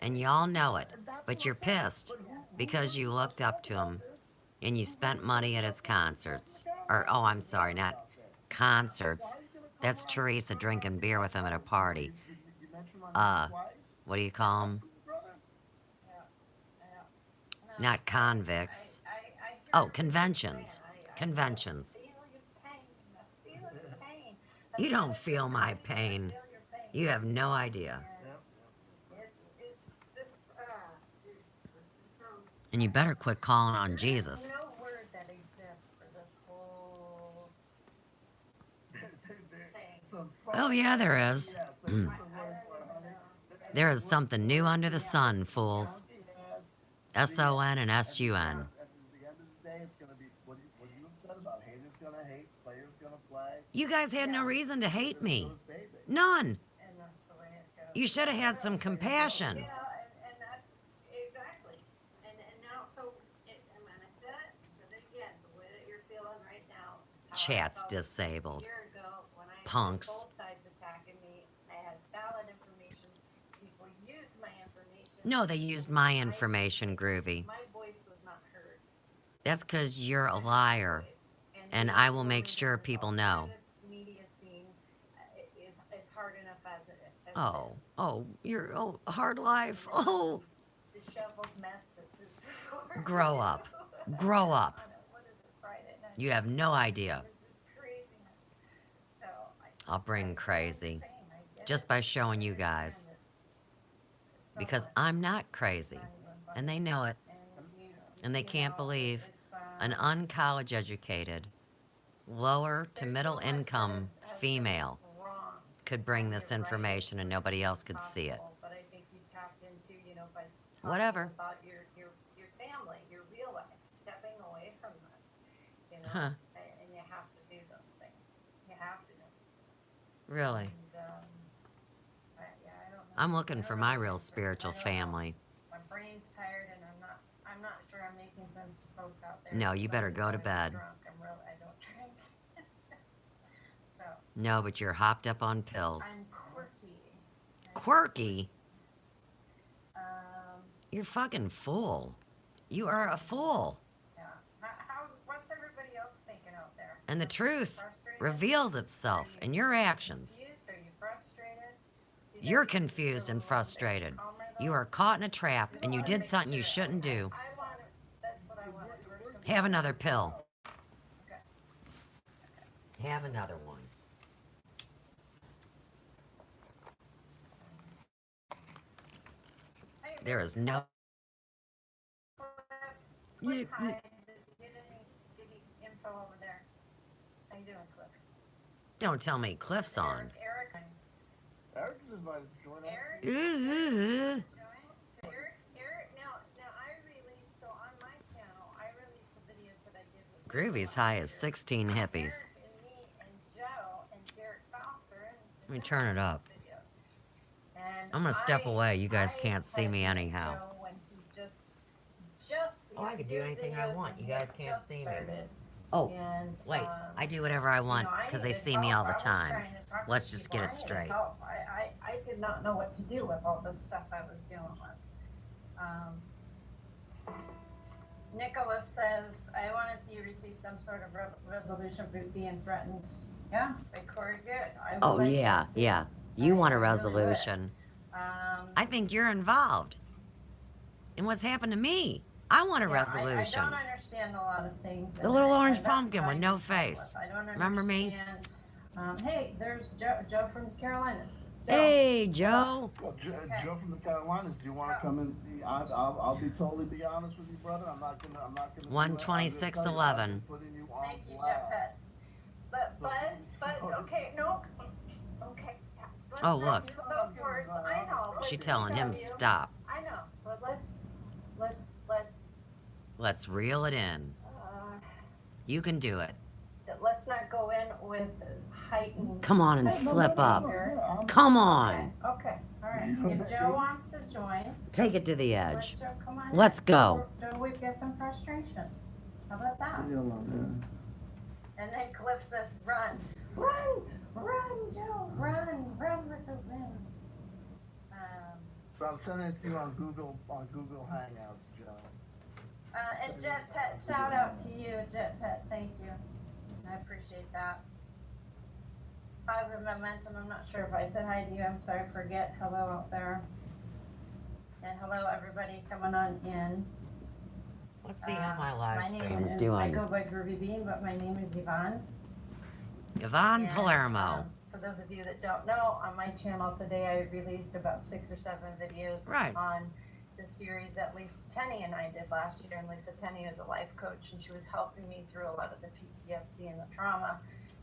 And y'all know it. But you're pissed because you looked up to him and you spent money at his concerts. Or, oh, I'm sorry, not concerts. That's Teresa drinking beer with him at a party. What do you call them? Not convicts. Oh, conventions. Conventions. You don't feel my pain. You have no idea. And you better quit calling on Jesus. No word that exists for this whole thing. Oh, yeah, there is. There is something new under the sun, fools. S-O-N and S-U-N. At the end of the day, it's going to be what are you upset about? Haters going to hate, players going to play. You guys had no reason to hate me. None. And that's the way it goes. You should have had some compassion. Yeah, and that's exactly. And now, so, and when I said it again, the way that you're feeling right now is how Chat's I felt disabled. a year ago when I had Punks. both sides attacking me. I had valid information. People used my information. No, they used my information, Groovy. My voice was not heard. That's because you're a liar. And I will make sure people know. Media scene is hard enough as it is. Oh, you're, oh, hard life. Oh, Disheveled mess that's his before. grow up. Grow up. What is it, Friday night? You have no idea. It's just craziness. So I'll bring crazy. I get Just it. by showing you guys. So Because I'm not crazy. And they know it. And they can't believe an uncollege educated, lower to middle income female wrong. could bring this information and nobody else could see it. But I think you tapped into, by talking Whatever. about your family, your real life, stepping away from this, Huh. and you have to do those things. You have to. Really. And, yeah, I don't know. I'm looking I for don't my know. real I spiritual don't know. family. My brain's tired, and I'm not sure I'm making sense to folks out there. No, you better I'm go to bed. Drunk. I don't drink. So No, but you're hopped up on pills. I'm quirky. Quirky? Um, You're fucking fool. You are a fool. yeah. What's everybody else thinking out there? And the truth Frustrated? reveals itself in your actions. Confused? Are you frustrated? See, You're that makes you confused feel a and little bit frustrated. calmer, You though. are caught in a trap and you did something you shouldn't do. I want it. That's what I want. Have another pill. Okay. Have another one. Hey, There is no. Cliff, hi. Did you get any info over there? How you doing, Cliff? Don't tell me Cliff's on. Eric. Eric is invited to join us. Eric. Ooh. Eric. Now I released, so on my channel, I released the videos that I did with Groovy's high as 16 hippies. Eric and me and Joe and Derek Foster and Let me turn it up. videos. And I'm gonna step away. You guys I can't see me texted anyhow. Joe when he just Oh, I could do his anything I videos want. and You he guys had can't just see me. started. Oh, And, wait. I do whatever I want because they see me all the time. Let's just get it straight. I did not know what to do with all this stuff I was dealing with. Nicholas says, I want to see you receive some sort of resolution for being threatened. Yeah, Victoria, good. I would Oh, like yeah, that too. yeah. You want a I really would. resolution. I think you're involved in what's happened to me. I want a yeah, resolution. I don't understand a lot of things. The little orange and that's pumpkin what with I no need help face. with. I don't Remember me? understand. Hey, there's Joe from Carolinas. Joe. Hey, Joe. Well, Joe from the Carolinas, do you want to come in? I'll be totally be honest with you, brother. I'm not gonna. 12611. Thank you, Jeff Pett. But okay, no. Okay, stop. Let's Oh, not look. use those words. I know. but She let me telling him tell you, stop. I Let's reel it in. You can do it. let's not go in with heightened. Come on and slip up. anger. Come on. Okay, all right. If Joe wants to join, Take it to the let edge. Joe come on. Let's in. go. Joe, we've got some frustrations. How about that? And then Cliff says, "Run, run, run, Joe, run with the wind." So I'm sending it to you on Google Hangouts, Joe. And Jet Pet, shout out to you, Jet Pet. Thank you. I appreciate that. Positive momentum. I'm not sure if I said hi to you. I'm sorry. Forget. Hello out there. And hello everybody coming on in. Let's see how my live My stream name is I doing. go by Groovy Bean, but my name is Yvonne. Yvonne And, Palermo. For those of you that don't know, on my channel today I released about 6 or 7 videos Right. on the series that Lisa Tenney and I did last year. And Lisa Tenney is a life coach, and she was helping me through a lot of the PTSD and the trauma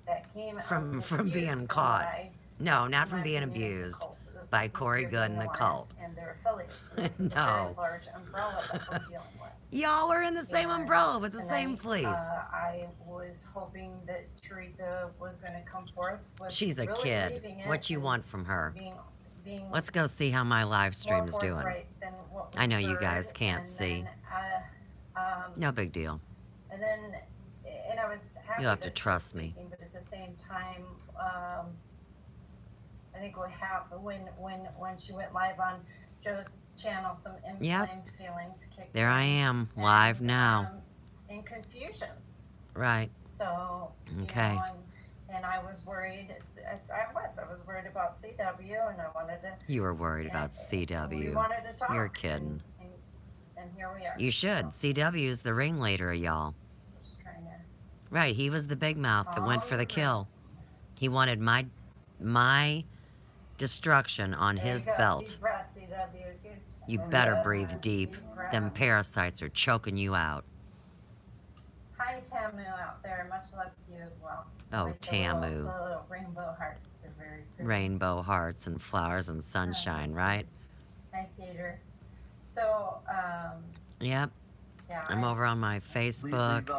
that came From abuse being from caught. what I- No, not my from being opinion, is abused cult, by the Corey Peace Good and the Giving cult. Alliance and their affiliates. So this is a No. very large umbrella that we're dealing with. Y'all are in the same And umbrella with the same tonight, fleece. I was hoping that Teresa was going to come forth with She's a really kid. believing it What you and want from her? being Let's go see how my live more stream's doing. forthright than what we I know you heard. guys can't And see. then, No big deal. and then, and I was happy You'll have to that she was trust me. speaking, but at the same time, I think what happened when she went live on Joe's channel, some inflamed feelings kicked There I in, am, live and, now. and confusions. Right. So, Okay. you know, and I was worried. I was worried about CW, and I wanted to. You were worried about We CW. wanted to talk. You're kidding. And here we are. You should. CW's the ringleader of y'all. Just trying to. Right, he was the big mouth that went for the kill. He wanted my destruction on There his you go. belt. Deep breath, CW. Good. You better breathe deep. breath. Them parasites are choking you out. Hi, Tamu out there. Much love to you as well. Oh, Like the Tamu. little rainbow hearts. They're very pretty. Rainbow hearts and flowers and sunshine, right? Hi, Peter. So, Yep. yeah. I'm over on my Facebook.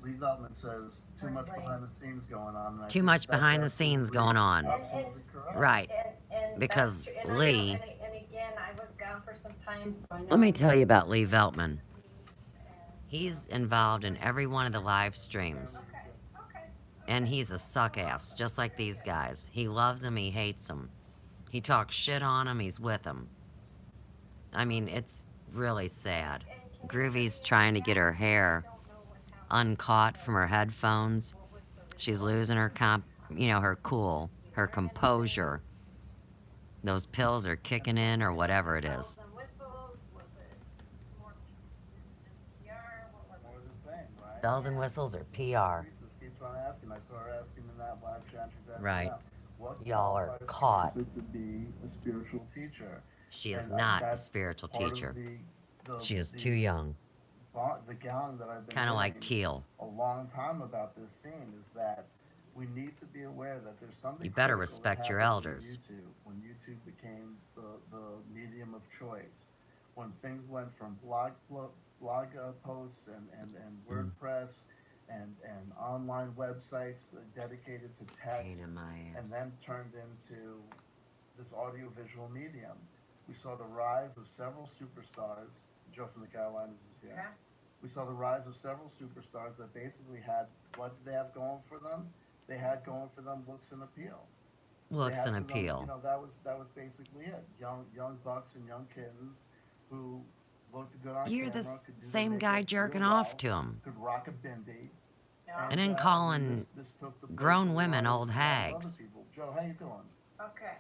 Lee Veltman says too much Where's Lee? behind the scenes going on. and I Too think much that's behind the scenes going on. absolutely correct. Right. And Because that's true. And Lee- I know, and again, I was gone for some time, so I know. Let me tell you about Lee Veltman. He's involved in every one of the live streams. Okay. And he's a suck ass, just like these guys. He loves them, he hates them. He talks shit on them, he's with them. I mean, it's really sad. Groovy's trying to get her hair uncaught from her headphones. She's losing her her cool, her composure. Those pills are kicking in or whatever it is. Bells and whistles, was it more, just PR, what was More it? of the same, right? Bells and whistles or PR. Teresa keeps on asking. I saw her asking in that live chat. She's asking Right. now, what Y'all are qualifies caught. Teresa to be a spiritual teacher. She is And not a that's spiritual part of teacher. the- She is the- too young. The gang that I've been Kind of like doing Teal. a long time about this scene is that we need to be aware that there's something. You better critical that respect your happened with elders. YouTube, when YouTube became the medium of choice, when things went from blog posts and WordPress and online websites dedicated to text, Pain in my and ass. then turned into this audiovisual medium. We saw the rise of several superstars. Joe from the Carolinas is here. Yeah. We saw the rise of several superstars that basically had, what did they have going for them? They had going for them looks and appeal. They Looks had and for them, appeal. you know, that was basically it. Young bucks and young kittens who looked good on You're camera. the could do the same guy makeup jerking real off well, to him. could rock a bindi. Yeah. And then calling this took the place grown of a women lot of- old a lot of other hags. people. Joe, how you doing? Okay.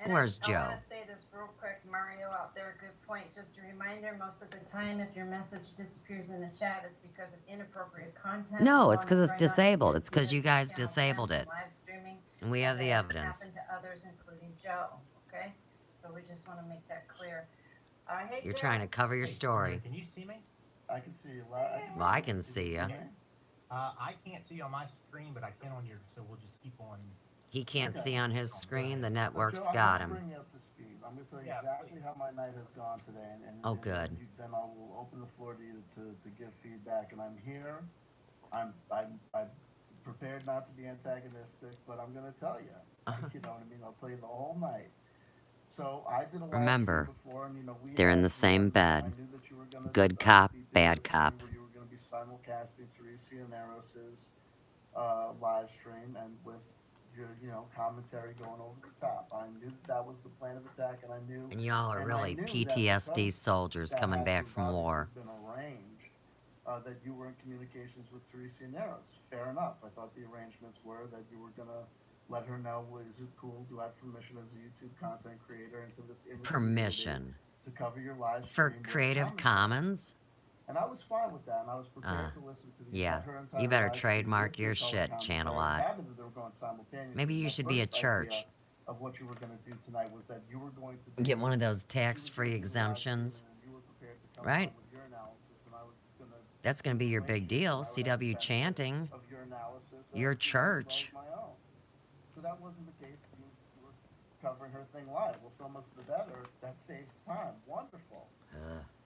Where's I Joe? want to say this real quick, Mario out there, good point. Just a reminder, most of the time, if your message disappears in the chat, it's because of inappropriate content. No, or it's 'cause it's trying not to disabled. get It's 'cause to you guys channel disabled cams it. and Live streaming. And we have the that evidence. happened to others, including Joe. Okay, so we just want to make that clear. Hey, You're Joe. trying to cover your story. Can you see me? I can see you. Well, I can see ya. I can't see you on my screen, but I can on yours, so we'll just keep on He can't see on his screen. The But network's Joe, I'm got gonna him. bring you up to speed. I'm gonna tell you Yeah, exactly please. how my night has gone today, Oh, and good. then I will open the floor to you to give feedback. And I'm here. I'm prepared not to be antagonistic, but I'm gonna tell you. Uh-huh. You know what I mean? I'll tell you the whole night. So I did a live stream Remember, before, and they're in the same bed. I knew that you were gonna Good cop, be doing bad the stream cop. where you were gonna be simulcasting Teresa and Eros's live stream, and with your commentary going over the top. I knew that was the plan of attack, and I knew. And y'all are And really I knew PTSD soldiers that coming had back from obviously war. been arranged, that you were in communications with Teresa and Eros. Fair enough. I thought the arrangements were that you were gonna let her know, well, is it cool? Do I have permission as a YouTube content creator into this Permission. to cover your live For stream with Creative commentary? Commons? And I was fine with that, and I was prepared to listen to the Yeah. her entire You better live stream trademark with the your color shit, commentary. Channel I was Odd. happy that they were going simultaneously. Maybe you My should be a first church. idea of what you were going to do tonight was that you were going to Get one of those you were going tax-free to do the live stream, exemptions. and you were prepared to come Right? on with your analysis, and I was going to That's going to be your big deal. CW chanting. of your analysis Your as church. well as my own. So that wasn't the case. You were covering her thing live. Well, so much the better. That saves time. Wonderful.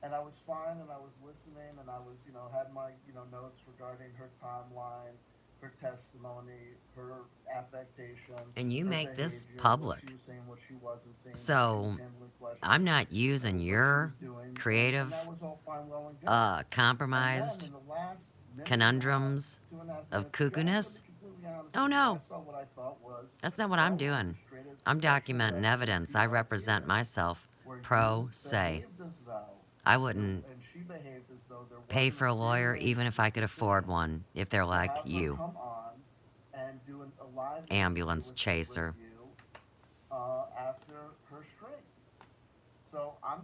And I was fine, and I was listening, and I was, had my, notes regarding her timeline, her testimony, her affectation. And you her make this behavior, public. What she was saying, what she wasn't saying, So, how she was handling questions, I'm not using what she your was doing, creative, and that was all fine, well, and good. And then compromised in the last minute conundrums and a half, 2.5 of minutes, Joe, I'm gonna cuckoo-ness. be completely honest Oh, with you. no. I saw what I thought was That's not what I'm far more doing. illustrative, I'm professional documenting evidence. I represent idea myself. where Pro you se. behaved as though I wouldn't and she behaved as though there pay wasn't for a lawyer real even if I could afford one, if they're to like have her you. come on and do a live Ambulance interview with chaser. you, after her stream. So I'm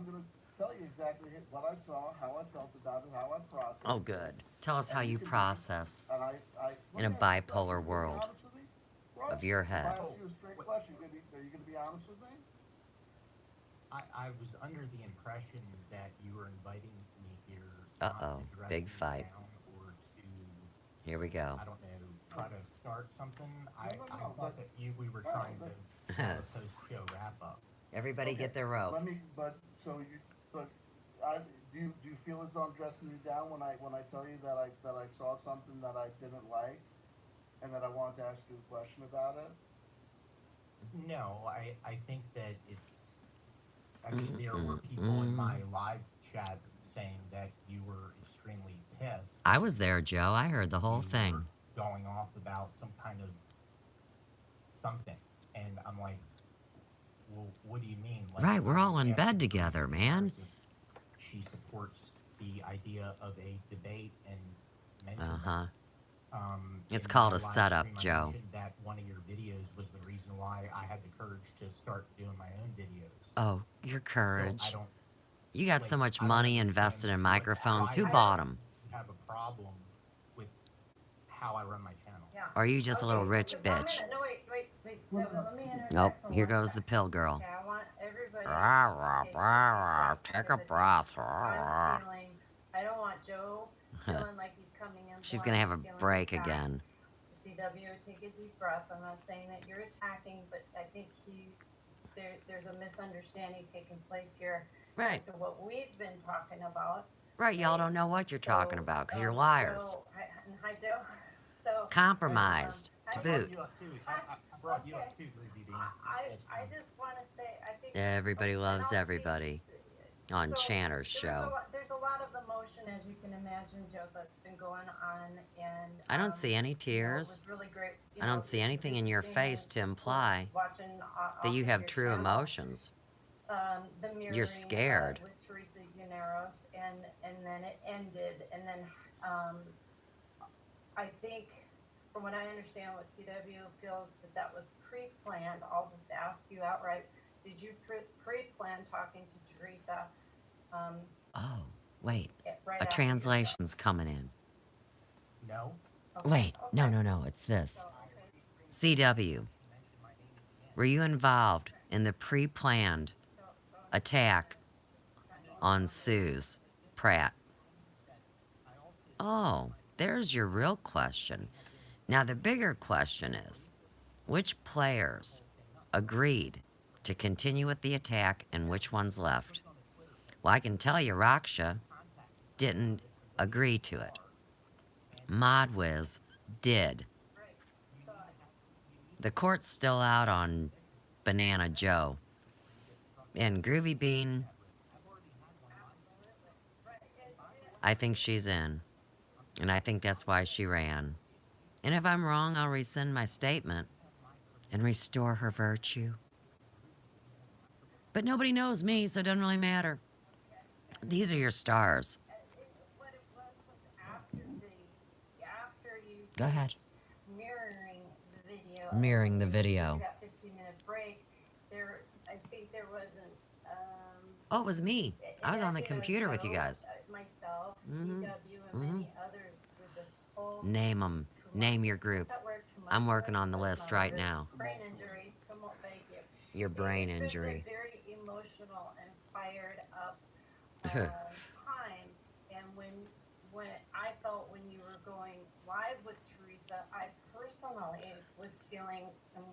gonna tell you exactly what I saw, how I felt about it, how I processed Oh, it. good. Tell us how And you can process And let in a me ask you bipolar question. Are you world honest with me? Bro, of your if head. I ask you a straight question, are you gonna be honest with me? I was under the impression that you were inviting me here not Uh-oh, to dress big me fight. down or to, Here we go. I don't know, try to start something. I no, thought but- that we were no, trying but- to have a post-show wrap-up. Everybody Okay, get their rope. Let me, but do you feel as though I'm dressing you down when I tell you that I saw something that I didn't like, and that I wanted to ask you a question about it? No, I think that I mean, there were people in my live chat saying that you were extremely pissed. I was there, Joe. I heard the whole You thing. were going off about some kind of something. And I'm like, well, what do you mean? Like, Right, we're all in asking bed Teresa together, man. Harris if she supports the idea of a debate and mentioned Uh-huh. that. It's in called my a live setup, stream, I Joe. mentioned that one of your videos was the reason why I had the courage to start doing my own videos. Oh, your So courage. I don't You got so like, much I don't money understand, invested in like, microphones. why Who I bought them? have a problem with how I run my channel. Yeah. Or are you just a little Okay, rich okay, 1 bitch? minute. No, wait, Stephen, let me interject Nope, for here 1 goes the sec. pill girl. Okay, I want everybody Rah, to rah, take take a a deep breath. I'm feeling, I don't want Joe feeling like he's coming in. She's blind, gonna have a feeling break attacked. again. CW, take a deep breath. I'm not saying that you're attacking, but I think there's a misunderstanding taking place here Right, as to what we've been talking about. right. Y'all don't know what you're talking about because you're liars. So, hi, Joe. So Compromised to I- boot. You up too. I brought you up too, Ruby Dean. I just want to say, I think Everybody and loves I'll speak- everybody on so Channer's there's show. there's a lot of emotion, as you can imagine, Joe, that's been going on, and I don't see any you know, it tears. was really great. I don't see anything in your face to imply that you have true emotions. The mirroring, You're scared. with Teresa Yuneros, and then it ended, and then I think, from what I understand, what CW feels that was pre-planned. I'll just ask you outright: did you pre-plan talking to Teresa? Oh, wait. Right A after your show? translation's coming in. No. Okay, Wait, no, okay. no, no. It's this. So, okay. CW, were you involved in the pre-planned attack on Suze Pratt? Oh, there's your real question. Now, the bigger question is, which players agreed to continue with the attack and which ones left. Well, I can tell you Raksha didn't agree to it. Modwiz did. The court's still out on Banana Joe. And Groovy Bean, I think she's in. And I think that's why she ran. And if I'm wrong, I'll rescind my statement and restore her virtue. But nobody knows me, so it doesn't really matter. These are your stars. What it was after you Go ahead. mirroring the video. Mirroring the video. That 15-minute break. I think there wasn't. Oh, it was me. I was on the computer with you guys. Myself, Mhm. CW, and many others through this whole. Name them. Name your group. That word I'm working on the list right now. Brain injury. Thank you. Your brain It's been injury. a very emotional and fired up time, and when I felt when you were going live with Teresa, I personally was feeling some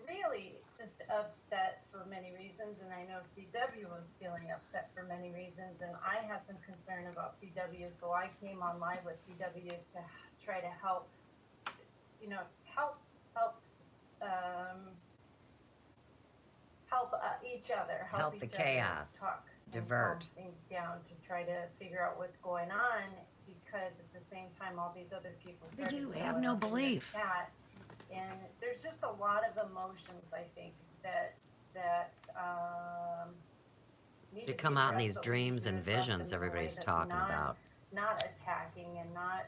really just upset for many reasons, and I know CW was feeling upset for many reasons, and I had some concern about CW, so I came on live with CW to try to help, help each other, Help the each other chaos, talk, divert. and calm things down to try to figure out what's going on, because at the same time, all these other people But started you to have go no up in the belief. chat, and there's just a lot of emotions, I think, that need To be come out in these addressed, but we need dreams to and address them visions in a way everybody's that's talking about. not attacking and not.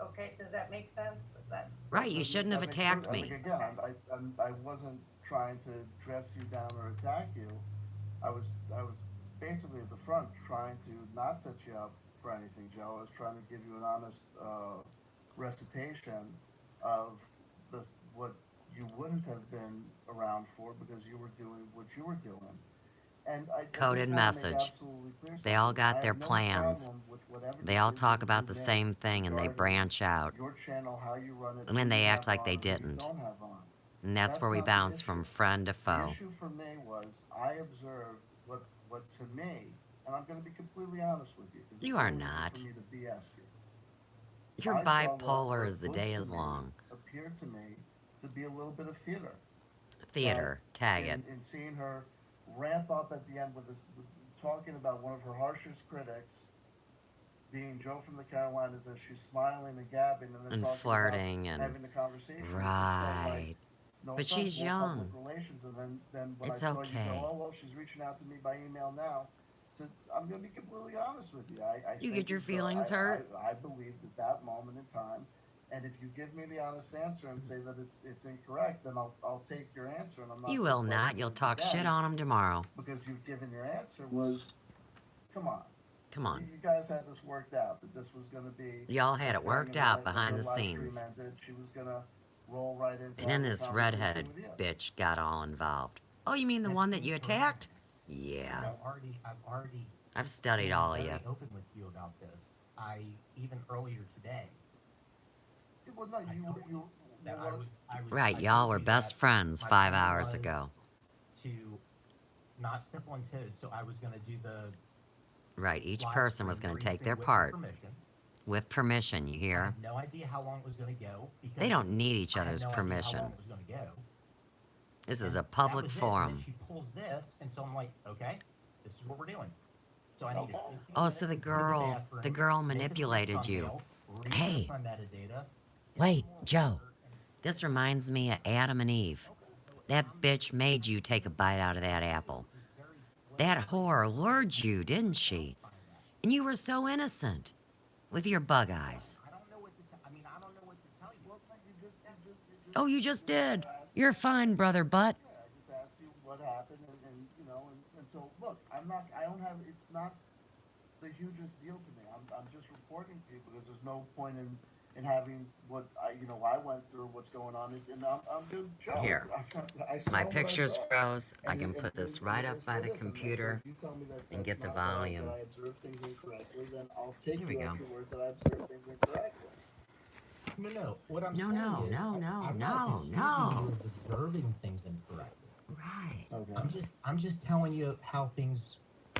Okay, does that make sense? Is that Right, you shouldn't have That makes attacked perfect- me. Again, I wasn't trying to dress you down or attack you. I was basically at the front trying to not set you up for anything, Joe. I was trying to give you an honest recitation of what you wouldn't have been around for because you were doing what you were doing. And I Coded just wanna make message. absolutely clear They all something. got I their have no plans. problem with whatever They all decisions talk you about the make same thing and they regarding branch out. your channel, how you run it, And then who they you act have like on, they who you didn't. don't have on. And that's where we not the bounce from issue. friend to The foe. issue for me was I observed what to me, and I'm going to be completely honest with you. 'Cause You it's are no reason not. For me to BS you. You're I saw what bipolar as the looked day to is me, long. Appeared to me to be a little bit of theater. Theater, tag it. In seeing her ramp up at the end with this, talking about one of her harshest critics, being Joe from the Carolinas, as she's smiling and gabbing, and then And talking flirting about and- having the conversation. It's just Right. no But offense, she's more young. Public relations, and then when It's I saw okay. you go, oh well, she's reaching out to me by email now. I'm going to be completely honest with you. I You think get your as though feelings hurt? I believe that moment in time, and if you give me the honest answer and say that it's incorrect, then I'll take your answer, and I'm not. You gonna will press not. you You'll into talk shit bed on them tomorrow. because you've given your answer was, come on. Come on. You guys had this worked out, that this was going to be. Y'all had it the worked thing, out and then behind the live stream scenes. ended, she was going to roll right into. And then having a this conversation redheaded with you. bitch got all involved. Oh, you mean the That's one that you incorrect. attacked? Yeah. I've already I've studied been all of very you. open with you about this. Even earlier today. Well, no, That were- I was Right, I y'all told were you best that friends my 5 plan hours was ago. To not step on toes, so I was going to do the Right, each live person was stream going to take restream their with part. permission. With permission, you I hear? had no idea how long it was going to go. Because They don't need each I had other's no idea permission. How long it was going to go. This is And a public that was it. And forum. then she pulls this, and so I'm like, okay, this is what we're doing. So I needed 15 Oh, so the minutes to go to girl- bathroom, the girl make a manipulated you. thumbnail, Hey. research my metadata, get Wait, more Joe. water, and- This reminds me of Adam and Eve. That bitch made you take a bite out of that apple. That whore lured you, didn't she? And you were so innocent with your bug eyes. I don't know what to I mean, I don't know what to tell you. Oh, you just did. You're fine, brother butt. Yeah, I just asked you what happened, and so look, I don't have, it's not the hugest deal to me. I'm just reporting to you because there's no point in having what I went through, what's going on, and I'm just Joe. Here. I saw My what I picture's saw. froze. I And can it- put this and right it up is by what the it is. And so computer if you tell me that and get that's the not right, volume. that I observed things incorrectly, then I'll take Here we you go. at your word that I observed things incorrectly. No. What I'm No, saying no, is, no, I, no, I'm not no, accusing no. you of observing things incorrectly. Right. Okay. I'm just telling you how things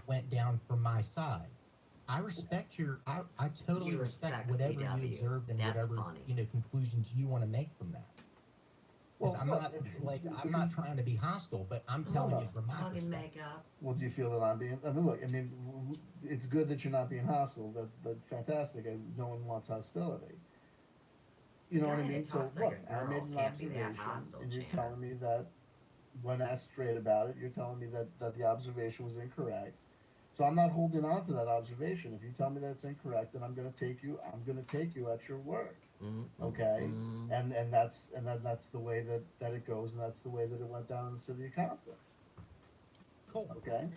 went down from my side. I totally You respect respect whatever you CW. observed and That's whatever funny. conclusions you want to make from that. Because Well, I'm look, not if- like if I'm you- not trying to be hostile, but I'm No, telling no. you from my Hug and perspective. makeup. Well, do you feel that I'm being? I mean, look. I mean, it's good that you're not being hostile. That's fantastic. No one wants hostility. You know what I Guy that mean? So talks like look, a I made girl an can't be that observation, hostile, and you're Chandler. telling me that when asked straight about it, you're telling me that the observation was incorrect. So I'm not holding on to that observation. If you tell me that it's incorrect, then I'm going to take you. I'm going to take you at your word. Okay, and that's the way that it goes, and that's the way that it went down in the city of Compton. Cool. Okay,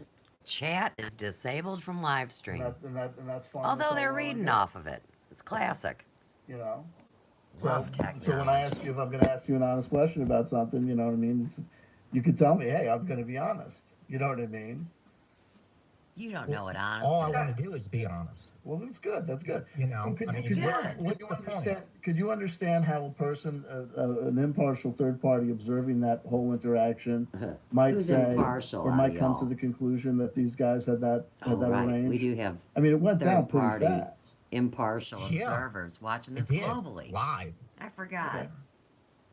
Chat is disabled from live and stream. that's fine. Although That's all they're well and reading good, off of it. It's classic. you know. Love So when I technology. ask you, if I'm going to ask you an honest question about something, you know what I mean. You can tell me, hey, I'm going to be honest. You know what I mean. You don't know what honest All I is. want to do is be honest. Well, that's good. That's good. You know, So could, I mean, could, you, good. could what's you the point? understand? Could you understand how a person, an impartial third party, observing that whole interaction, might Who's say, impartial or out might of come y'all? to the conclusion that these guys had that Oh, right. arranged? We do have I mean, it went down third pretty party fast. impartial Yeah. observers watching It this did globally. live. I forgot. Okay.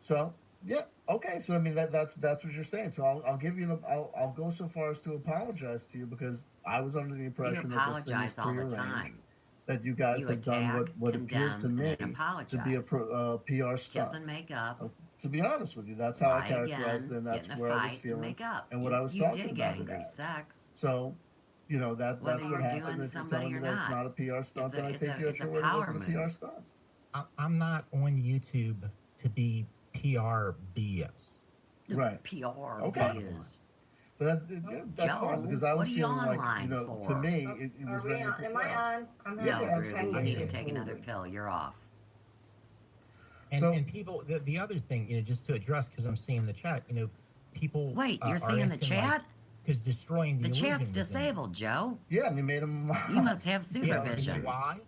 So yeah, okay. So I mean that's what you're saying. So I'll give you I'll go so far as to apologize to you because I was under the You impression that this thing apologize was all the prearranged. time. That you guys You have done attack, what appeared to condemn, me and then to be a apologize. PR Kiss stunt. and make up. To be honest with you, that's how I Lie characterized again. it, and Get that's in a where I was fight and feeling make up. and what You, I was you talking dig about angry it as. sex. So, you know that's Whether what you're happened. doing If you're somebody telling me or that it's not. not a PR stunt, then I take you at It's a your word it power wasn't a PR move. stunt. I'm not on YouTube to be PR BS. Right. PR Okay. is. But that's fine Joe, because I what was are you feeling like, online to for? me, it Are was we very on? Am I on? I'm No, Yeah, having Groovy, you absolutely, need to take another absolutely. pill. You're off. And So- and people, the other thing, just to address, because I'm seeing the chat, people. Wait, you're are seeing the asking, chat? because destroying the The illusion chat's was in it. disabled, Joe. Yeah, and you made him. You must have Yeah, you know supervision. why?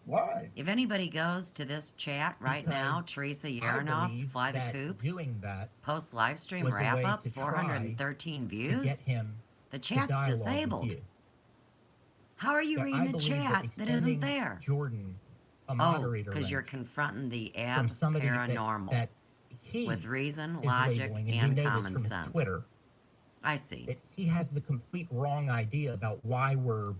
Why? If anybody goes to this chat right now, Because Teresa I Yaranos, believe Fly the that Coop, doing that post live stream was a wrap way up, to try 413 to views. get him The to chat's dialogue disabled. with you. How are you That I reading a believe chat that isn't extending there? Jordan, a Oh, moderator, because you're rank confronting the from ab somebody paranormal that he with reason, is logic, labeling, and we and know this common from his sense. Twitter, I see. that he has the complete wrong idea about why we're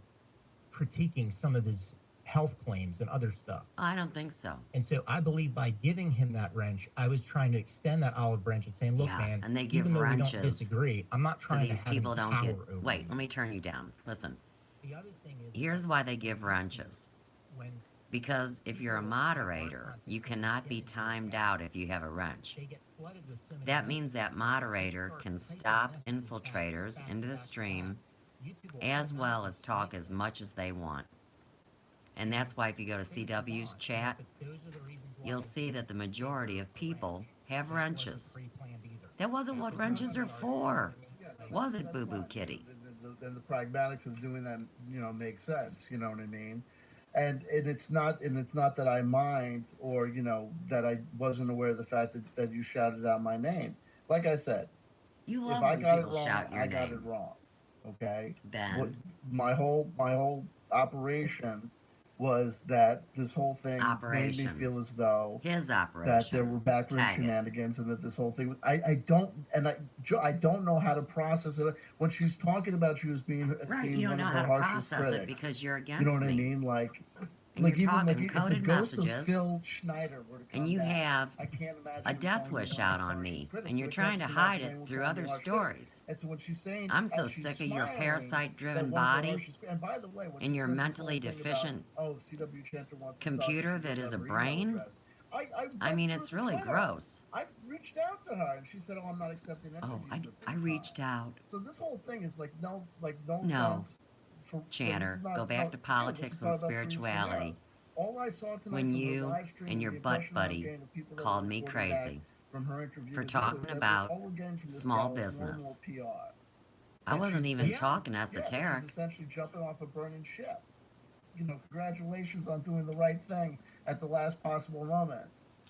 critiquing some of his health claims and other stuff. I don't think so. And so I believe by giving him that wrench, I was trying to extend that olive branch and saying, look, Yeah, man, and they give even though we wrenches don't disagree, I'm not So trying these to have people any don't power get. over Wait, you. let me turn you down. Listen, The other thing is, here's why they give wrenches. when Because if you're a moderator, you cannot be timed out if you have a wrench. they get flooded with so many That means that messages, moderator they can start stop typing messages infiltrators back, into the back, back, stream back. YouTube will as well automatically as talk snipe as them. much as they want. And that's why if you go to Say it's CW's wrong, chat, but those are the reasons why you'll I see that the chose majority of the people wrench. have That wasn't wrenches. pre-planned either. That wasn't what wrenches are for. Was it, Boo Boo Kitty? And the pragmatics of doing that, makes sense. You know what I mean? And it's not that I mind or that I wasn't aware of the fact that you shouted out my name. Like I said, You if love I when got it people wrong, shout your I got it name. wrong. Okay. What Ben, my whole operation was that this whole thing made me Operation. feel as though his that operation. there were backroom Tag it. shenanigans and that this whole thing was, I don't know how to process it when she's talking about you as being Right, being you don't one know of how her to harshest process it critics. because you're against You know what me. I mean? Like And you're even talking if the coded ghost of messages, Phil Schneider were to come and you back, have I can't imagine a him death calling you wish one of out her on harshest me, critics. and you're So trying to attached that hide name it will through call other you harsh stories. critics. And so when she's saying, I'm so as she's sick of your smiling, parasite-driven that one of her body harshest, and by the way, when and she your said this mentally whole thing deficient about, CW Chanter wants to computer talk to that you, is a give her email brain. address. I went mean, through it's really Twitter. gross. I reached out to her and she said, "Oh, I'm not accepting Oh, interviews at I this reached time." out. So this whole thing is like no No. offense. This Chanter, is not- go back to this politics is and not about Teresa spirituality. Ramirez. All I saw tonight When from her you live stream and your the butt impression that I'm buddy getting of people that called were me reporting back crazy from her interview for is talking that about all we're getting from this small gal is business. normal PR. I And wasn't she's- even Yeah. talking Yeah, esoteric. she's essentially jumping off a burning ship. Congratulations on doing the right thing at the last possible moment.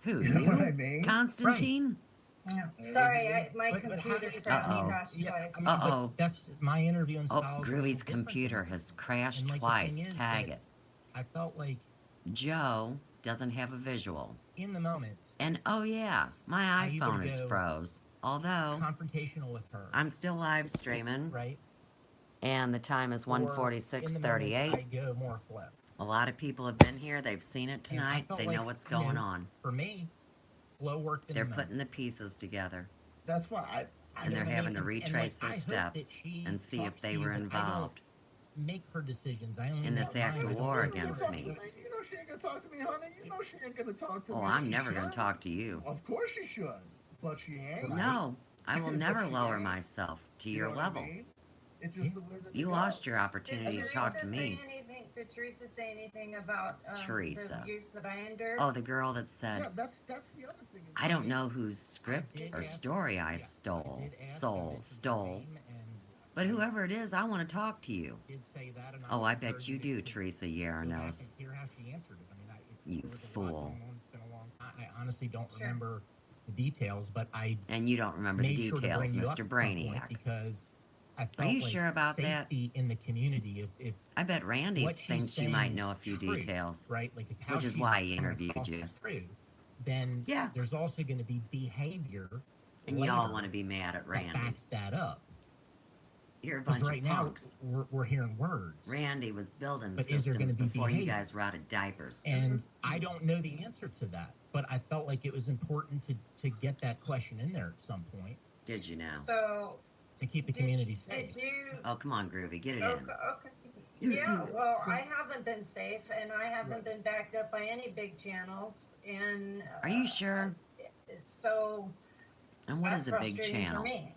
Who, You know what I you? mean? Constantine? Yeah. Sorry, my But how do computer you- started Uh-oh. crashed Yeah, twice. I mean, Uh-oh. but that's my interviewing Oh, style. is a little Groovy's different computer than has yours. crashed And, like, the twice. thing is Tag that it. I felt like Joe doesn't have a visual. in the moment, And oh yeah, my I either iPhone is go froze. Although confrontational with her, I'm still live streaming, right? and the time is Or in the 1:46:38. moment, I go more flip. A lot of people have been here. They've seen it And I tonight. felt They like, know what's you know, going on. For me, flow worked in They're the moment. putting the pieces together, That's why I and they're know, having to and, retrace like, their I hope that steps she and see if talks they to you, were but I don't involved make her decisions. I only in make this mine. act I of don't- war You against know me. she ain't gonna talk to me, honey. You know she ain't gonna talk to me. Oh, I'm She never going should. to talk to you. Of course she should, but she ain't. No, I will But never she lower ain't. myself to You your know what I level. mean? It's just the way that You it lost goes. your opportunity to talk to me. Did Teresa say anything about Teresa. the abuse that I endured? Oh, the girl that said, Yeah, that's the other thing. I don't know whose script did or ask- story I yeah, stole, did ask soul, and mentioned her stole. name, and But whoever it is, I want to talk to you. did say that, and Oh, would I encourage bet you to- do, to Teresa go back Yaranos. and hear how she answered it. I mean, You there was a lot fool. going on. It's been a long time. I honestly don't Sure. remember the details, but I And you don't remember the made sure to details, bring you up Mr. at some point Brainiac. because I felt you like sure about that? safety in the community. If I bet Randy what she's thinks you saying might is know a few true, details. right? Like if how Which is she's why he coming interviewed across you. is true, then Yeah. there's also going to be behavior And you all later want to be mad at that Randy. backs that up. You're a Because bunch right of now punks. we're hearing words, Randy was building But is there systems gonna be before you behavior? guys were out of diapers. and I don't know the answer to that. But I felt like it was important to get that question in there at some point Did you now? So to keep the Did- community safe. did you? Oh, come on, Groovy. Get it Okay, in. okay. Yeah, well, I haven't been safe, and I haven't been backed up by any big channels. And Are you sure? So And what that's is a big frustrating channel? For me.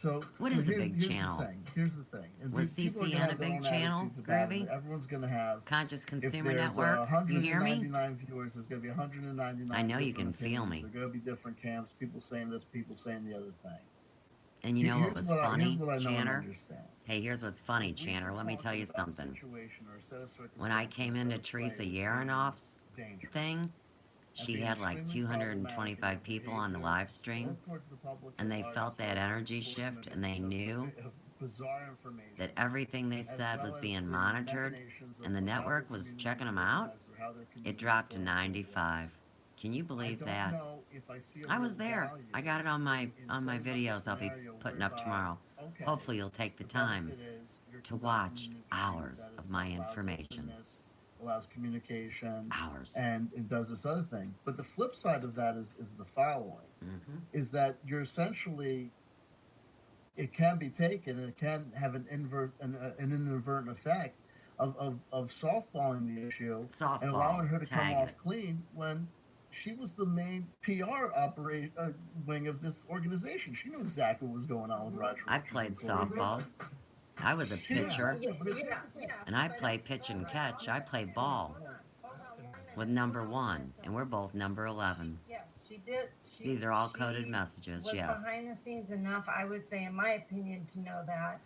So What so is a here's- big here's the channel? thing. Here's the thing. And Was people are gonna CCN a have their big own channel, attitudes about it. Groovy? Everyone's gonna have. Conscious If Consumer there's Network? You hear me? 199 viewers, there's gonna be 199. I know you different can feel opinions. me. There are gonna be different camps. People saying this, people saying the other thing. And you know what Here's was here's funny, what I know and Channer? understand. Hey, here's what's funny, If we Channer. were Let me tell talking you about a something. situation or a set of When I circumstances, came set into of Teresa players, Yaronoff's dangerous. thing, she being had like extremely 225 problematic in people on the behavior, live stream, both towards the public and they large, felt that and energy enforcement shift, and they of- knew of bizarre information, that everything they as said well was as being the monitored, machinations of and the how network the was community checking them organized out. or how their It community dropped to formed. 95. Can you I believe don't that? know if I see a I was real there. value I got it on my in setting up a videos I'll be scenario putting up whereby, tomorrow. okay, Hopefully you'll take the the time benefit is you're to conducting watch an interview hours that of is- my allows information. openness, allows communication, Hours. and it does this other thing. But the flip side of that is the following: Hmm. is that you're essentially, it can be taken and it can have an inadvertent effect of softballing the issue and allowing her Softball. to come Tag off it. clean when she was the main PR wing of this organization. She knew exactly what was going on with Roger. I played softball. I was a pitcher. And I play pitch and catch. I play ball with number 1, and we're both number 11. Yes, she did. These are all coded she messages, was yes. behind the scenes enough, I would say, in my opinion, to know that.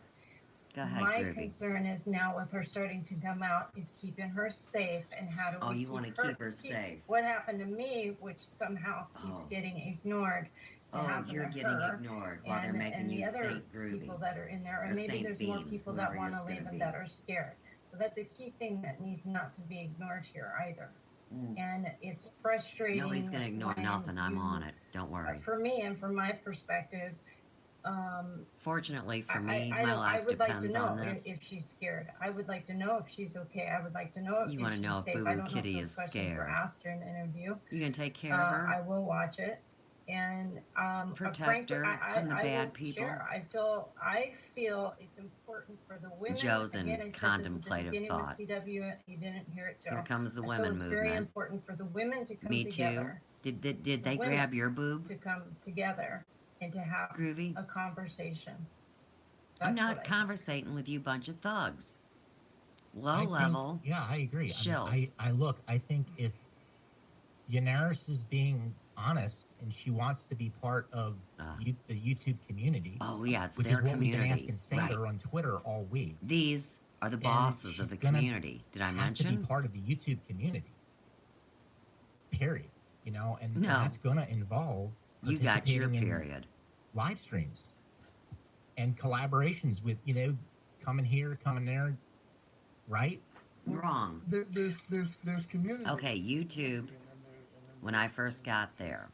Go ahead, My Groovy. concern is now with her starting to come out is keeping her safe and how do we Oh, you want to keep her safe. What happened to me, which somehow keeps Oh. getting ignored. to Oh, happen you're to getting her ignored while they're and making the you other Saint Groovy. people that are in there, Or and maybe Saint there's more Bean, people that whoever want to yours leave gonna and be. that are scared. So that's a key thing that needs not to be ignored here either. Mm. And it's frustrating. Nobody's going to ignore when nothing. I'm you- on it. Don't worry. For me and from my perspective, Fortunately for me, I my don't- I life would like to depends know on this. if she's scared. I would like to know if she's okay. I would like to know if You wanna she's know if safe. Boo I Boo don't Kitty know if is those questions were scared. asked during the interview. You going to take care of her? I will watch it, and Protect frankly, her I from the I bad will people? share. I feel it's important for the women. Joe's in Again, I said this contemplative at the beginning thought. with CW. You didn't hear it, Joe. Here comes the I feel women it's very movement. important for the women to come Me too. together. Did they women grab your boob, To come together and to have Groovy? a conversation. I'm That's not what I think. conversating with you bunch of thugs. Low I think- level. Yeah, I agree. shills. I mean, I look. I think if Yanaris is being honest and she wants to be part of the YouTube community, Oh yeah, it's which their is what we've been community. asking Right. Sailor on Twitter all week, These are the bosses of she's the gonna community. Did I have to be mention? part of the YouTube community. Period. you know, and No. that's going to involve You got your participating in period. live streams and collaborations with, you know, coming here, coming there, right? Wrong. There's community. Okay, YouTube, when I first got there,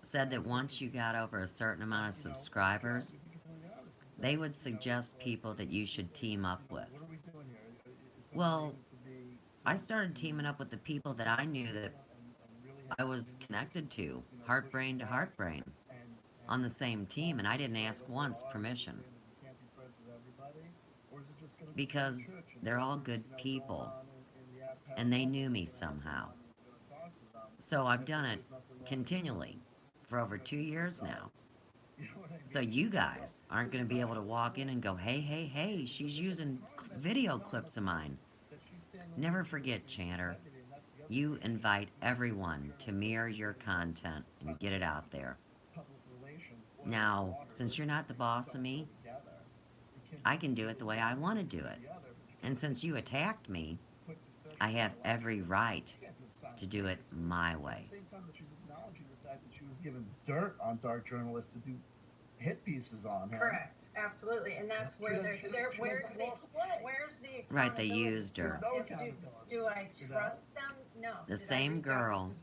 said that once you got over a certain amount of subscribers, they would suggest people that you should team up with. Well, I started teaming up with the people that I knew that I was connected to, Heartbrain to Heartbrain, on the same team, and I didn't ask once permission. Because they're all good people, and they knew me somehow. So I've done it continually for over 2 years now. So you guys aren't going to be able to walk in and go, hey, hey, hey, she's using video clips of mine. Never forget, Chanter, you invite everyone to mirror your content and get it out there. Now, since you're not the boss of me, I can do it the way I want to do it. And since you attacked me, I have every right to do it my way. At the same time that she's acknowledging the fact that she was given dirt on dark journalists to do hit pieces on him. Correct. Absolutely. And that's where where's the Right, they accountability? used her. Do I trust them? No. The Did I same reach out to girl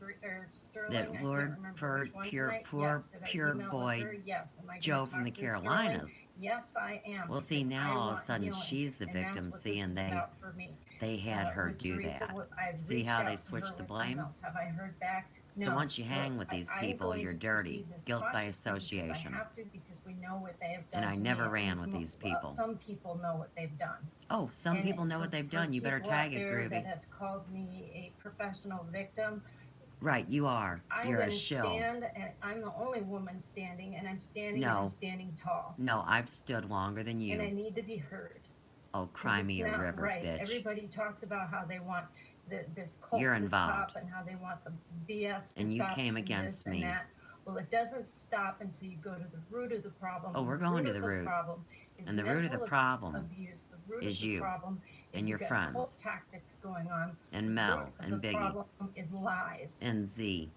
Sterling? that I can't lured remember poor, which one pure, tonight. poor, Yes. Did I pure email with boy her? Yes. Am I gonna Joe from the talk to Sterling? Carolinas. Yes, I am. Well, see, because now I all of a want sudden healing, she's the and that's victim, what this see, and is they about for me. had her With do Teresa, that. I've See reached how out they to switched her the with blame? emails. Have I heard back? So No. once you hang Look, with these I'm people, going you're to dirty. proceed this Guilt by cautiously because association. I have to because we know what they have done. And I to never me. ran At with least these people. Some people know what they've done. Oh, some And people know what they've for done. You better people out tag it, there That Groovy. have called me a professional victim. Right, you are. I'm You're going a to shill. stand, and I'm the only woman standing, and I'm standing, and No. I'm standing tall. No, I've stood longer than And I you. need to be heard. Oh, 'Cause cry it's me a not river, right. bitch. Everybody talks about how they want this cult You're to involved. stop and how they want the BS to And you stop came and against this me. and that. Well, it doesn't stop until you go to the root of the problem. Oh, we're going to the root. Problem is And the root of the mental problem abuse. The root is of the you problem and is your you've got friends. cult tactics going on. and The Mel root of and the Biggie problem is lies. and Z.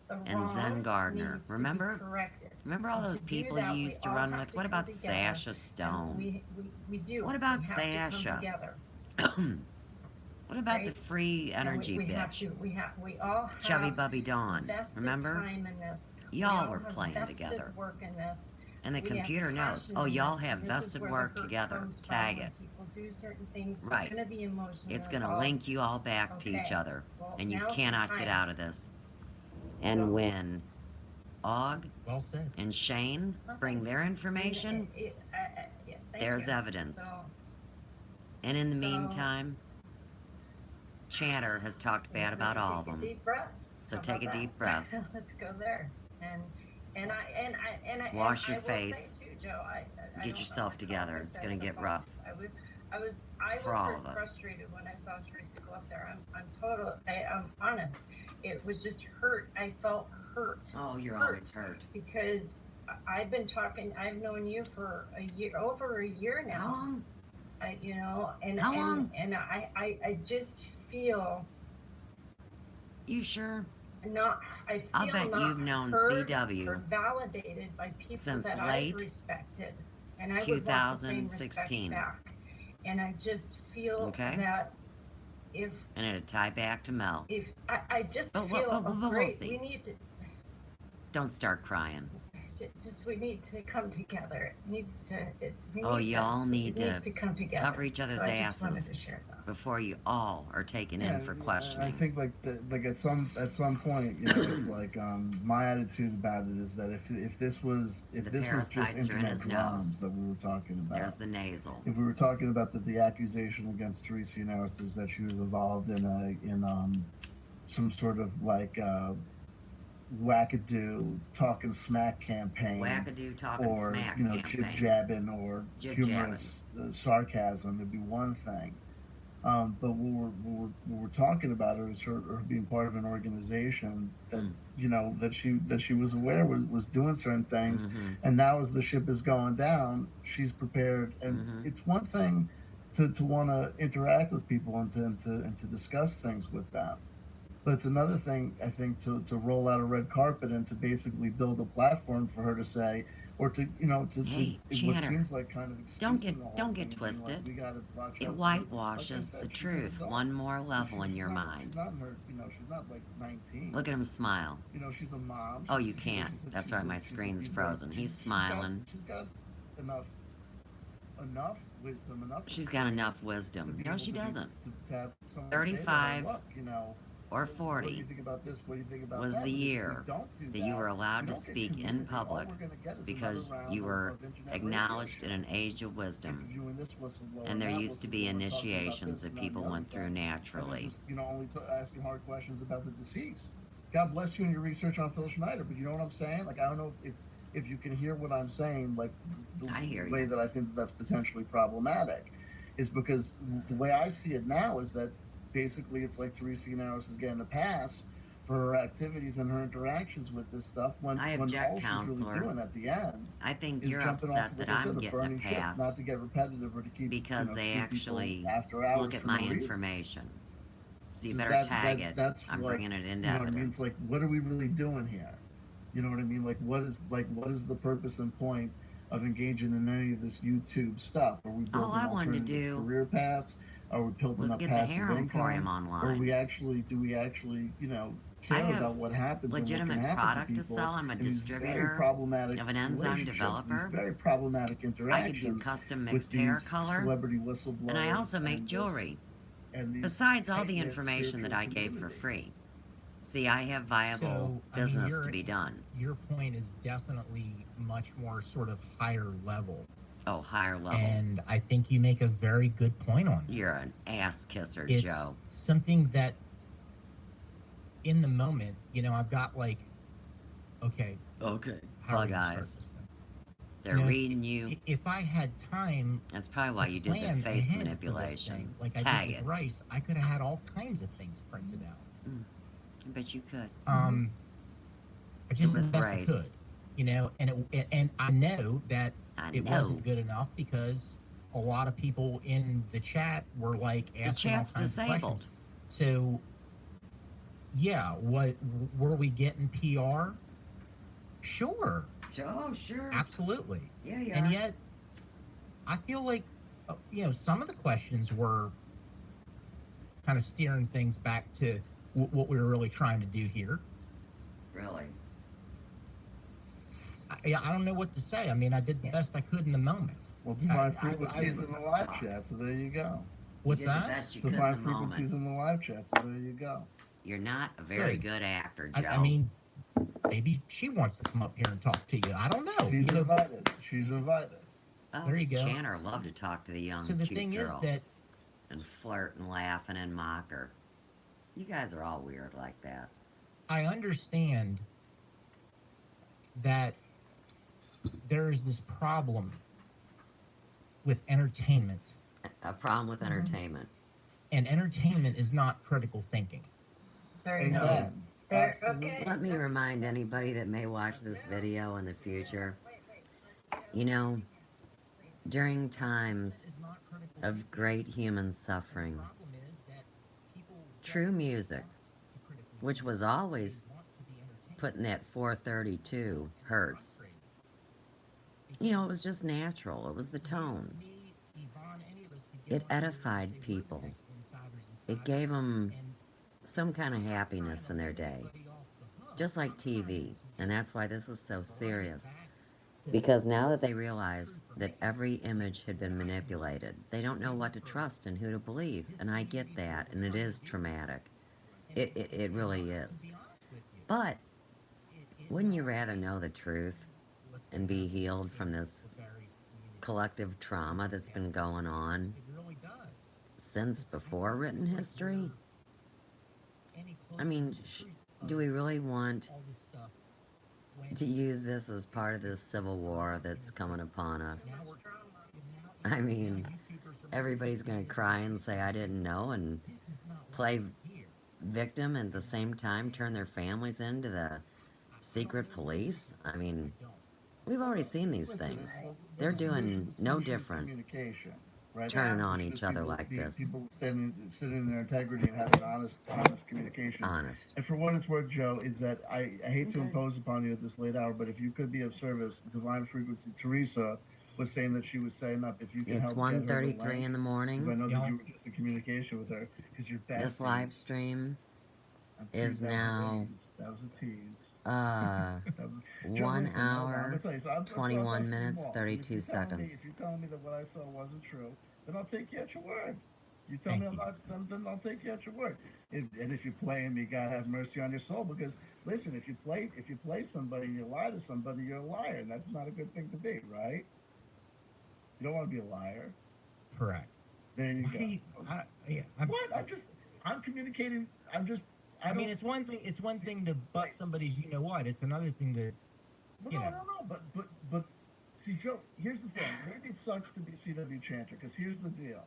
The and wrong Zen Gardner. needs to be Remember? corrected. Remember all And those to do people that, you we used to all run have with? to What come about together, Sasha and Stone? we do. What about We have to come Sasha? together. What about Right? the free And energy we have bitch? to, we all have Chubby Bubby Dawn. vested Remember? time in this. Y'all We all were have playing vested together. work in this. And the We have computer knows. passion Oh, in y'all this, have and this is vested where the work hurt together. comes from. Tag When it. people do certain things, Right. It's going to be emotional. It's going to involved. link you all back to each Okay. other. Well, And you now's the cannot get time. out of this. And when Og Well said. and Shane bring their information, Yeah, thank there's you. evidence. So, And in the So- meantime, Chanter has talked bad about take all of a them. deep breath. So How take a about deep that? breath. Let's go there. And I Wash and your I will say face. too, Joe, I Get don't yourself know together. if I It's said gonna in the get box. rough. I was For all hurt, of us. frustrated when I saw Teresa go up there. I'm honest. It was just hurt. I felt hurt Oh, you're Hurt. always hurt. because I've been talking. I've known you for over a year now. How long? How long? And I just feel You sure? I'll bet not you've known heard CW or validated by people since that late I've respected, and I would want the same respect 2016. back. And I just feel Okay. that if And it'll tie back to Mel. I just But feel we'll great. see. We need to Don't start crying. we need to come together. It needs to. Y'all need it needs to to come together. Cover each other's So I just wanted asses to share that. before you all are taken in for I questioning. think like at some point, it's like my attitude about it is that if this was The just parasites are in internet his dramas nose. that we were talking about. There's the nasal. If we were talking about the accusation against Teresa Yannaris is that she was involved in some sort of like wackadoo talking smack campaign, Wackadoo talking or smack jib campaign. jabbing or Jib-jabbing. humorous sarcasm, would be one thing. But what we're talking about is her being part of an organization that that she was aware was doing certain things, Mhm. and now as the ship is going down, she's prepared. And Mhm. it's one thing to want to interact with people and to discuss things with them, But it's another thing, I think, to roll out a red carpet and to basically build a platform for her to say, or to, you know, Hey, what Chatter, seems like kind of excusing the whole don't thing get and being like, twisted. we gotta watch It out for her. Like I whitewashes the said, she's an truth adult. one more And level in your she's mind. not in her, you know, she's not like 19. Look at him smile. You know, she's a mom. Oh, you can't. That's right, my screen's frozen. He's smiling. She's got enough wisdom, enough She's got experience enough to wisdom. be No, able she to doesn't. have someone say to her, 35 look, you know, or what do you 40 think about this? What do you think about was that? the Because if we year don't do that you were we allowed to don't get speak in community, all public we're gonna get is because another round you were of internet acknowledged in radio an age of shows. wisdom. Interviewing this whistleblower And there that used to be whistleblower, talking about initiations this that and that and people the other went through thing, and then naturally. just, you know, only asking hard questions about the deceased. God bless you in your research on Phil Schneider, but you know what I'm saying? Like, I don't know if you can hear what I'm saying, like the I hear way you. that I think that's potentially problematic is because the way I see it now is that basically it's like Teresa Yannaris is getting a pass for her activities and her interactions with this stuff when I all object, she's really counselor. doing at the end I think is you're jumping off upset of, that like I I'm said, a getting a burning ship, pass not to get repetitive or to keep because to they keep actually people after hours look at for my no reason. information. So you Because better tag it. that's I'm what, bringing it into you know what I mean. It's evidence. like, what are we really doing here? You know what I mean? Like, what is the purpose and point of engaging in any of this YouTube stuff? Are we All building I wanted to alternative do career paths? Are we building was up get the passive hair emporium income? Or online. do we actually, you know, I care have about what happens and what can legitimate happen to product to people sell. I'm a in these very distributor problematic of an enzyme relationships, developer. these very problematic I could do interactions custom with mixed hair these color, celebrity whistleblowers and I also make and jewelry. these Besides all the tight-knit information that spiritual I gave for communities. free. See, I have viable So, I mean, business to be done. your point is definitely much more sort of higher level. Oh, higher level. And I think you make a very good point on that. You're an ass kisser, It's Joe. something that in the moment, you know, I've got like, okay, Okay. how are Plug we gonna start eyes. this thing? They're You know, reading you. If I had time That's probably why to you did the plan face ahead for this manipulation. thing, like I Tag did it. with Rice, I could have had all kinds of things printed out. I bet you could. I just was best Rice. could, you know, and I know that I it know. wasn't good enough because a lot of people in the chat were like The asking all chat's kinds of disabled. questions. So, yeah, what were we getting PR? Sure, Oh, sure. absolutely. Yeah, you And yet, I feel like you know, some of the questions were kind of steering things back to what we were really trying to do here. Really? I don't know what to say. I mean, I did the best I could in the moment. Well, Divine I Frequencies in was the live sucked. chat, so there you go. What's you did that? the best you could in Divine the Frequencies moment. in the live chat, so there you go. You're not a very Good. good actor, Joe. I mean, maybe she wants to come up here and talk to you. I don't know. She's You know, invited. She's invited. Oh, there you go. Chandler loved to talk to the young, so the cute thing girl is that and flirt and laugh and mock her. You guys are all weird like that. I understand that there's this problem with entertainment, A problem with entertainment. and entertainment is not critical thinking. There you go. Amen. There, Absolutely. okay. Let me remind anybody that may watch this video in the future, you know, during times It's not critical of great human suffering, The problem is that people true music, to critically which was always want to be entertained. put in that 432 hertz, you know, it was just natural. It was the tone. It edified people. It gave them some kind of happiness in their day, just like TV. And that's why this is so serious. Because now that they realize that every image had been manipulated, they don't know what to trust and who to believe. And I get that, and it is traumatic. It really is. But wouldn't you rather know the truth and be healed from this collective trauma that's been going on since before written history? I mean, do we really want to use this as part of this civil war that's coming upon us? I mean, everybody's going to cry and say, I didn't know, and play victim and at the same time turn their families into the secret police? I mean, we've already seen these things. They're doing no different. Communication. right? turning Yeah. on It's each just other people, like this. people sitting in their integrity and having honest communication. Honest. And for what it's worth, Joe, is that I hate to Okay. impose upon you at this late hour, but if you could be of service, Divine Frequency Teresa was saying that she was setting up if you can It's help get her the 1:33 link, in the because I morning. know Yeah. that you were just in communication with her because you're best. This live stream Tease, is that was a now tease. That was a tease. uh Joe, 1 listen, hold on. I'm hour, gonna tell you, so I'm 21 busting your minutes, balls. 32 If seconds. you're telling me that what I saw wasn't true, then I'll take you at your word. You tell Thank me I'm you. not, then I'll take you at your word. And if you're playing me, God have mercy on your soul. Because listen, if you play somebody and you lie to somebody, you're a liar, and that's not a good thing to be, right? You don't want to be a liar. Correct. There you Why go. do you, What? I'm communicating. I mean, it's one thing. It's one thing to bust somebody's. You know what? It's another thing to. Well, You no, know. no, no. But see, Joe. Here's the thing. Maybe it sucks to be CW Chanter, because here's the deal.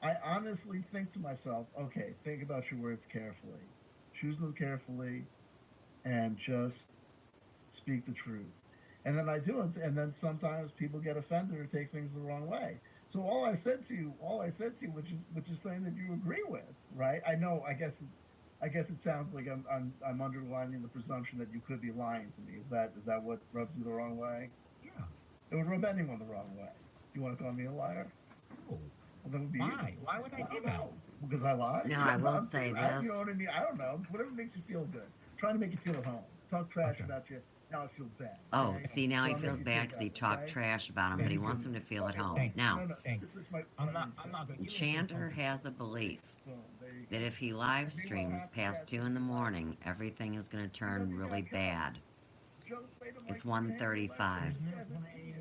I honestly think to myself, okay, think about your words carefully, choose them carefully, and just speak the truth. And then I do it, and then sometimes people get offended or take things the wrong way. So all I said to you, which is saying that you agree with, right? I know. I guess it sounds like I'm underlining the presumption that you could be lying to me. Is that what rubs you the wrong way? Yeah. It would rub anyone the wrong way. You want to call me a liar? No. Well, that would be Why? Why would I do don't that? know. Because I lie. No, I will say You this. know what I mean? I don't know. Whatever makes you feel good. Trying to make you feel at home. Talk trash Okay. about you. Now I feel bad. Oh, okay? see, now So he I'll make feels you bad feel because he better, talked okay? trash about him, but he Thank wants you. him to feel at home. Thank you. Now, No, Thank this is my I'm not mindset. going to. Chandler has a belief Boom, there you that go. if he live If you streams have to past get 2 in the to the morning, everything is going to turn really bad. Joe, play the It's mic in your hand, 1:35. relax. There's no blame.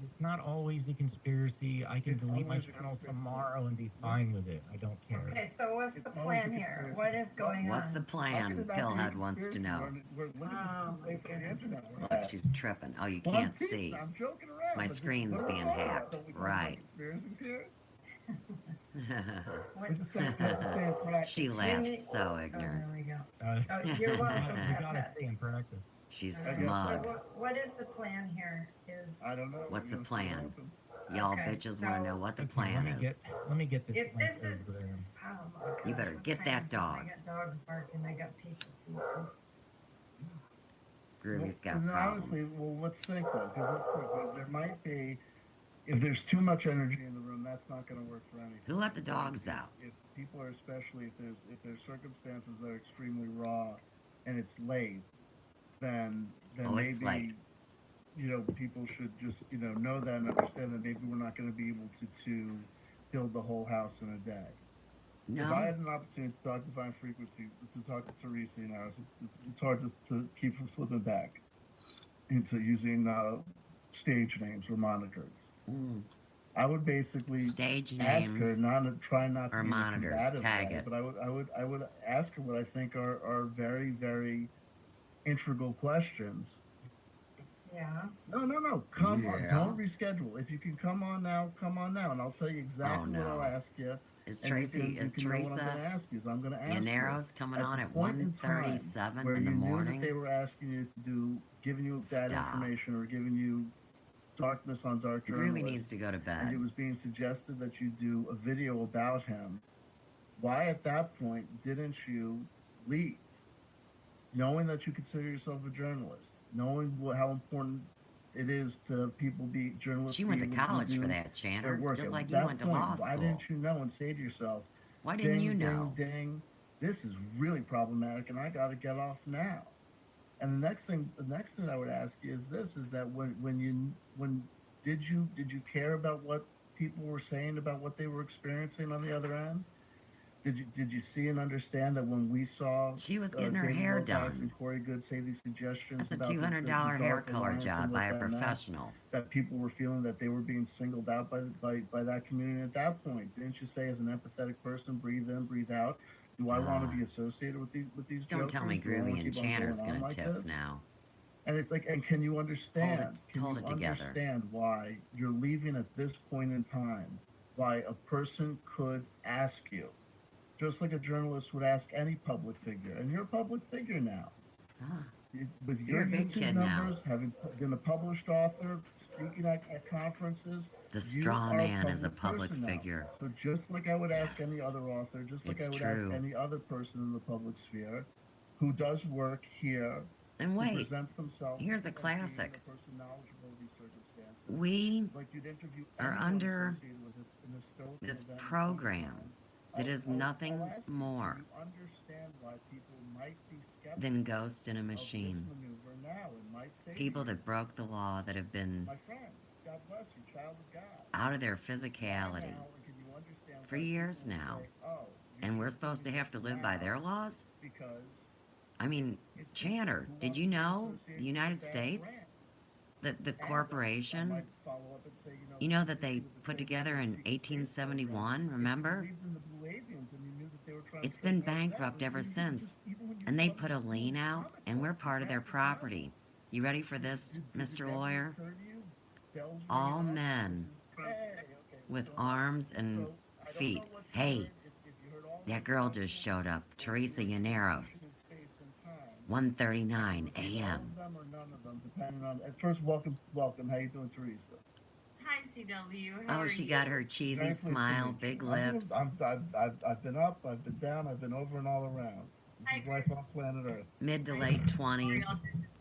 It's not always a conspiracy. I can It's delete my always a channel conspiracy. tomorrow and be fine with it. I don't care. Okay, so what's It's the always a plan here? conspiracy. What is going What's on? the How can plan? it not be a Pillhead wants to conspiracy? know. Look at Oh, this place on the goodness. internet. Look, she's tripping. Oh, you Well, I'm can't teasing. see. I'm joking around. My but this is screen's what we're being talking about. hacked. Don't we talk about Right. conspiracies here? What- We just gotta stay in practice. She You laughs need- so Oh, ignorant. there we go. Uh, Oh, you're welcome. you gotta stay in practice. She's I guess So smug. what is the plan here? Is I don't know. What's the We're gonna see what plan? happens. Y'all Okay, bitches want to so- know what the Okay, plan let is. me get this. If link this is- over there. Oh my gosh, You better what get time that is it? dog. I got dogs barking. I got people sleeping. Groovy's got and then honestly, problems. well, let's think though, because let's think. There might be, if there's too much energy in the room, that's not going to work for anything. Who let the dogs out? If people are, especially if there's circumstances that are extremely raw, and it's late, then Oh, it's maybe late. People should just know that and understand that maybe we're not going to be able to build the whole house in a day. If I No? had an opportunity to talk to Divine Frequency, to talk to Teresa, it's hard to keep from slipping back into using stage names or monikers. Mm. I would basically Stage ask her names. not to try not to or be monitors, combative tag about it. but I would ask her what I think are very, very integral questions. Yeah. No. Come on. Yeah. Don't reschedule. If you can come on now, and I'll tell you exactly what no. I'll ask you. Is And Tracy, is you know what I'm going to Teresa ask you. Is I'm going to ask you. Yanero's coming on the at point in time 1:37 where in the you knew morning? that they were asking you to do, giving you that Stop. information or giving you darkness on dark Groovy journalism, needs to go to and it bed. was being suggested that you do a video about him. Why at that point didn't you leave? Knowing that you consider yourself a journalist, knowing how important it is to people be journalists. She went to be able college do for that, their Chandler. work. Just At like you that went to point, law why school. didn't you know and say to yourself, Why didn't ding, you know? ding, ding, this is really problematic and I got to get off now. And the next thing I would ask you is this, is that when did you care about what people were saying about what they were experiencing on the other end? Did you see and understand that when we saw She was getting her David hair Wilcox done. and Corey Good say these suggestions That's a about the $200 hair dark color alliance job and by a what that meant, professional. that people were feeling that they were being singled out by that community at that point? Didn't you say, as an empathetic person, breathe in, breathe out? Do I want to be associated with these Don't tell me jokers? Do I wanna Groovy and keep on Chandler's going on gonna like tiff this? now. And it's like, and can you understand? Hold it together. Understand why you're leaving at this point in time? Why a person could ask you, just like a journalist would ask any public figure, and you're a public figure now. Ah, With You're your a big YouTube kid now. numbers, having been a published author, speaking at conferences. The You straw are man is a public public person now. figure. So just like I would ask any Yes. other author, just like It's I would true. ask any other person in the public sphere who does work here, And who wait, presents themselves here's a as being classic. a person knowledgeable of these circumstances, We like you'd interview are anyone under associated with an historical this event in program time. that is nothing I'll ask you, more do you understand why people might be skeptical than ghost in a of this machine. maneuver now and might say to People you, that broke the law, that have been my friend, God bless you, child of God. out of their Why physicality now, and can you understand for why years people now, say, oh, you and we're should supposed to do have to this live by now their laws? because I mean, it's just Chanter, who did wants you to be know associated the with United that States, brand? that the And I corporation, might follow up and say, you know, that they with the put Trade together in Secret Space program, 1871, if you remember? believed in the Blue Avians and you knew that they were trying It's to been take over that, bankrupt or ever even just- since. even when you And they saw put a the lien out, comic and we're books, part of their half the time, property. You ready for this, did it Mr. never Lawyer? occur to you? Bells All ringing out, men this is- hey, okay, with so- arms and so I don't feet. know what you Hey, heard, if you heard all that these girl questions, just showed up, or Teresa if you heard Llaneros, in space and time. 1:39 All a.m. of them or none of them, depending on. At first, welcome. How you doing, Teresa? Hi, CW. How Oh, are she you? got her cheesy Very pleased to smile, meet big you. lips. I've been up, I've been down, I've been over and all around. Hi, This is life on planet Earth. Mid to late 20s.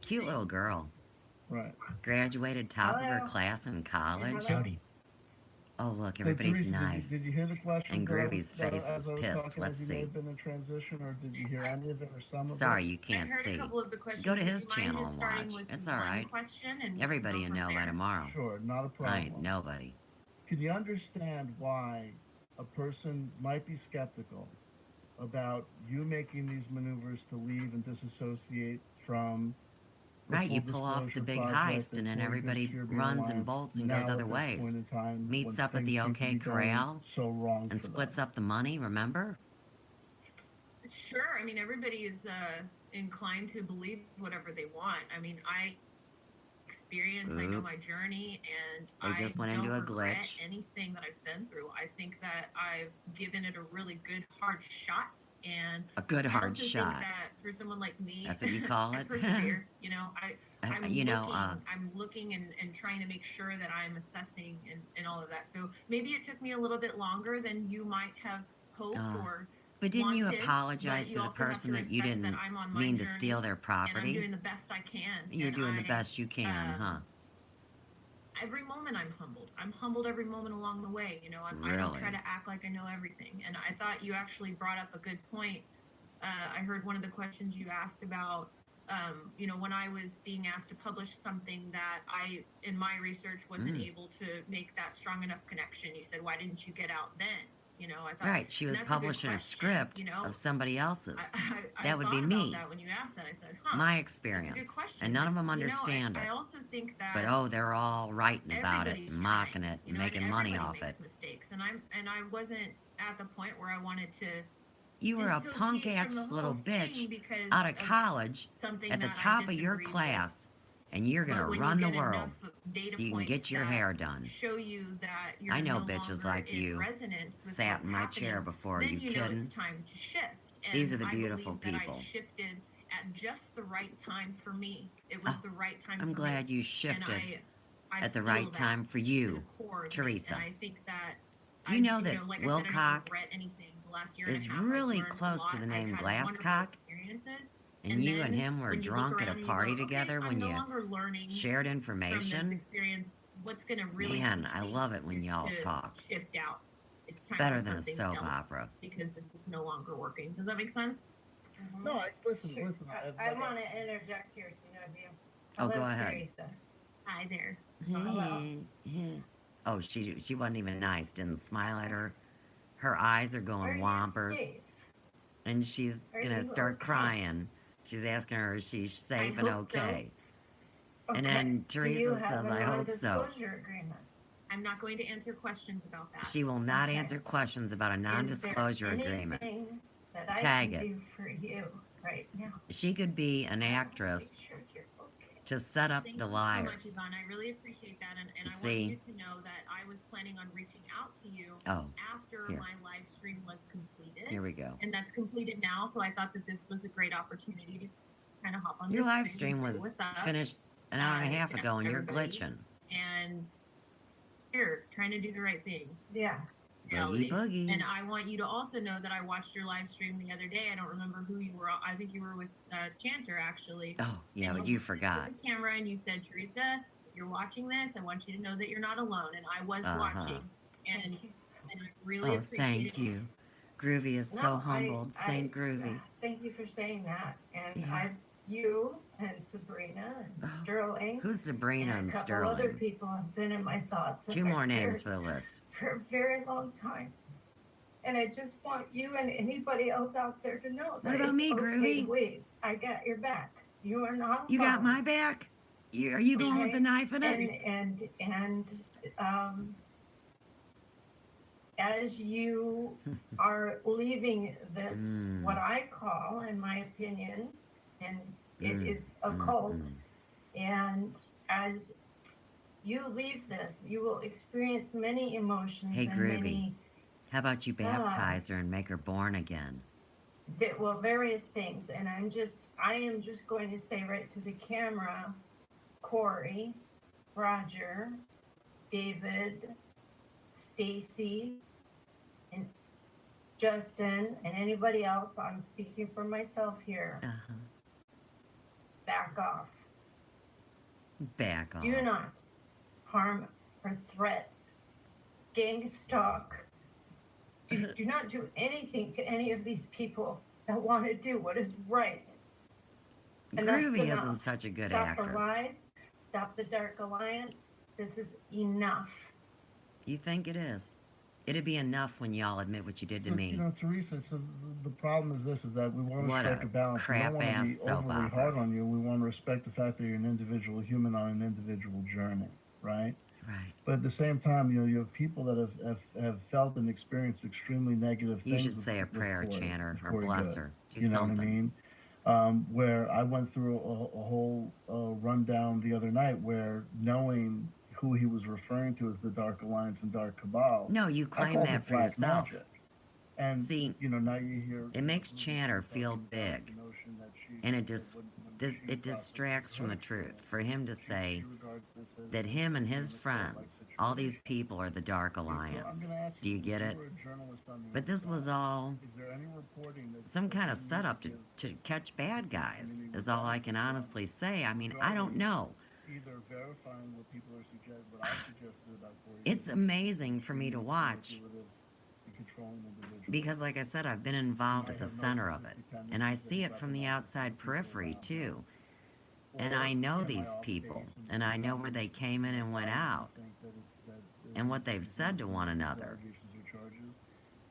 Cute little girl. Right. Graduated top of her Hello. class in college. Hello. Jody. Oh, look, Hey, everybody's Teresa, nice. Did you hear the question? And Groovy's face is pissed. Let's You may see. have been in transition, or did you hear any of it, or some of Sorry, it? you can't I heard see. a couple of the questions. Go to Would his you mind channel just and starting watch. with It's one all right. question and Everybody go will from know by there? tomorrow. Sure, not a I problem. ain't nobody. Can you understand why a person might be skeptical about you making these maneuvers to leave and disassociate from the Right, you Full pull off the Disclosure big Project heist and then Corey everybody Goodspear runs and Alliance bolts and now goes at other this ways. point in time Meets when up at the things seem to OK be going Corral so wrong and for splits them. up the money, remember? Sure. I mean, everybody is inclined to believe whatever they want. I mean, I I know Oop. my journey, and They just went don't into a regret glitch. anything that I've been through. I think that I've given it a really good hard shot, and A good I hard also shot. think that for someone like me, That's what you call I it? persevere. You know, I'm You know, looking, I'm looking and trying to make sure that I'm assessing and all of that. So maybe it took me a little bit longer than you might have hoped or but didn't you wanted, apologize but to you the also have person to that you respect didn't I'm on my mean to journey, steal their and I'm property? doing the best I can. You're and doing the best you can, huh? Every moment I'm humbled. I'm humbled every moment along the way. You know, I don't try Really? to act like I know everything. And I thought you actually brought up a good point. I heard one of the questions you asked about, you know, when I was being asked to publish something that I, in my research, wasn't able to make that strong enough connection. You said, why didn't you get out then? You know, I thought, Right, she was that's a good publishing a question, script you know? of somebody else's. I That would be thought me. about that when you asked that. I said, huh. My That's a good experience. question. And none of them But, you know, understand I it. also think that But oh, they're all writing about it, everybody's and mocking trying, it, you and know, making money everybody off makes it. mistakes, and I wasn't at the point where I wanted to You were a punk dissociate ass from the whole little thing bitch because out of college something at the that I top of your disagreed with. class, and you're But gonna when run you the get world enough data so you can points get your that hair done. show you that you're I know no bitches longer like in you resonance with sat what's in my happening, chair before. then You know kidding? it's time to shift. And These are the I beautiful believe that people. I shifted at just the right time for me. It was Oh, the right time. I'm for glad me. you And shifted I at the feel right that time for to you. the core of me. Teresa. And I think that Do you know that like I said, I don't Wilcock regret anything. The last year is and a half, I've really learned a close to lot. the name I've had wonderful Glasscock? experiences. And you and then him were when you look drunk at around a and you party go, together okay, when I'm no you longer learning shared from this information. experience. What's going to really Man, teach I me love it when is y'all to talk. shift out. It's time Better for than a something soap else opera. because this is no longer working. Does that make sense? No, listen. I want to interject here, CW. Oh, go Hello, ahead. Teresa. Hi there. Oh, she wasn't even nice. Didn't smile at her. Her eyes are going whompers. And she's Are gonna you start okay? crying. She's asking her if she's safe and hope so. okay. And then Teresa says, I hope so. Agreement? I'm not going to answer questions about that. She will not Okay. answer questions about a non-disclosure agreement. That I Tag can it. do for you right now. She could be an actress Make sure you're okay. to set up Thank the you so much, liars. Yvonne. I really appreciate that, and I want See? you to know that I was planning on reaching out to you Oh, after here. my live stream was completed, here we go. and that's completed now. So I thought that this was a great opportunity to kind of hop on. Your this live and stream say was what's up. finished an hour and a half to ago and you're everybody. glitching. and here, trying to do the right thing. Yeah. Boogie boogie. And I want you to also know that I watched your live stream the other day. I don't remember who you were. I think you were with Chanter, actually. Oh, yeah, And but you forgot. The camera, and you said, Teresa, if you're watching this, I want you to know that you're not alone. And I was watching. And I really appreciate thank you. Groovy is so humbled. Saint Groovy. Thank you for saying that. And Yeah. you and Sabrina and Sterling. Who's Sabrina and a couple Sterling? other people have been in my thoughts. and 2 my more names prayers for the list. for a very long time. And I just want you and anybody else out there to know that What about it's me, okay Groovy? to leave. I got your back. You are not alone. You got my back? Are you the one with the knife in it? And as you are leaving this, what I call, in my opinion, and it is a cult, and as you leave this, you will experience many emotions Hey, and Groovy. many, How about you baptize her and make her born again? various things. And I am just going to say right to the camera, Corey, Roger, David, Stacy, and Justin, and anybody else, I'm speaking for myself here, Uh-huh. back off. Back off. Do not harm or threat, gang stalk. Do not do anything to any of these people that want to do what is right. Enough's Groovy enough. isn't such a good Stop actress. the lies. Stop the dark alliance. This is enough. You think it is? It'd be enough when y'all admit what you did to But, me. You know, Teresa, so the problem is this, is that we want to What strike a a balance. We don't want to crap-ass be soap overly opera. hard on you. We want to respect the fact that you're an individual human on an individual journey, right? Right. But at the same time, you have people that have felt and experienced extremely negative You things. should with- say a with prayer, Corey- Chanter, with or Corey bless Good. her. Do You know something. what I mean? Where I went through a whole rundown the other night where knowing who he was referring to as the Dark Alliance and Dark Cabal. No, you I claim called that it for black yourself. magic. And See, you know, now you hear it makes Chanter feel talking about big, the notion that she- and it when she it processed distracts from the her truth. experience, For him to she say regards this as that him and his like friends, the all these tradition. people are the Dark So I'm Alliance. gonna ask Do you if get it? were a journalist on the But this was inside, all is there any reporting that some kind of you setup give to catch bad guys, is all I can honestly say. I mean, I don't know. either verifying what people are suggesting, what I suggested about Corey It's Good, amazing for me she to is watch manipulative and controlling individual. because, like I said, I've been involved I at the have no center of it, suspicion and I that see it about from the the outside people periphery around too. Or And I know am I these off people, base and I know where they came in and went out, think that and what they've said to one these another. allegations or charges?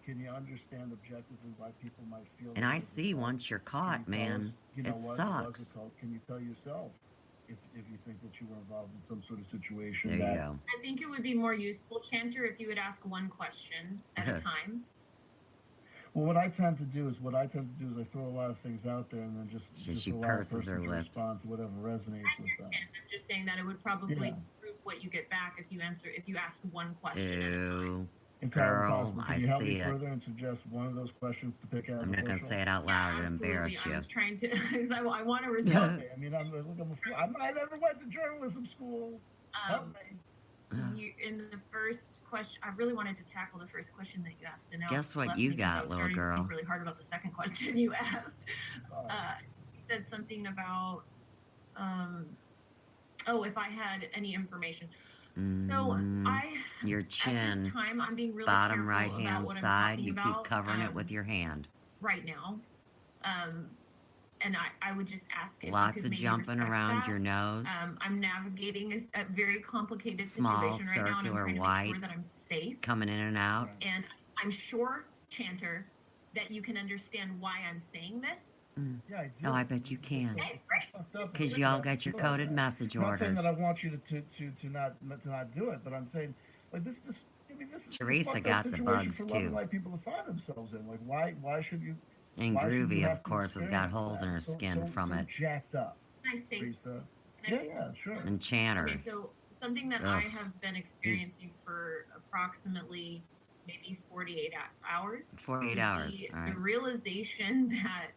Can you understand objectively why people might feel And that I was a see cult? once you're Can caught, you tell man, us, you know, it was a sucks. cult? Can you tell yourself if you think that you were involved in some sort of situation There you that go. I think it would be more useful, Chanter, if you would ask one question at a time. Well, what I tend to do is I throw a lot of things out there and then just She allow a purses her person to lips. respond to whatever resonates I with them. understand. I'm just saying that it would probably Yeah. prove what you get back if you ask one question at a time. Ew. Entirely Girl, possible. Can I you help see me it. further and suggest one of those questions to pick out? I'm the not gonna bushel? say it out loud and absolutely. embarrass I you. was trying to, because I want to Help resolve. me. I mean, I never went to journalism school. Help me. You, in the first question, I really wanted to tackle the first question that you asked, and now Guess it's what left you me because I got, was little starting to girl? think really hard about the second question you asked. Sorry. You said something about, if I had any information. So Your at this chin, time, I'm being really bottom careful right about hand what I'm side, talking you about, keep covering it with your hand. right now. And I would just ask if you Lots could of maybe jumping respect around that. your nose. I'm navigating a very complicated Small, situation right now, and I'm circular, trying to white. make sure that I'm safe. Coming in and out. Right. And I'm sure, Chanter, that you can understand why I'm saying this. Yeah, I do. Oh, I bet you It's can. so Okay, great. fucked up. Because y'all got your coded message I'm not saying orders. that I want you to not do it, but I'm saying like this I mean, this is Teresa a fucked got up the situation bugs, for a lot of too. white people to find themselves in. Like why should you? And why should you Groovy, have of to course, has got experience holes in that? her skin from so it. Jacked up, Can I say Teresa. can I Yeah, say- yeah, sure. And Chanter. Okay, so something that Ugh. I have been experiencing for approximately maybe 48 hours. 48 hours, The, all right. the realization that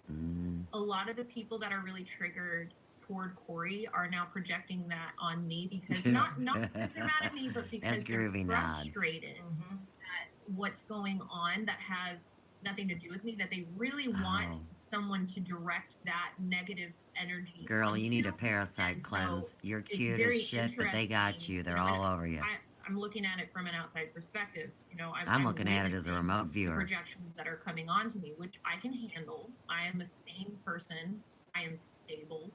Mm, a lot of the people that are really triggered toward Corey are now projecting that on me because not because they're mad at me, but because they're groovy nods. frustrated Mhm. at what's going on that has nothing to do with me, that they really want Oh. someone to direct that negative energy. Girl, you need a onto. parasite And so cleanse. You're it's cute very as shit, but they got interesting, you. They're you know, all and over you. I'm looking at it from an outside perspective. You know, I'm looking at it as a witnessing remote the viewer. projections that are coming onto me, which I can handle. I am a sane person. I am stable.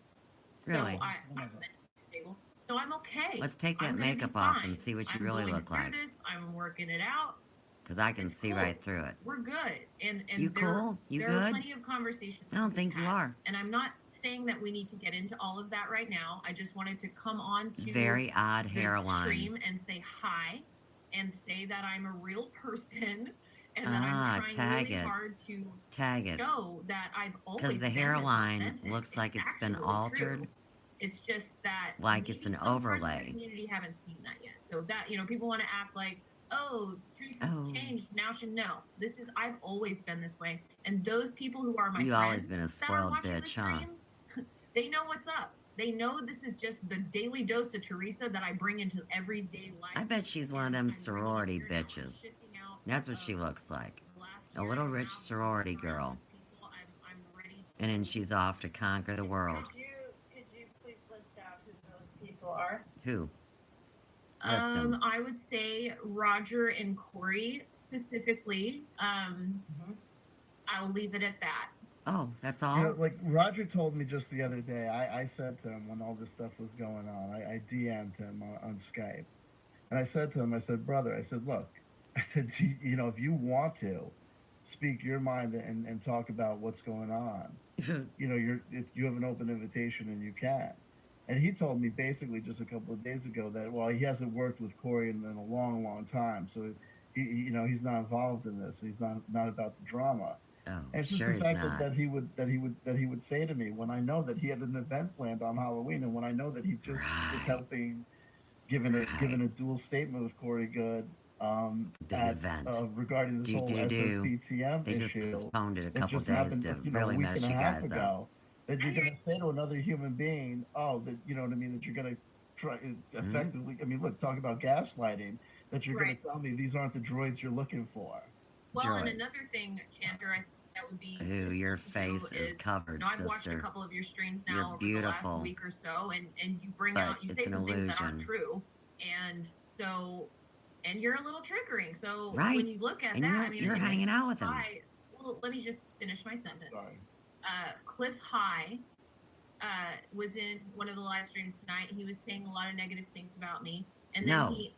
Really? So I'm mentally stable. So I'm okay. Let's take that I'm gonna be makeup off fine. and see what you I'm really going look through like. this. I'm working it out. Because I can It's see cool. right through it. We're good. And You there, cool? You there are good? plenty of conversations. I don't to be think you had. are. And I'm not saying that we need to get into all of that right now. I just wanted to come on to Very odd the hairline. stream and say hi and say that I'm a real person and that Ah, I'm trying tag really it. hard to Tag it. show that I've always Because the been this hairline authentic. looks like it's been actually altered. true. It's just that Like maybe it's an some parts of overlay. the community haven't seen that yet. So that, you know, people want to act like, oh, Teresa's Oh. changed, now should know. I've always been this way. And those people who are my You friends always been a that are spoiled watching the bitch, huh? streams, they know what's up. They know this is just the daily dose of Teresa that I bring into everyday life. I bet she's one of And them I'm bringing it sorority here now. I'm bitches. shifting out That's what of she looks like. the last A year little and a rich half sorority around girl. these people. I'm ready to And then she's off to conquer the world. Could you please list out who those people are? Who? List 'em. I would say Roger and Corey specifically. Mhm. I'll leave it at that. Oh, that's You know, all? like Roger told me just the other day, I said to him when all this stuff was going on, I DM'd him on Skype. And I said to him, I said, brother, I said, look, I said, you know, if you want to speak your mind and talk about what's going on, you know, if you have an open invitation and you can. And he told me basically just a couple of days ago that, well, he hasn't worked with Corey in a long, long time. So, you know, he's not involved in this. He's not about the drama. Oh, And it's just sure the he's fact not. that he would say to me when I know that he had an event planned on Halloween, and when I know that he just Right. was helping, giving a dual statement with Corey Good, Big event. regarding this whole SSPTM They just issue. postponed it a It couple just days happened, to you know, really a week mess and you a half guys up. ago. That you're going to say to another human being, oh, that you know what I mean, that you're going to try effectively. I mean, look, talk about gaslighting. That you're going Right. to tell me these aren't the droids you're looking for. Well, and Droids. another thing, Chandler, I think that would be Ooh, useful your to do face is covered, you know, I've watched a sister. couple of your streams You're now over the beautiful. last week or so, and you bring But out, you say it's an some things that aren't illusion. true, and so, and you're a little triggering. So Right. when you look at And that, you're, I mean, you're hanging out with him. well, let me just finish my sentence. Sorry. Cliff High was in one of the live streams tonight. He was saying a lot of negative things about me. And then No. he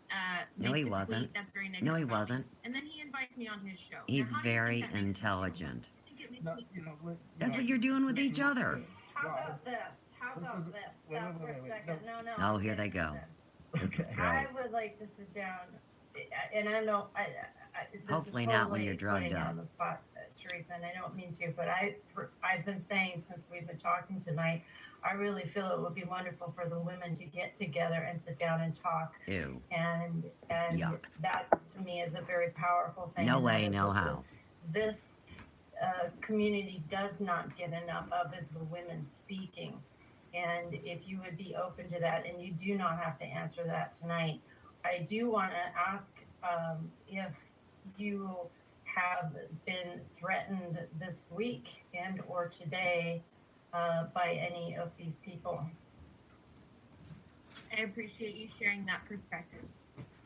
No, makes he a wasn't. tweet that's very negative. No, he about me. wasn't. And then he invites me onto his show. Now, He's how do you think very that makes me feel? intelligent. I think it makes No, me you know, That's what you're doing with each other. How No, about this? How about this? Wait, Stop for a wait, second. No. Oh, I'm here they getting go. this This is Okay. in. great. I would like to sit down, and I know this Hopefully is not when totally you're drugged putting you up. on the spot, Teresa, and I don't mean to, but I've been saying since we've been talking tonight, I really feel it would be wonderful for the women to get together and sit down and talk, Ew. and Yuck. that to me is a very powerful thing. No and that way, is no what how. this community does not get enough of is the women speaking. And if you would be open to that, and you do not have to answer that tonight, I do want to ask if you have been threatened this week and or today by any of these people. I appreciate you sharing that perspective.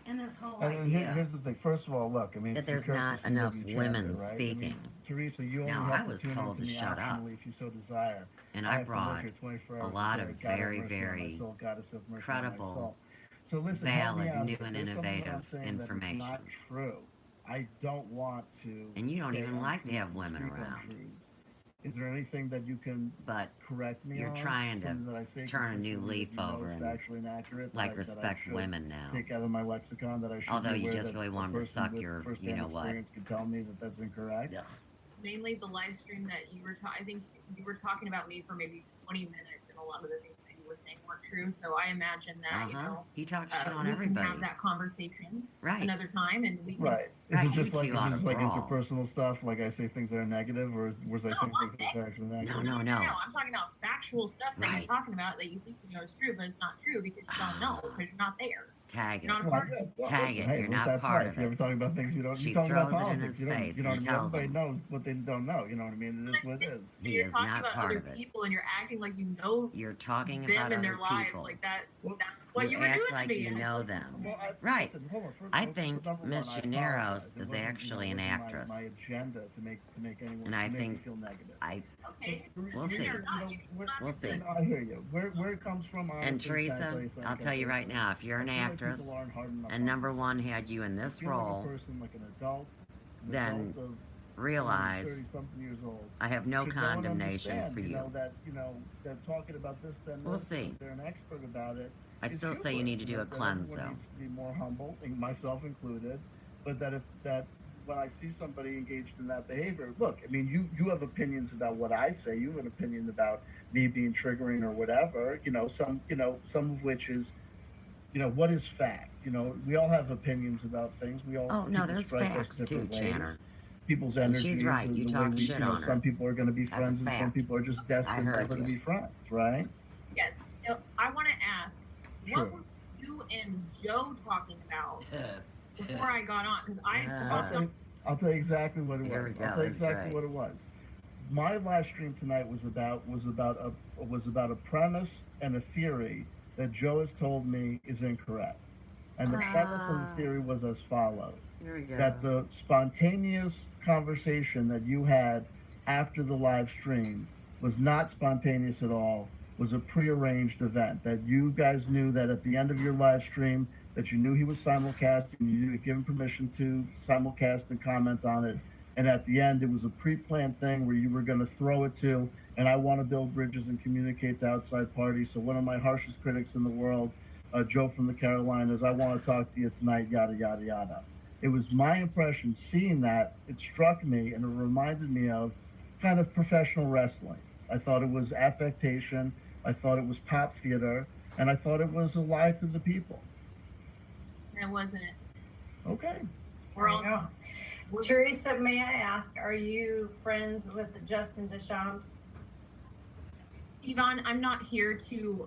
And this whole And here's the thing. First of all, look. I mean, that it's there's the not courtesy enough of each women other, right? speaking. I mean, Teresa, you only Now, have I to was tune told into to me shut up. optionally if you so desire. And I I have to live brought here 24 a hours lot day. of God have very, mercy on my very soul. Goddess have mercy on my credible, soul. So listen, help me valid, out new here. and There's something that I'm innovative saying that is information. not true. I don't want to. And you don't say even like to untruths have and women speak around. untruths. Is there anything that you can But correct me you're on? trying to Something that I say turn a new consistently leaf that you know over is and, factually inaccurate, like, that I respect should women now. take out of my lexicon, that I should Although be you aware just that really a want 'em to person suck with your, you first-hand know what. experience could tell me that that's incorrect. Ugh. Mainly the live stream that you were I think you were talking about me for maybe 20 minutes, and a lot of the things that you were saying weren't true. So I imagine that, He talks shit on we can everybody. have that conversation Right. another time, and we can. Right. Right, Is it just you like two ought to brawl. interpersonal stuff? Like I say things that are negative, or was I saying things that are actually negative? No. No. I'm talking about factual stuff that Right. you're talking about that you think you know is true, but it's not true because you don't know because you're not there. Tag it. You're not a Well, part of it. well, Tag listen, it. hey, You're look, not that's part life. of You it. ever talk about things you don't? She You talk about throws it in politics. his You don't. face You know and what I mean? tells Everybody him. knows what they don't know. You know what I mean? It is what it is. He You're is talking not about part other of it. people, and you're acting like you know You're talking them about and their other lives people. like that. Well, That's what you were act doing like to me. you and know it's- them. Well, Right. Listen, hold on. First, I number think one, Miss I Llaneros apologize. It is wasn't, actually an wasn't actress. My agenda to make anyone And I to make think you feel negative. Okay. We'll see. We'll see. No, I hear you. Where it comes from, honestly, And can I Teresa, tell you something? I'll tell you right now, if you're an I feel like actress people aren't hard enough and on number themselves. one had you in this I feel like role, a person, like an adult then of realize 30-something years old. I have no should know and condemnation understand, for you. That talking about this, then We'll this, see. they're an expert about it. I It's still say you need to do a that cleanse, everyone though. needs to be more humble, and myself included. But that when I see somebody engaged in that behavior, look, I mean, you have opinions about what I say. You have an opinion about me being triggering or whatever. Some of which is, what is fact? We all have opinions about things. We all. Oh, no, people there's strike us facts too, different ways. Channer. People's And energy. she's right. You talk shit on her. Some people are going to be That's a friends, and some fact. people are just destined heard never to you. be friends, right? Yes. So I want to ask, Sure. what were you and Joe talking about before I got on? Because I'll tell you exactly what it Here was. we go, I'll tell you that's exactly great. what it was. My live stream tonight was about a premise and a theory that Joe has told me is incorrect. And the premise of the theory was as follows: Here we go. that the spontaneous conversation that you had after the live stream was not spontaneous at all, was a prearranged event, that you guys knew that at the end of your live stream that you knew he was simulcasting, you knew to give him permission to simulcast and comment on it, and at the end it was a pre-planned thing where you were going to throw it to, and I want to build bridges and communicate to outside parties, so one of my harshest critics in the world, Joe from the Carolinas, I want to talk to you tonight, yada yada yada. It was my impression, seeing that, it struck me and it reminded me of kind of professional wrestling. I thought it was affectation, I thought it was pop theater, and I thought it was a lie to the people. it wasn't. Okay. We're all. There you go. Teresa, may I ask, are you friends with Justin Deschamps? Yvonne, I'm not here to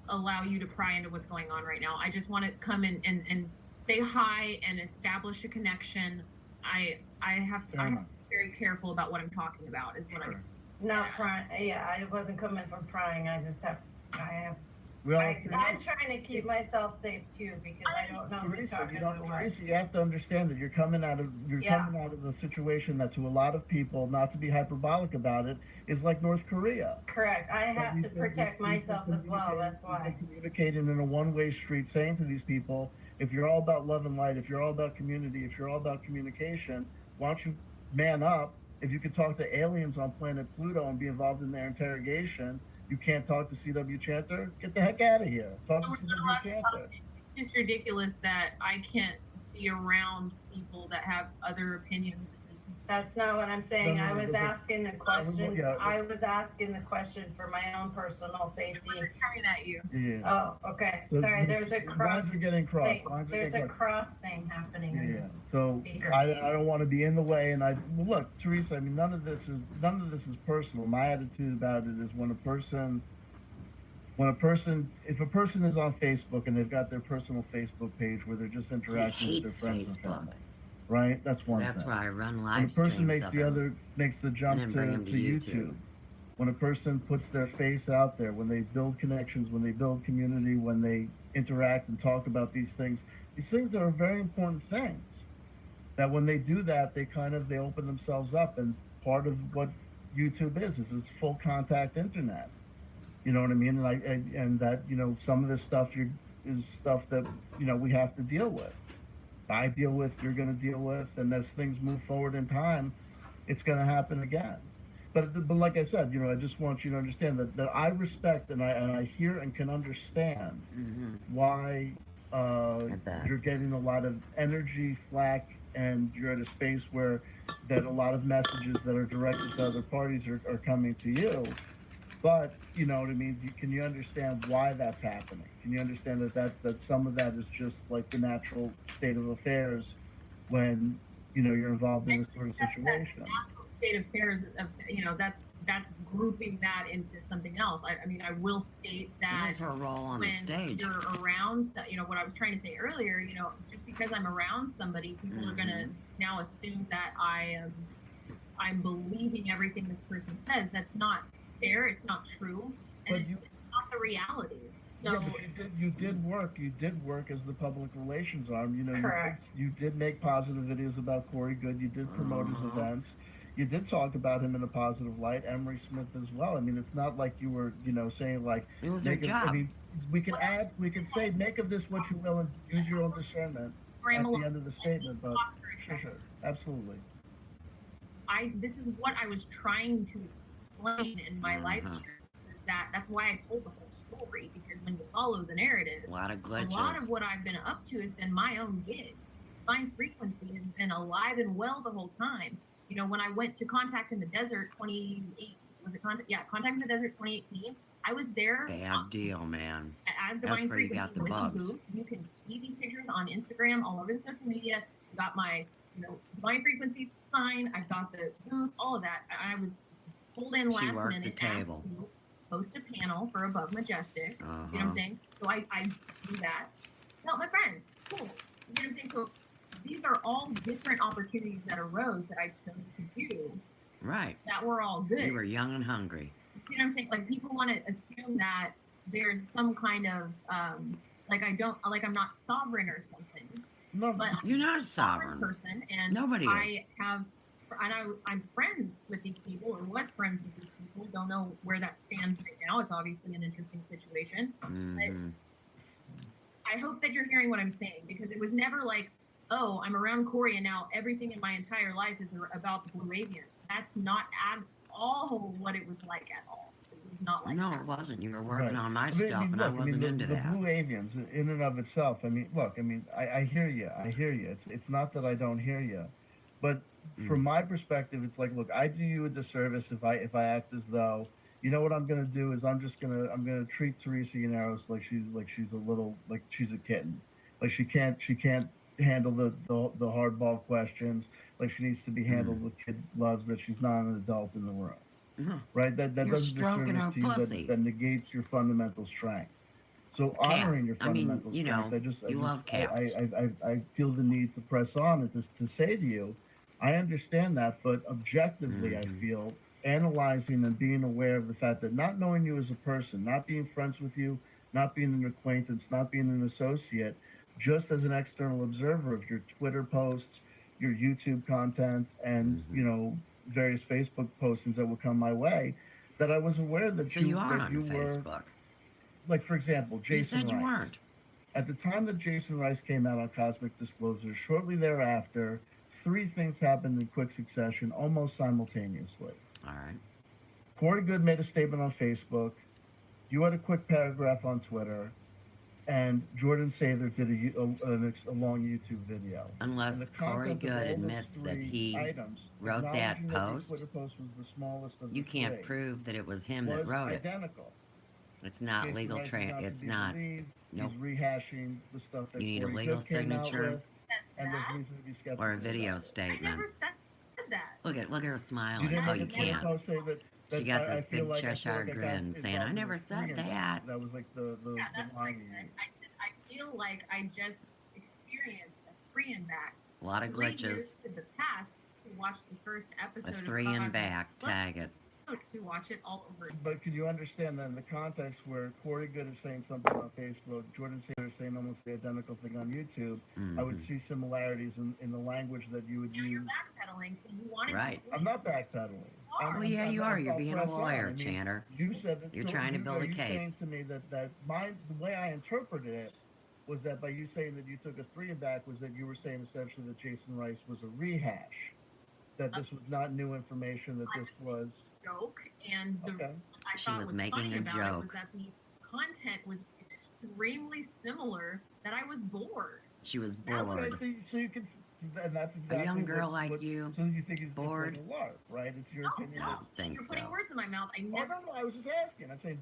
allow you to pry into what's going on right now. I just want to come in and say hi and establish a connection. I have to be very careful about what I'm talking about, is what I'm. Not prying. Yeah, I wasn't coming from prying. I'm Well, trying to keep myself safe too, because I don't know who's Teresa, talking to what. Teresa, you have to understand that you're coming out of a situation that to a lot of people, not to be hyperbolic about it, is like North Korea. Correct. I have to protect myself as well. That's why. Communicating in a one-way street, saying to these people, if you're all about love and light, if you're all about community, if you're all about communication, why don't you man up? If you could talk to aliens on planet Pluto and be involved in their interrogation, you can't talk to C.W. Chanter? Get the heck out of here. Talk to We're C.W. not allowed to talk Chanter. to you. It's just ridiculous that I can't be around people that have other opinions. That's not what I'm saying. No, I was but- asking the question. yeah. I was asking the question for my own personal safety. I wasn't coming at you. Yeah. Oh, okay. So Sorry, there's a cross. Lines are getting crossed. thing. Lines are There's a getting cross thing happening. Yeah. So Speaker. I don't want to be in the way, and well, look, Teresa. I mean, none of this is personal. My attitude about it is if a person is on Facebook and they've got their personal Facebook page where they're just interacting with their hates friends and Facebook. family, right? That's one That's thing. why I run When a live person streams makes of the him. makes the jump then to, bring 'em to YouTube. when a person puts their face out there, when they build connections, when they build community, when they interact and talk about these things are very important things. That when they do that, they open themselves up, and part of what YouTube is it's full contact internet. You know what I mean? And that some of this stuff is stuff that we have to deal with. I deal with, you're going to deal with, and as things move forward in time, it's going to happen again. But like I said, I just want you to understand that I respect and I hear and can understand why you're getting a lot of energy, flack, and you're at a space where that a lot of messages that are directed to other parties are coming to you. But you know what I mean. Can you understand why that's happening? Can you understand that some of that is just like the natural state of affairs when you're involved in this sort of That situation? natural state of affairs of that's grouping that into something else. I mean, I will state that This is her role on when the stage. you're around, what I was trying to say earlier, just because I'm around somebody, people are gonna now assume that I'm believing everything this person says. That's not fair. It's not true, and it's not the reality. So, Yeah, but you did work. You did work as the public relations arm. correct. You did make positive videos about Corey Good. You did promote his events. You did talk about him in a positive light. Emery Smith as well. I mean, it's not like you were, saying like, It was her make job. I mean, we can say, make of this what you will, and use your own discernment at the end of the statement. But sure, absolutely. This is what I was trying to explain in my live stream. Is that's why I told the whole story, because when you follow the narrative, A lot of glitches. a lot of what I've been up to has been my own gig. Divine Frequency has been alive and well the whole time. When I went to Contact in the Desert 2018, was it Contact? Yeah, Contact in the Desert 2018. I was there. Bad deal, man. As Divine where you Frequency got the with bugs. the booth. You can see these pictures on Instagram, all over the social media. You got my, Divine Frequency sign. I've got the booth, all of that. I was pulled in She last worked minute, the table. asked to host a panel for Above Majestic. You know what I'm saying? So I do that. Tell my friends. Cool. You know what I'm saying? So these are all different opportunities that arose that I chose to do. Right. That were all good. You were young and hungry. You know what I'm saying? Like, people want to assume that there's some kind of I'm not sovereign or something. No, But You're not a sovereign person, and Nobody is. I'm friends with these people, or was friends with these people. Don't know where that stands right now. It's obviously an interesting situation. I hope that you're hearing what I'm saying, because it was never like, oh, I'm around Corey and now everything in my entire life is about the Blue Avians. That's not at all what it was like at all. It was not like No, that. it wasn't. You were working Right. on my I mean, stuff, and I look, wasn't into the that. Blue Avians, in and of itself. I mean, look. I mean, I hear you. I hear you. It's not that I don't hear you, but from my perspective, it's like, look, I do you a disservice if I act as though, what I'm gonna do is I'm gonna treat Teresa Llaneros like she's a little, like she's a kitten, like she can't handle the hardball questions, like she needs to be handled with kids' gloves, that she's not an adult in the room. Right? That You're does a stroking disservice her to you, pussy. that negates your fundamental strength. So honoring your fundamental strength, I feel the need to press on and to say to you, I understand that, but objectively, I feel analyzing and being aware of the fact that not knowing you as a person, not being friends with you, not being an acquaintance, not being an associate, just as an external observer of your Twitter posts, your YouTube content, and various Facebook postings that will come my way, that I was aware that So you you are that on you were, Facebook. like, for example, You Jason said you Rice. weren't. At the time that Jason Rice came out on Cosmic Disclosure, shortly thereafter, 3 things happened in quick succession, almost simultaneously. All right. Corey Good made a statement on Facebook. You had a quick paragraph on Twitter. And Jordan Sather did a long YouTube video. Unless Corey Good admits that he wrote that post, Twitter post was the smallest of you the can't 3, prove that it was him that was wrote it. identical. It's not Jason legal Rice is it's to be not. believed. Nope. He's rehashing the stuff that You need a Corey legal Good came out signature with, and there's reason to be skeptical or a video about it. I statement. never said that. Look at her You smiling. didn't Oh, make you a Twitter can't. post saying that She got I this feel big like I feel Cheshire like I got grin saying, involved "I in never this said three and that." That was like the Yeah, that's what I line you said. used. I feel like I just experienced a free and back. A lot of 3 years glitches. to the past to watch the first A episode of 3 and Cosmic back. Disclosure, Tag it. to watch it all over again. But could you understand that in the context where Corey Good is saying something on Facebook, Jordan Sater is saying almost the identical thing on YouTube, I would see similarities in the language that you would Now you're use. backpedaling, so you wanted Right. to. I'm not backpedaling. Well, yeah, you are. You're being a press on. lawyer, I mean, Chanter. You said that You're so trying to build are a you case. saying to me that the way I interpreted it was that by you saying that you took a 3 and back was that you were saying essentially that Jason Rice was a rehash, that this was not new information, that this was Joke, and the okay. I She thought was was making funny a about it joke. was that the content was extremely similar. That I was bored. She was Okay, bored. and that's exactly A young girl like what, you, so you think it's bored? like a LARP, right? It's your No, opinion. no, think you're putting so. words in my mouth. I Oh, never. no, I was just asking. I'm saying,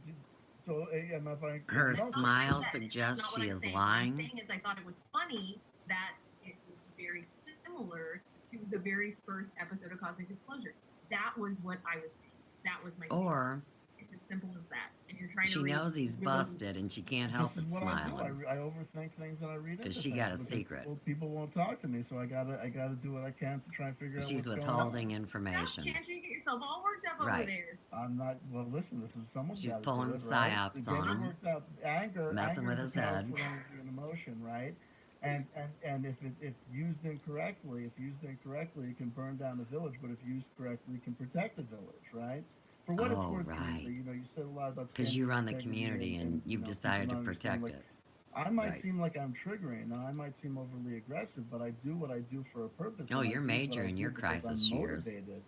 so am I finding Her you don't- smile That's suggests not what she I'm is saying. What I'm lying. saying is I thought it was funny that it was very similar to the very first episode of Cosmic Disclosure. That was what I was saying. That was my statement. Or It's as simple as that. And you're trying she to read knows he's really- busted and she can't help This but is what smiling. I overthink things and I read into 'Cause she things got a because, secret. well, people won't talk to me, so I gotta do what I can to try and figure out She's what's withholding Now, information. Chance, you get yourself all worked up over Right. there. I'm not. Well, listen. This is someone's She's gotta pulling do it, right? psyops Get on it him, worked out. Anger, messing anger with is his a head. powerful energy and emotion, right? And if used incorrectly, it can burn down a village. But if used correctly, it can protect the village, right? For what it's Oh, worth, right. Teresa, you said a lot about Because standing you for run the integrity community and you've people decided to not understand, protect like, it. I might Right. seem like I'm triggering. Now, I might seem overly aggressive, but I do what I do for a purpose. Oh, and I you're do what major I in do your because I'm crisis years. motivated.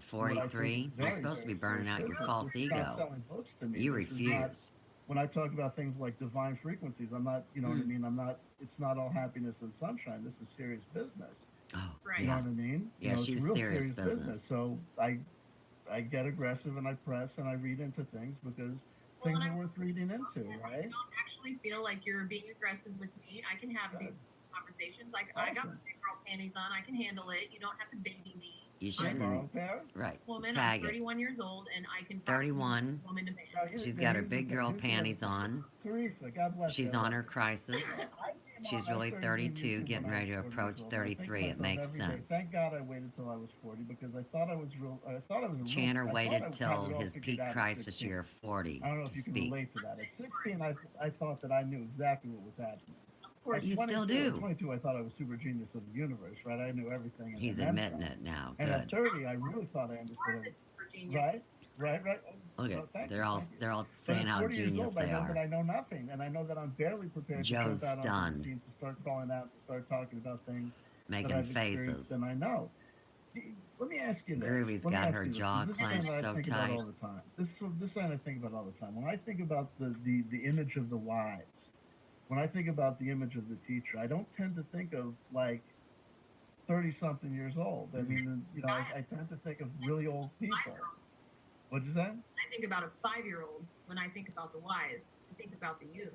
43, you're supposed to be burning out your false This is not ego. selling books to me. You This is not- refuse. when I talk about things like divine frequencies, I'm not, you know what I Mm. mean? I'm not, it's not all happiness and sunshine. This is serious business. Oh, Right. You know yeah. what I mean? Yeah, you know, she's it's real serious serious business. So I get aggressive and I press and I read into things because things and are worth reading into, I right? don't actually feel like you're being aggressive with me. I can have these conversations. Like I got my Awesome. big girl panties on. I can handle it. You don't have to baby me. You Borrow shouldn't. pair? Right. Woman, Tag I'm it. 31 years old, and I can talk 31. to woman to Now, man. here's She's the- got her here's the big thing. girl Here's the other panties thing. on. Teresa, God bless you. She's I on love her you. crisis. I came She's on, I really started doing 32, YouTube getting when I ready to was 40 approach years old. I think 33. It myself makes every day, sense. Thank God I waited till I was 40 because I thought I was real. I thought I was a real. Channer I thought waited I had till it all his figured peak out at crisis 16. year 40 I don't know to if you can speak. relate to that. At 16, I thought that I knew exactly what was happening. Of course, At You still 22 do. At 22, I thought I was super genius of the universe, right? I knew everything. And He's then admitting some. it now. And at Good. 30, I really thought I you are understood the it. super genius. Right. Look Oh, at thank they're you, all thank you. they're all But saying at how 40 years genius old, they I know that are. I know nothing, and I know that I'm barely prepared Joe's to jump out onto stunned. the scene to start calling out, to start talking about things that Making I've experienced faces. and I know. Let me ask you this. Groovy's Let me got ask her you this, 'cause jaw this is clenched something that I so think about tight. all the time. This is something I think about all the time. When I think about the image of the wise, when I think about the image of the teacher, I don't tend to think of like 30-something years old. I mean, you know, I tend to think of really old people. What'd you say? I think about a 5-year-old when I think about the wise. I think about the youth.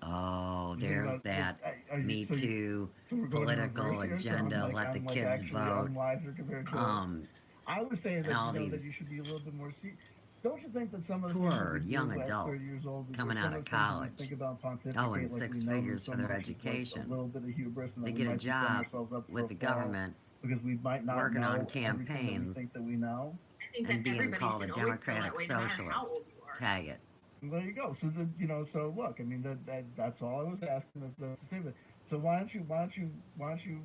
Oh, You think there's about- that are you- Me so you- Too so we're going in political reverse here, so I'm agenda. like- Let I'm the like kids actually vote. unwiser compared to I would say that, and all you know, that these you should be a little bit more. Don't you think that some of the poor things that we do young at 30 adults years old, coming some out of of the things that we college. think about pontificate, Oh, and like 6 we know figures so for their much is like education. a little bit of hubris, and They that get we a might be setting job ourselves up for with a the fall government because we might not working know on everything that we campaigns think that we know. I think and that being everybody called a should always feel democratic that way, no matter how socialist. old you are. Tag it. Well, there you go. So you know, so look, I mean, that's all I was asking. That's to say that. So why don't you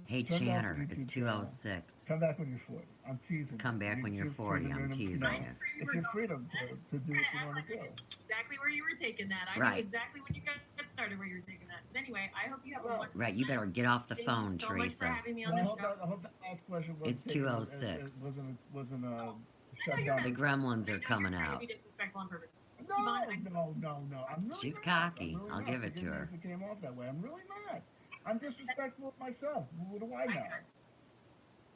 Hey, turn off the Channer, it's YouTube channel. 2:06. Come back when you're 40. I'm teasing. Come you. back when you're It's your 40. freedom I'm to- teasing know, you. It's your freedom to do what you want to do. Exactly where you were taking that. I Right. knew exactly when you got started where you were taking that. But anyway, I hope you have a Well, wonderful Right, you better get off the Thank phone, you so much for Teresa. having me on Well, the show. I hope that last question It's wasn't taken as- 2:06. wasn't I know shut you're down. The busy. gremlins I are know you're coming trying to out. be disrespectful on purpose. No, Yvonne, no. I'm really She's not. cocky. I'm really I'll not. give it to Forgive me her. if it came off that way. I'm really not. I'm disrespectful of myself. What do I know?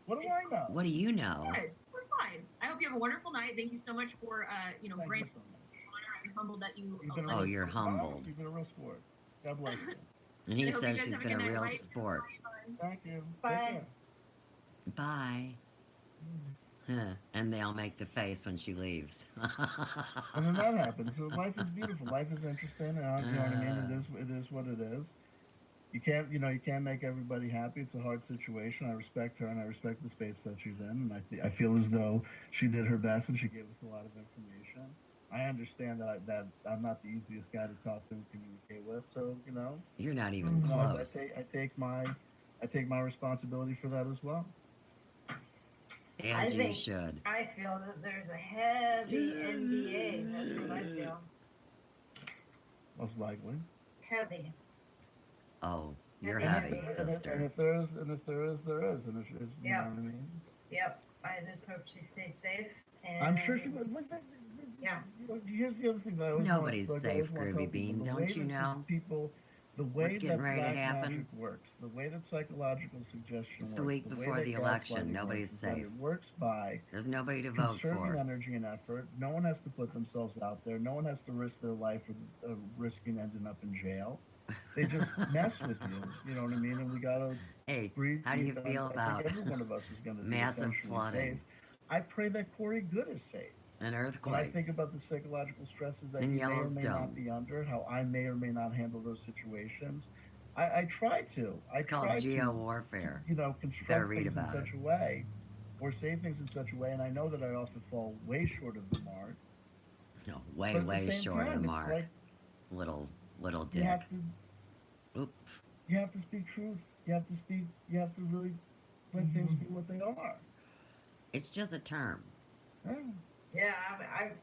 What do I know? What do you know? Good. We're fine. I hope you have a wonderful night. Thank you so much for Thank you granting so much. honor. I'm humbled that you. You've been a Oh, real you're sport. humbled. You've been a real sport. God bless you. And he I hope you says guys she's have been good a night, real right? sport. Thank you. Bye. Take care. Bye. Huh. And they all make the face when she leaves. And then that happens. So life is beautiful. Life is interesting. And you know what I mean? It is what it is. You can't make everybody happy. It's a hard situation. I respect her and I respect the space that she's in. And I feel as though she did her best and she gave us a lot of information. I understand that I'm not the easiest guy to talk to and communicate with. So You're not even you know, close. I take my responsibility for that as well. As you think- should. I feel that there's a heavy NBA. That's what I feel. Most likely. Heavy. Oh, you're Yeah. heavy, And sister. if there is, there is. And if you Yeah. know what I mean. Yep. I just hope she stays safe. And I'm sure she was. Yeah. Here's the other thing that I always Nobody's want, safe, I always want to Groovy tell people, Bean, the don't way you that know? The way What's getting that ready to black happen? magic works, the way that psychological suggestion It's works, the week way before that the election. gaslighting Nobody's works, is that safe. it works by There's nobody to vote conserving for. energy and effort. No one has to put themselves out there. No one has to risk their life with risking ending up in jail. They just mess with you. You know what I mean? And we gotta Hey, breathe. how do you deep. feel I about think every one of us is going to be massive essentially flooding safe. I pray that Corey Good is safe. and When I earthquakes? think about the psychological stresses that In he may or may Yellowstone. not be under, how I may or may not handle those situations, I try to. I It's called try geo to, warfare. you know, Better construct read things in about such it. a way, or say things in such a way, and I know that I often fall way short of the mark. No, But way, at the way same short of time, the it's mark. like Little you dick. have to, Oop. you have to speak truth. You have to speak. You have to really let things be what they are. It's just a term. Yeah. Yeah,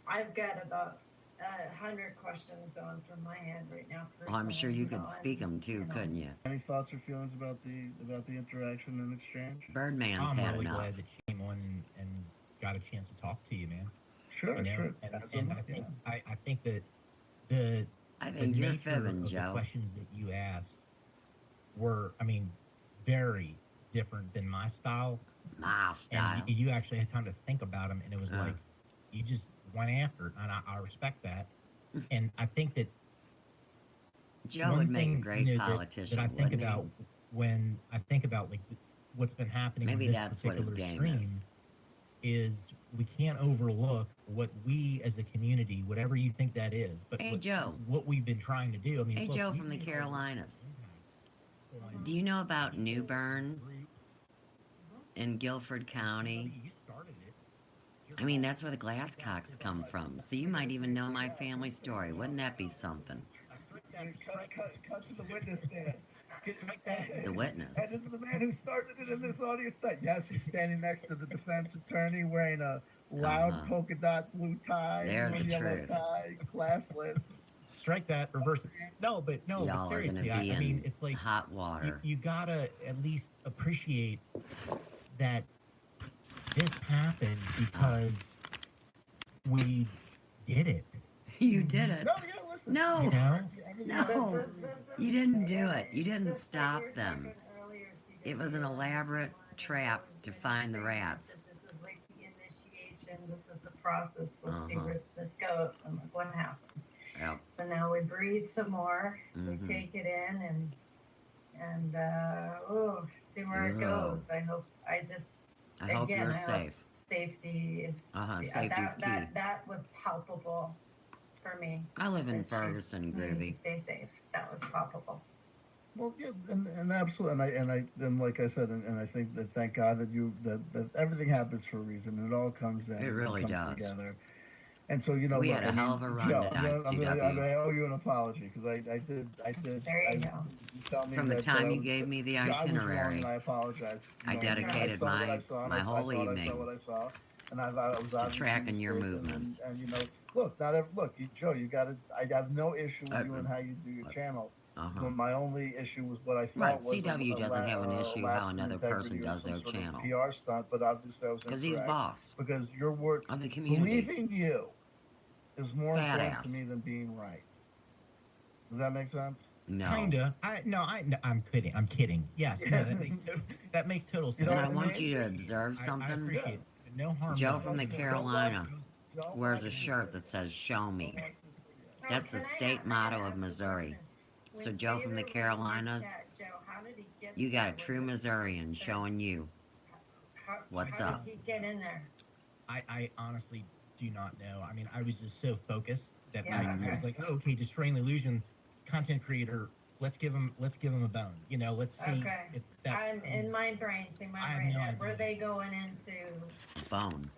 I've got about 100 questions going through my head right now. Oh, I'm sure you personally, could so speak them too, you know. couldn't you? Any thoughts or feelings about the interaction and exchange? Birdman's I'm had really enough. glad that you came on and got a chance to talk to you, man. Sure, You know, sure. and Absolutely, I think yeah. I think that the I the think you're nature fibbing, of the Joe. questions that you asked were, I mean, very different than my style, My style. and you actually had time to think about them, and it was like you just went after it, and I respect that. And I think that Joe one would make a thing, great you know, politician, that I think wouldn't about when I think about like what's been happening Maybe on this that's what his particular game stream is we can't overlook what we as a community, whatever you think that is, but Hey, Joe. what we've been trying to do. I mean, Hey, look, Joe we from the made a Carolinas. impact on Do you know about people, New Bern groups. in Guilford County? Somebody, you started it. Your I mean, fault. that's where the Glasscocks come from. So you might even know my family story. Wouldn't that be something? Cut to the witness stand. The witness. And this is the man who started it in this audience. Yes, he's standing next to the defense attorney wearing a loud Uh-huh. polka dot blue tie, There's blue the yellow truth. tie, classless. Strike that, reverse it. No, but Y'all but are seriously, gonna be I mean, in it's like hot water. you gotta at least appreciate that this happened because we did it. You did it. No, yeah, listen. No. You know? No. You didn't do it. You didn't Just like stop you were them. talking earlier, It was an elaborate trap to find the rats. This is like the initiation. This is the process. Let's see Uh-huh. where this goes and like what happened. Yep. So now we breathe some more. We Mhm. take it in and see where it Yeah. goes. I hope. I just I hope again, you're I hope safe. safety is Safety's key. that was palpable for me. I live in that she's Ferguson, needing to Groovy. stay safe. That was palpable. Well, yeah, and absolutely, and like I said, and I think that thank God that everything happens for a reason. It all comes in. It really comes does. together. And so, you know, We look, had a I mean, hell of a run Joe, tonight, I owe you an apology because I did. There you go. You tell me From the that time I you was- gave me the I was wrong, itinerary, and I apologize. I You know, dedicated saw what I my- saw, and my I whole thought I evening saw what I saw, and I was obviously tracking your mistaken, movements. And you know, look, Joe, you got to. I have no issue with you and how you do your uh, channel. Uh-huh. Well, my only issue was what I thought Right, was CW doesn't have an issue lapse how in another integrity person or does some their sort of channel. PR stunt, but obviously I was Because he's incorrect. boss Because your word, of the community. believing you, is more important to Badass. me than being right. Does that make sense? No. Kinda. I'm kidding. I'm kidding. Yes. No, that makes total sense. You know And I what I want mean? you to observe I something. appreciate it. No harm Joe done. from the Don't Carolina watch- don't wears watch a this shirt video. that says "Show me." Don't watch this video. That's the state motto of Missouri. So Joe from the Carolinas, you got a true Missourian showing you. What's how up? Did he get in there? I honestly do not know. I mean, I was just so focused that Yeah, I okay. was like, oh, okay, destroying the illusion, content creator. Let's give him a bone. You know, let's see Okay. if that. I'm in my brain. See my I have brain. no idea. Were they going into? Bone.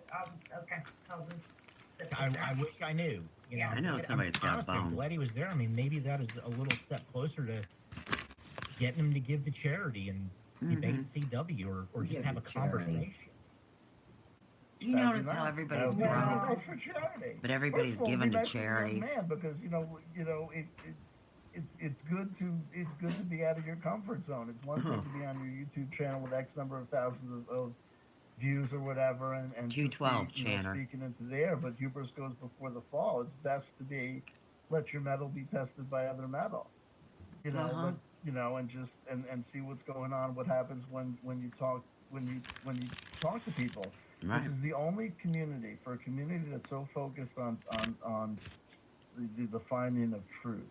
Okay, I'll just. Sit I there. wish I knew. You Yeah. know, I know But somebody's got a honestly, bone. I'm glad he was there. I mean, maybe that is a little step closer to getting him to give to charity and debate CW or just Give have a to charity. conversation. You That'd be notice how nice. everybody's That'd be broke, nice for charity. but everybody's First of all, given be to nice the young charity. man, because it's good to be out of your comfort zone. It's one thing to be on your YouTube channel with X number of thousands of views or whatever, and 212 just be, you know, Channer. speaking into the air. But hubris goes before the fall. It's best to let your metal be tested by other metal. you know, Uh-huh. but, you know, and just and see what's going on. What happens when you talk when you talk to people. Right. This is the only community for a community that's so focused on the finding of truth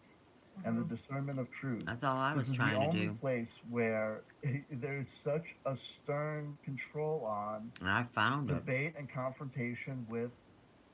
and the discernment of truth. That's all I This was is the trying to only do. place where there's such a stern control on And I found it. debate and confrontation with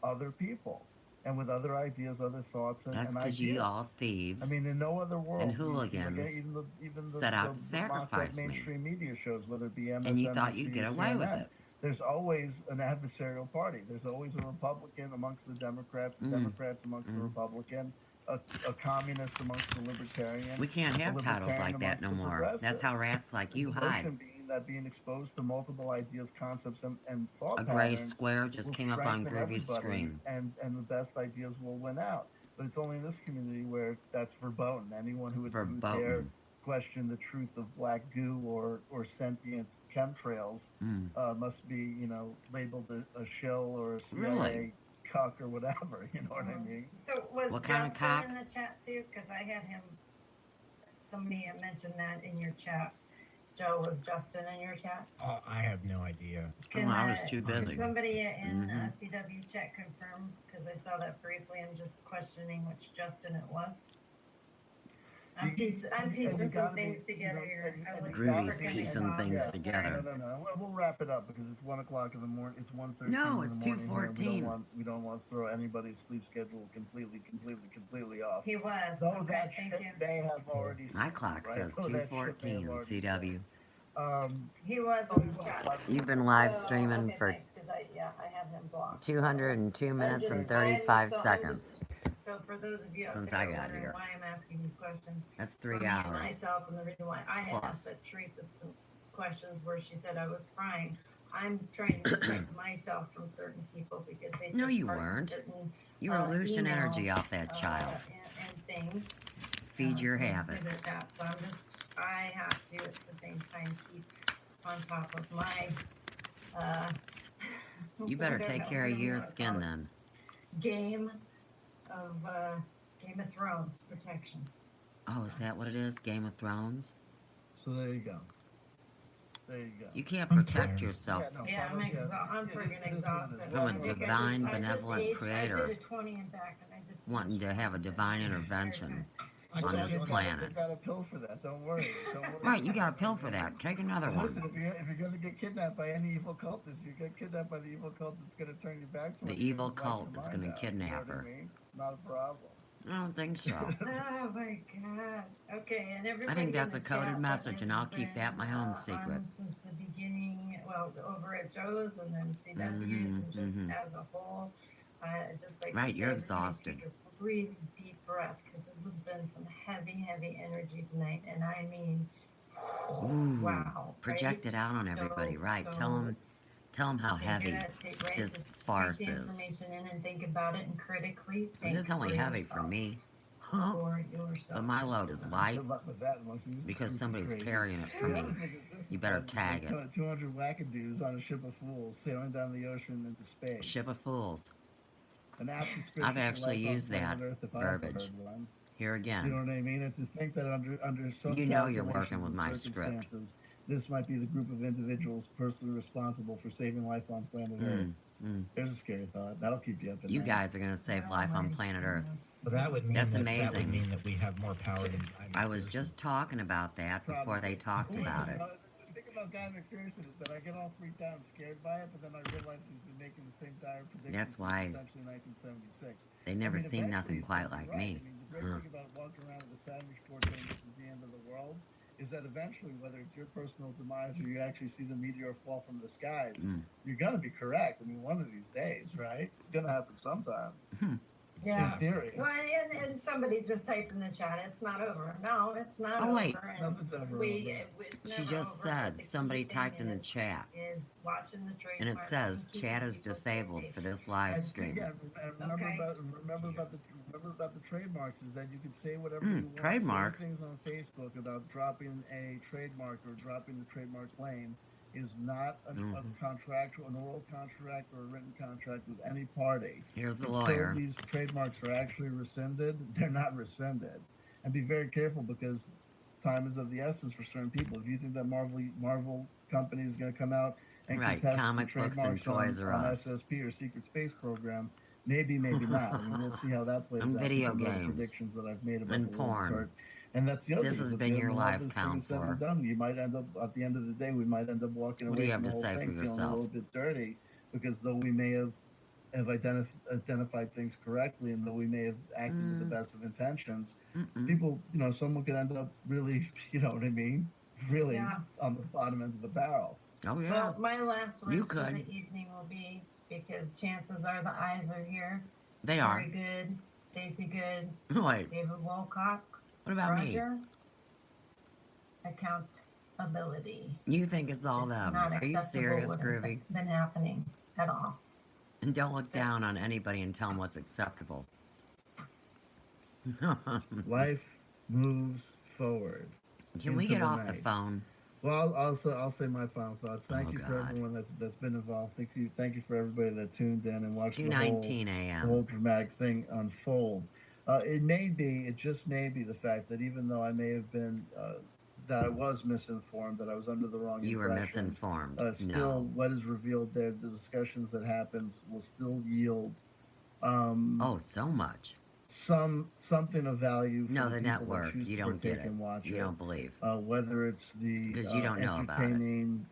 other people and with other ideas, other thoughts, That's and because you ideas. all I thieves mean, in no other world and do you see, like, hooligans even the set out to mocked up sacrifice me. mainstream media shows, whether it be And you thought you'd MSNBC get or away with CNN, it. there's always an adversarial party. There's always a Republican amongst the Democrats, Mm. Democrats amongst the Mm. Republican, a communist amongst the Libertarians. We can't a have titles libertarian like that amongst no the more. That's progressives. how rats like The you hide. notion being that being exposed to multiple ideas, concepts, and thought A gray patterns square just will came up on strengthen Groovy's everybody, screen. and the best ideas will win out. But it's only in this community where that's verboten. Anyone who would dare Verboten. question the truth of black goo or sentient chemtrails Mm. must be, you know, labeled a shill or a CIA Really? cuck or whatever. You know what I mean? So was What kind of Justin cock? in the chat too? Because I had him. Somebody had mentioned that in your chat. Joe, was Justin in your chat? I have no idea. Oh, I was too Can busy. somebody in Mhm. CW's chat confirm? Because I saw that briefly. I'm just questioning which Justin it was. I'm piecing some things together here. I look Groovy's freaking piecing exhausted. things Sorry. together. No. We'll wrap it up because it's 1:00 in the morning. It's 1:13 No, in it's the morning here. 2:14. We don't want to throw anybody's sleep schedule completely off. He was. Though Okay, that thank ship you. may have already My sunk, clock right? says Though that ship may 2:14 have in already CW. sunk. He was in the chat. You've been live streaming okay, for thanks, 'cause I have him blocked. 202 minutes I'm and just- I'm 35 just- seconds. So for those of you out Since there I got wondering here. why I'm asking these questions, That's for 3 me and hours. myself, and the reason why I had Plus. asked Teresa some questions where she said I was crying. I'm trying to protect myself from certain people because they No, took you part in weren't. certain You were losing emails, energy off that child. and things. Feed your So I'll just habit. leave it at that. So I have to at the same time keep on top of my You better whatever- take care whatever of you your wanna call skin it, then. Game of Thrones protection. Oh, is that what it is? Game of Thrones? So there you go. There you go. You can't I'm protect tired. yourself. No, Yeah, I'm it is freaking what it is. exhausted. From a I think divine, I just benevolent aged- creator I did a 20 and back, and I just wanting to have a divine intervention I on saw this you- planet. You've got a pill for that. Don't worry. Right, you got a pill for that. Take another And listen, one. if you're gonna get kidnapped by any evil cultist, you get kidnapped by the evil cult that's gonna turn you back to The it. evil You're gonna cult black is your gonna mind out, kidnap you know what her. I mean? It's not a problem. I don't think so. Oh my god. Okay, and everybody. I think in that's the a coded chat message, that and has I'll keep that been, my own on secret. since the beginning, well, over at Joe's and then CW's and just as a whole. Just like to Right, say, you're everybody exhausted. Take a really deep breath because this has been some heavy energy tonight, and I mean, Ooh, wow. project it out on So- everybody. Right, so tell them how Take heavy. it, take, right, this just farce take the is. information in and think about it and critically think It's only for heavy for yourself. me. Huh? For yourself. But my load is light Good luck with that unless these because are somebody's crazy. carrying it for The other me. thing is this, You better it's tag like it. 200 wackadoos on a ship of fools sailing down the ocean into space. Ship of fools. An apt description I've for actually life on used that planet Earth if I ever verbiage. heard one. Here You know again. what I mean? And to think that under some You know you're calculations working with and my script. circumstances, this might be the group of individuals personally responsible for saving life on planet Earth. There's a scary thought. That'll keep you up at You night. guys are gonna save Oh life on my planet Earth. goodness. But that would mean That's that would amazing. mean that we have more power than I was just talking about that before they talked Listen, about it. The thing about Guy McPherson is that I get all freaked out and scared by it, but then I realize he's been making the same dire predictions That's why since essentially 1976. They never I mean, seen nothing eventually quite he's like right. me. I mean, the great thing about walking around with a sandwich board saying this is the end of the world is that eventually, whether it's your personal demise or you actually see the meteor fall from the skies, you're gonna be correct. I mean, one of these days, right? It's gonna happen sometime. Yeah. In theory. Well, and somebody just typed in the chat, it's not over. No, it's not Oh, over. wait. And Nothing's ever it's She never just over, said, but the key somebody thing typed in the is chat. watching the trade And it marks says and keeping chat is people disabled safe. for this live And stream. again, and remember Okay. about the trademarks is that you can say whatever you want. trademark. Saying things on Facebook about dropping a trademark or dropping the trademark claim is not a contractual, an oral contract or a written contract with any party. Here's the Until lawyer. these trademarks are actually rescinded, they're not rescinded. and be very careful because time is of the essence for certain people. If you think that Marvel company is going to come out and Right, contest the comic books and trademarks Toys R on Us. SSP or Secret Space Program, maybe, maybe not. I mean, we'll see how that plays And out. video given the games. predictions that I've made about And the world of porn. Kurt. And that's the other This thing. has is been that your when all life this thing is said and counselor. done, you might end up at the end of the day. We might end up walking What do away you from have the to whole say for thing feeling a yourself? little bit dirty because though we may have identified things correctly and though we may have acted with the best of intentions, people, someone could end up really, you know what I mean, really Yeah. on the bottom end of the barrel. Oh yeah. Well, my last You words for could. the evening will be because chances are the eyes are here. They are. Very good. Stacy Good. Wait, David Wolcock. what about me? Roger. Accountability. You think it's all It's them? not Are you acceptable serious, what has Groovy? been happening at all. And don't look down on anybody and tell them what's acceptable. Life moves forward. Can we Into get the off the night. phone? Well, I'll say my final thoughts. Thank Oh, you for God. everyone that's been involved. Thank you for everybody that tuned in and watched the 2:19 whole a.m. dramatic thing unfold. It just may be the fact that even though I may have been, that I was misinformed, that I was under the wrong You were impression, misinformed. still No. what is revealed there, the discussions that happens will still yield Oh, so much. something of value for No, the the people that network. choose You to don't partake get it. and watch You it. don't believe. Whether it's the 'Cause you don't know about it. entertaining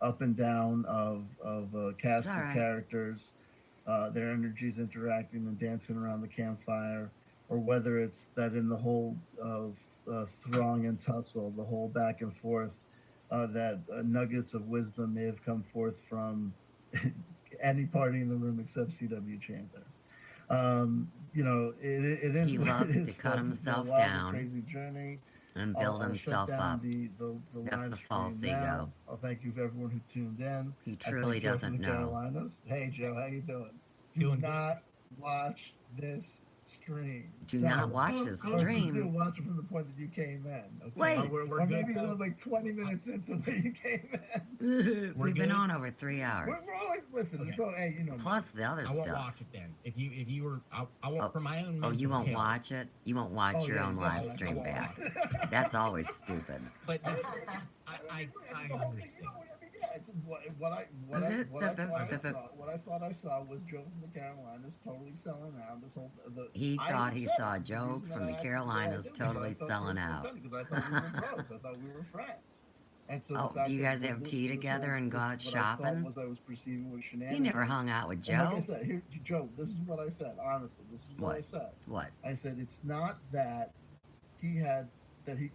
up and down of a cast It's all of right. characters, their energies interacting and dancing around the campfire, or whether it's that in the whole throng and tussle, the whole back and forth, that nuggets of wisdom may have come forth from any party in the room except CW Chandler. It is He what loves it is, to cut folks. It's been a himself wild and down crazy journey. and I'll build shut himself down up. the That's live the stream false now. ego. I'll thank you for everyone who tuned in. He I truly thank Joe from doesn't the know. Carolinas. Hey Joe, how you doing? Do Doing not watch this stream. Do Don't. not watch this Or if you do, stream. watch it from the point that you came in. Okay? Wait. We're Or good, maybe though. like 20 minutes into where you came in. We've been good? on over 3 hours. We're always listening. Okay. So hey, you know. Plus the other I won't stuff. watch it then. If you were, I won't for my own. Oh, you mental won't health. watch it? You won't watch your own live no, stream I back. won't. That's always stupid. But it's, I understand. It's what I thought I saw was Joe from the Carolinas totally selling out. He thought he saw Joe from the Carolinas totally selling out. Because I thought we were bros. I thought we were friends. And so the Oh, fact do you that guys have this- tea this together whole- and go this- out what I thought shopping? was I was perceiving was You shenanigans. never hung out with And like I Joe? said, here, Joe, this is what I said. Honestly, this is what I What? said. What? I said it's not that he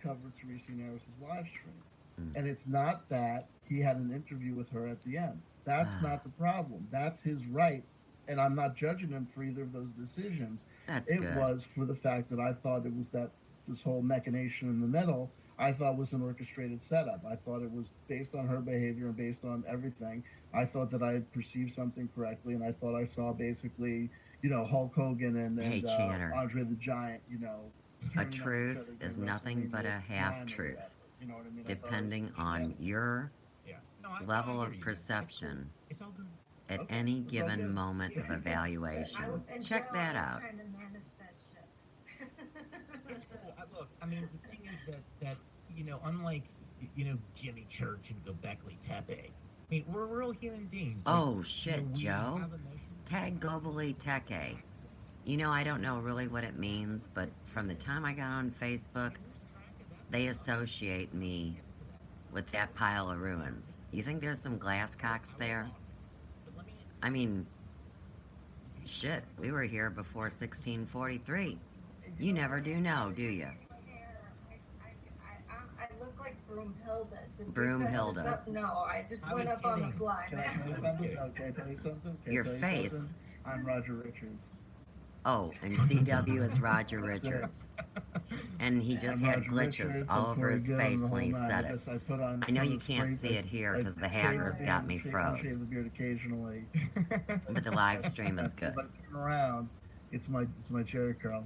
covered Teresa Neris' live stream, Mm. and it's not that he had an interview with her at the end. That's Ah. not the problem. That's his right, and I'm not judging him for either of those decisions. That's It good. was for the fact that I thought it was that this whole machination in the middle. I thought was an orchestrated setup. I thought it was based on her behavior and based on everything. I thought that I had perceived something correctly, and I thought I saw basically, Hulk Hogan and Hey, Channer. Andre the Giant, A turning on each truth other, is getting nothing but a WrestleMania half 9 or truth, whatever. You know what I mean? I thought it was depending on shenanigans. your Yeah. No, I level hear of you. perception It's all good. at Okay, any it's all given good. moment of evaluation. Check that out. Trying to manage that shit. It's cool. Look, I mean, the thing is that unlike Jimmy Church and Göbekli Tepe, I mean, we're real human beings. Like, Oh shit, we Joe. have emotions. Tag Globally Teke. I don't know really what it means, but from the time I got on Facebook, they associate me with that pile of ruins. You think there's some glass cocks there? I mean, shit, we were here before 1643. You never do know, do you? I look like Broomhilda. Did we Broomhilda. set this up? No, I just I went was up on the kidding. fly, Can I tell you man. something? Oh, can I tell you something? Can I Your tell you face. something? I'm Roger Richards. Oh, and CW is Roger Richards. And he just I'm had Roger glitches Richards, all I'm over Corey his Gill, face and the when he whole nine. said I it. guess I put on I know put you on can't spray- see it here I because the shave hackers the got me beard, froze. I shave the beard occasionally. But the live stream is good. If I turn around, it's my Jerry curl.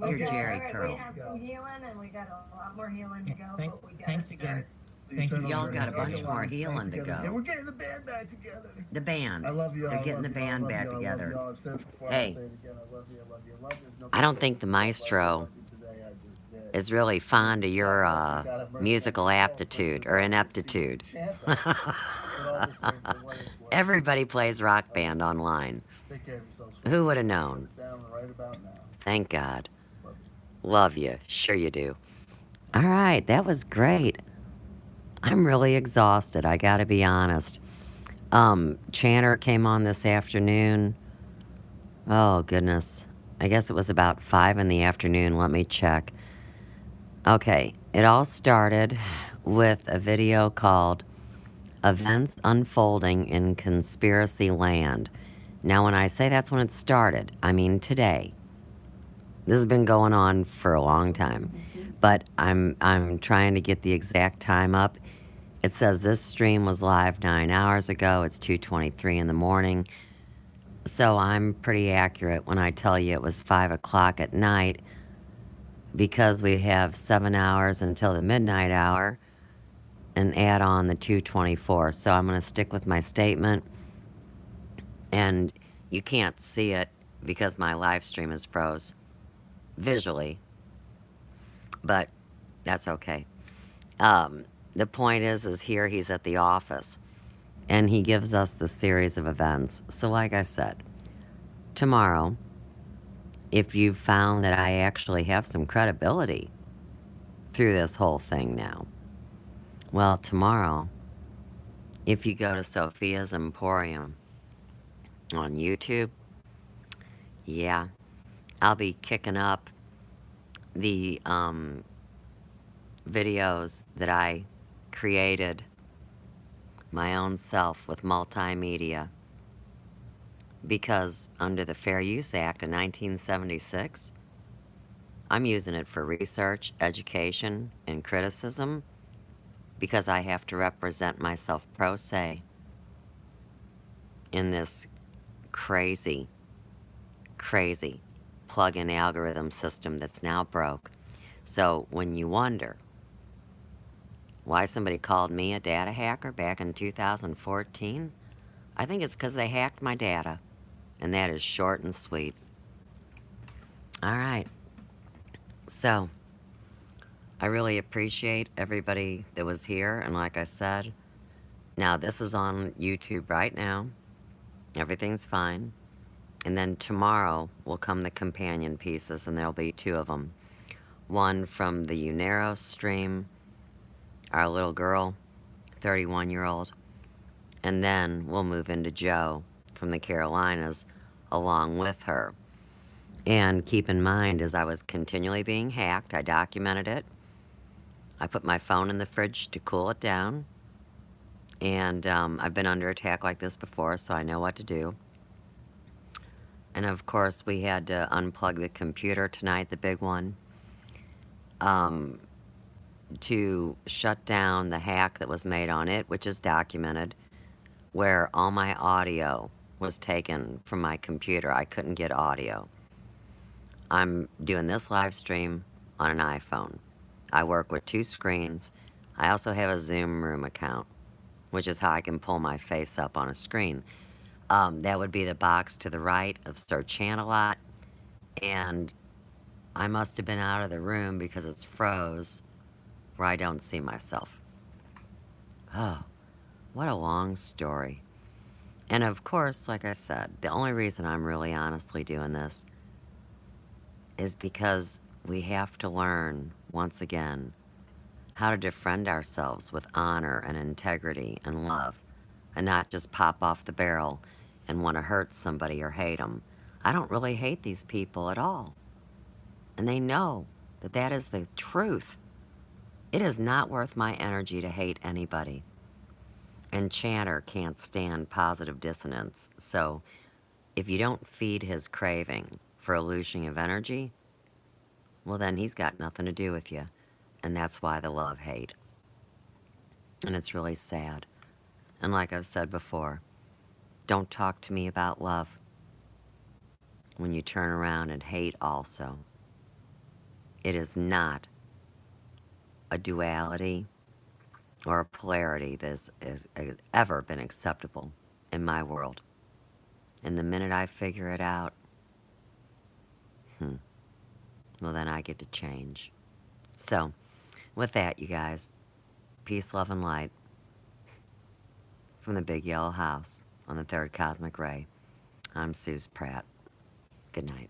Your Okay, Jerry all right, curl. We have some healing, and we got a lot more healing to go, Thank- but we got to thanks again. start. Thank you. Y'all got a bunch Okay, more back healing to together. go. Yeah, we're getting the band back together. The band. I love you all. They're I getting love the you all, I band love back you all, I love together. you all. I've said it before, Hey. I'll say it again. I love you. I love you. I love you. There's no I don't think the I love you maestro today. I just did. is really fond of your musical aptitude or ineptitude. Everybody plays Rock Band online. Who would have known? Thank God. Love you. Sure you do. All right, that was great. I'm really exhausted, I gotta be honest. Channer came on this afternoon. Oh, goodness. I guess it was about 5 in the afternoon. Let me check. Okay, it all started with a video called Events Unfolding in Conspiracy Land. Now, when I say that's when it started, I mean today. This has been going on for a long time, but I'm trying to get the exact time up. It says this stream was live 9 hours ago. It's 2:23 in the morning. So I'm pretty accurate when I tell you it was 5 o'clock at night, because we have 7 hours until the midnight hour and add on the 2:24. So I'm going to stick with my statement. And you can't see it because my live stream is froze visually, but that's okay. The point is here he's at the office, and he gives us the series of events. So like I said, tomorrow, if you've found that I actually have some credibility through this whole thing now, well, tomorrow, if you go to Sophia's Emporium on YouTube, yeah, I'll be kicking up the videos that I created my own self with multimedia, because under the Fair Use Act of 1976, I'm using it for research, education, and criticism, because I have to represent myself pro se in this crazy plug-in algorithm system that's now broke. So when you wonder why somebody called me a data hacker back in 2014, I think it's because they hacked my data. And that is short and sweet. All right. So, I really appreciate everybody that was here. And like I said, now this is on YouTube right now. Everything's fine. And then tomorrow will come the companion pieces, and there'll be 2 of them. One from the Unero stream, our little girl, 31-year-old. And then we'll move into Joe from the Carolinas along with her. And keep in mind, as I was continually being hacked, I documented it. I put my phone in the fridge to cool it down. And I've been under attack like this before, so I know what to do. And of course, we had to unplug the computer tonight, the big one, to shut down the hack that was made on it, which is documented, where all my audio was taken from my computer. I couldn't get audio. I'm doing this live stream on an iPhone. I work with 2 screens. I also have a Zoom Room account, which is how I can pull my face up on a screen. That would be the box to the right of Sir Channelot. And I must have been out of the room because it's froze, where I don't see myself. Oh, what a long story. And of course, like I said, the only reason I'm really honestly doing this is because we have to learn, once again, how to defend ourselves with honor and integrity and love, and not just pop off the barrel and want to hurt somebody or hate them. I don't really hate these people at all. And they know that that is the truth. It is not worth my energy to hate anybody. And Channer can't stand positive dissonance. So if you don't feed his craving for illusion of energy, well, then he's got nothing to do with you. And that's why the love-hate. And it's really sad. And like I've said before, don't talk to me about love when you turn around and hate also. It is not a duality or a polarity that has ever been acceptable in my world. And the minute I figure it out, well, then I get to change. So, with that, you guys, peace, love, and light from the Big Yellow House on the Third Cosmic Ray. I'm Suze Pratt. Good night.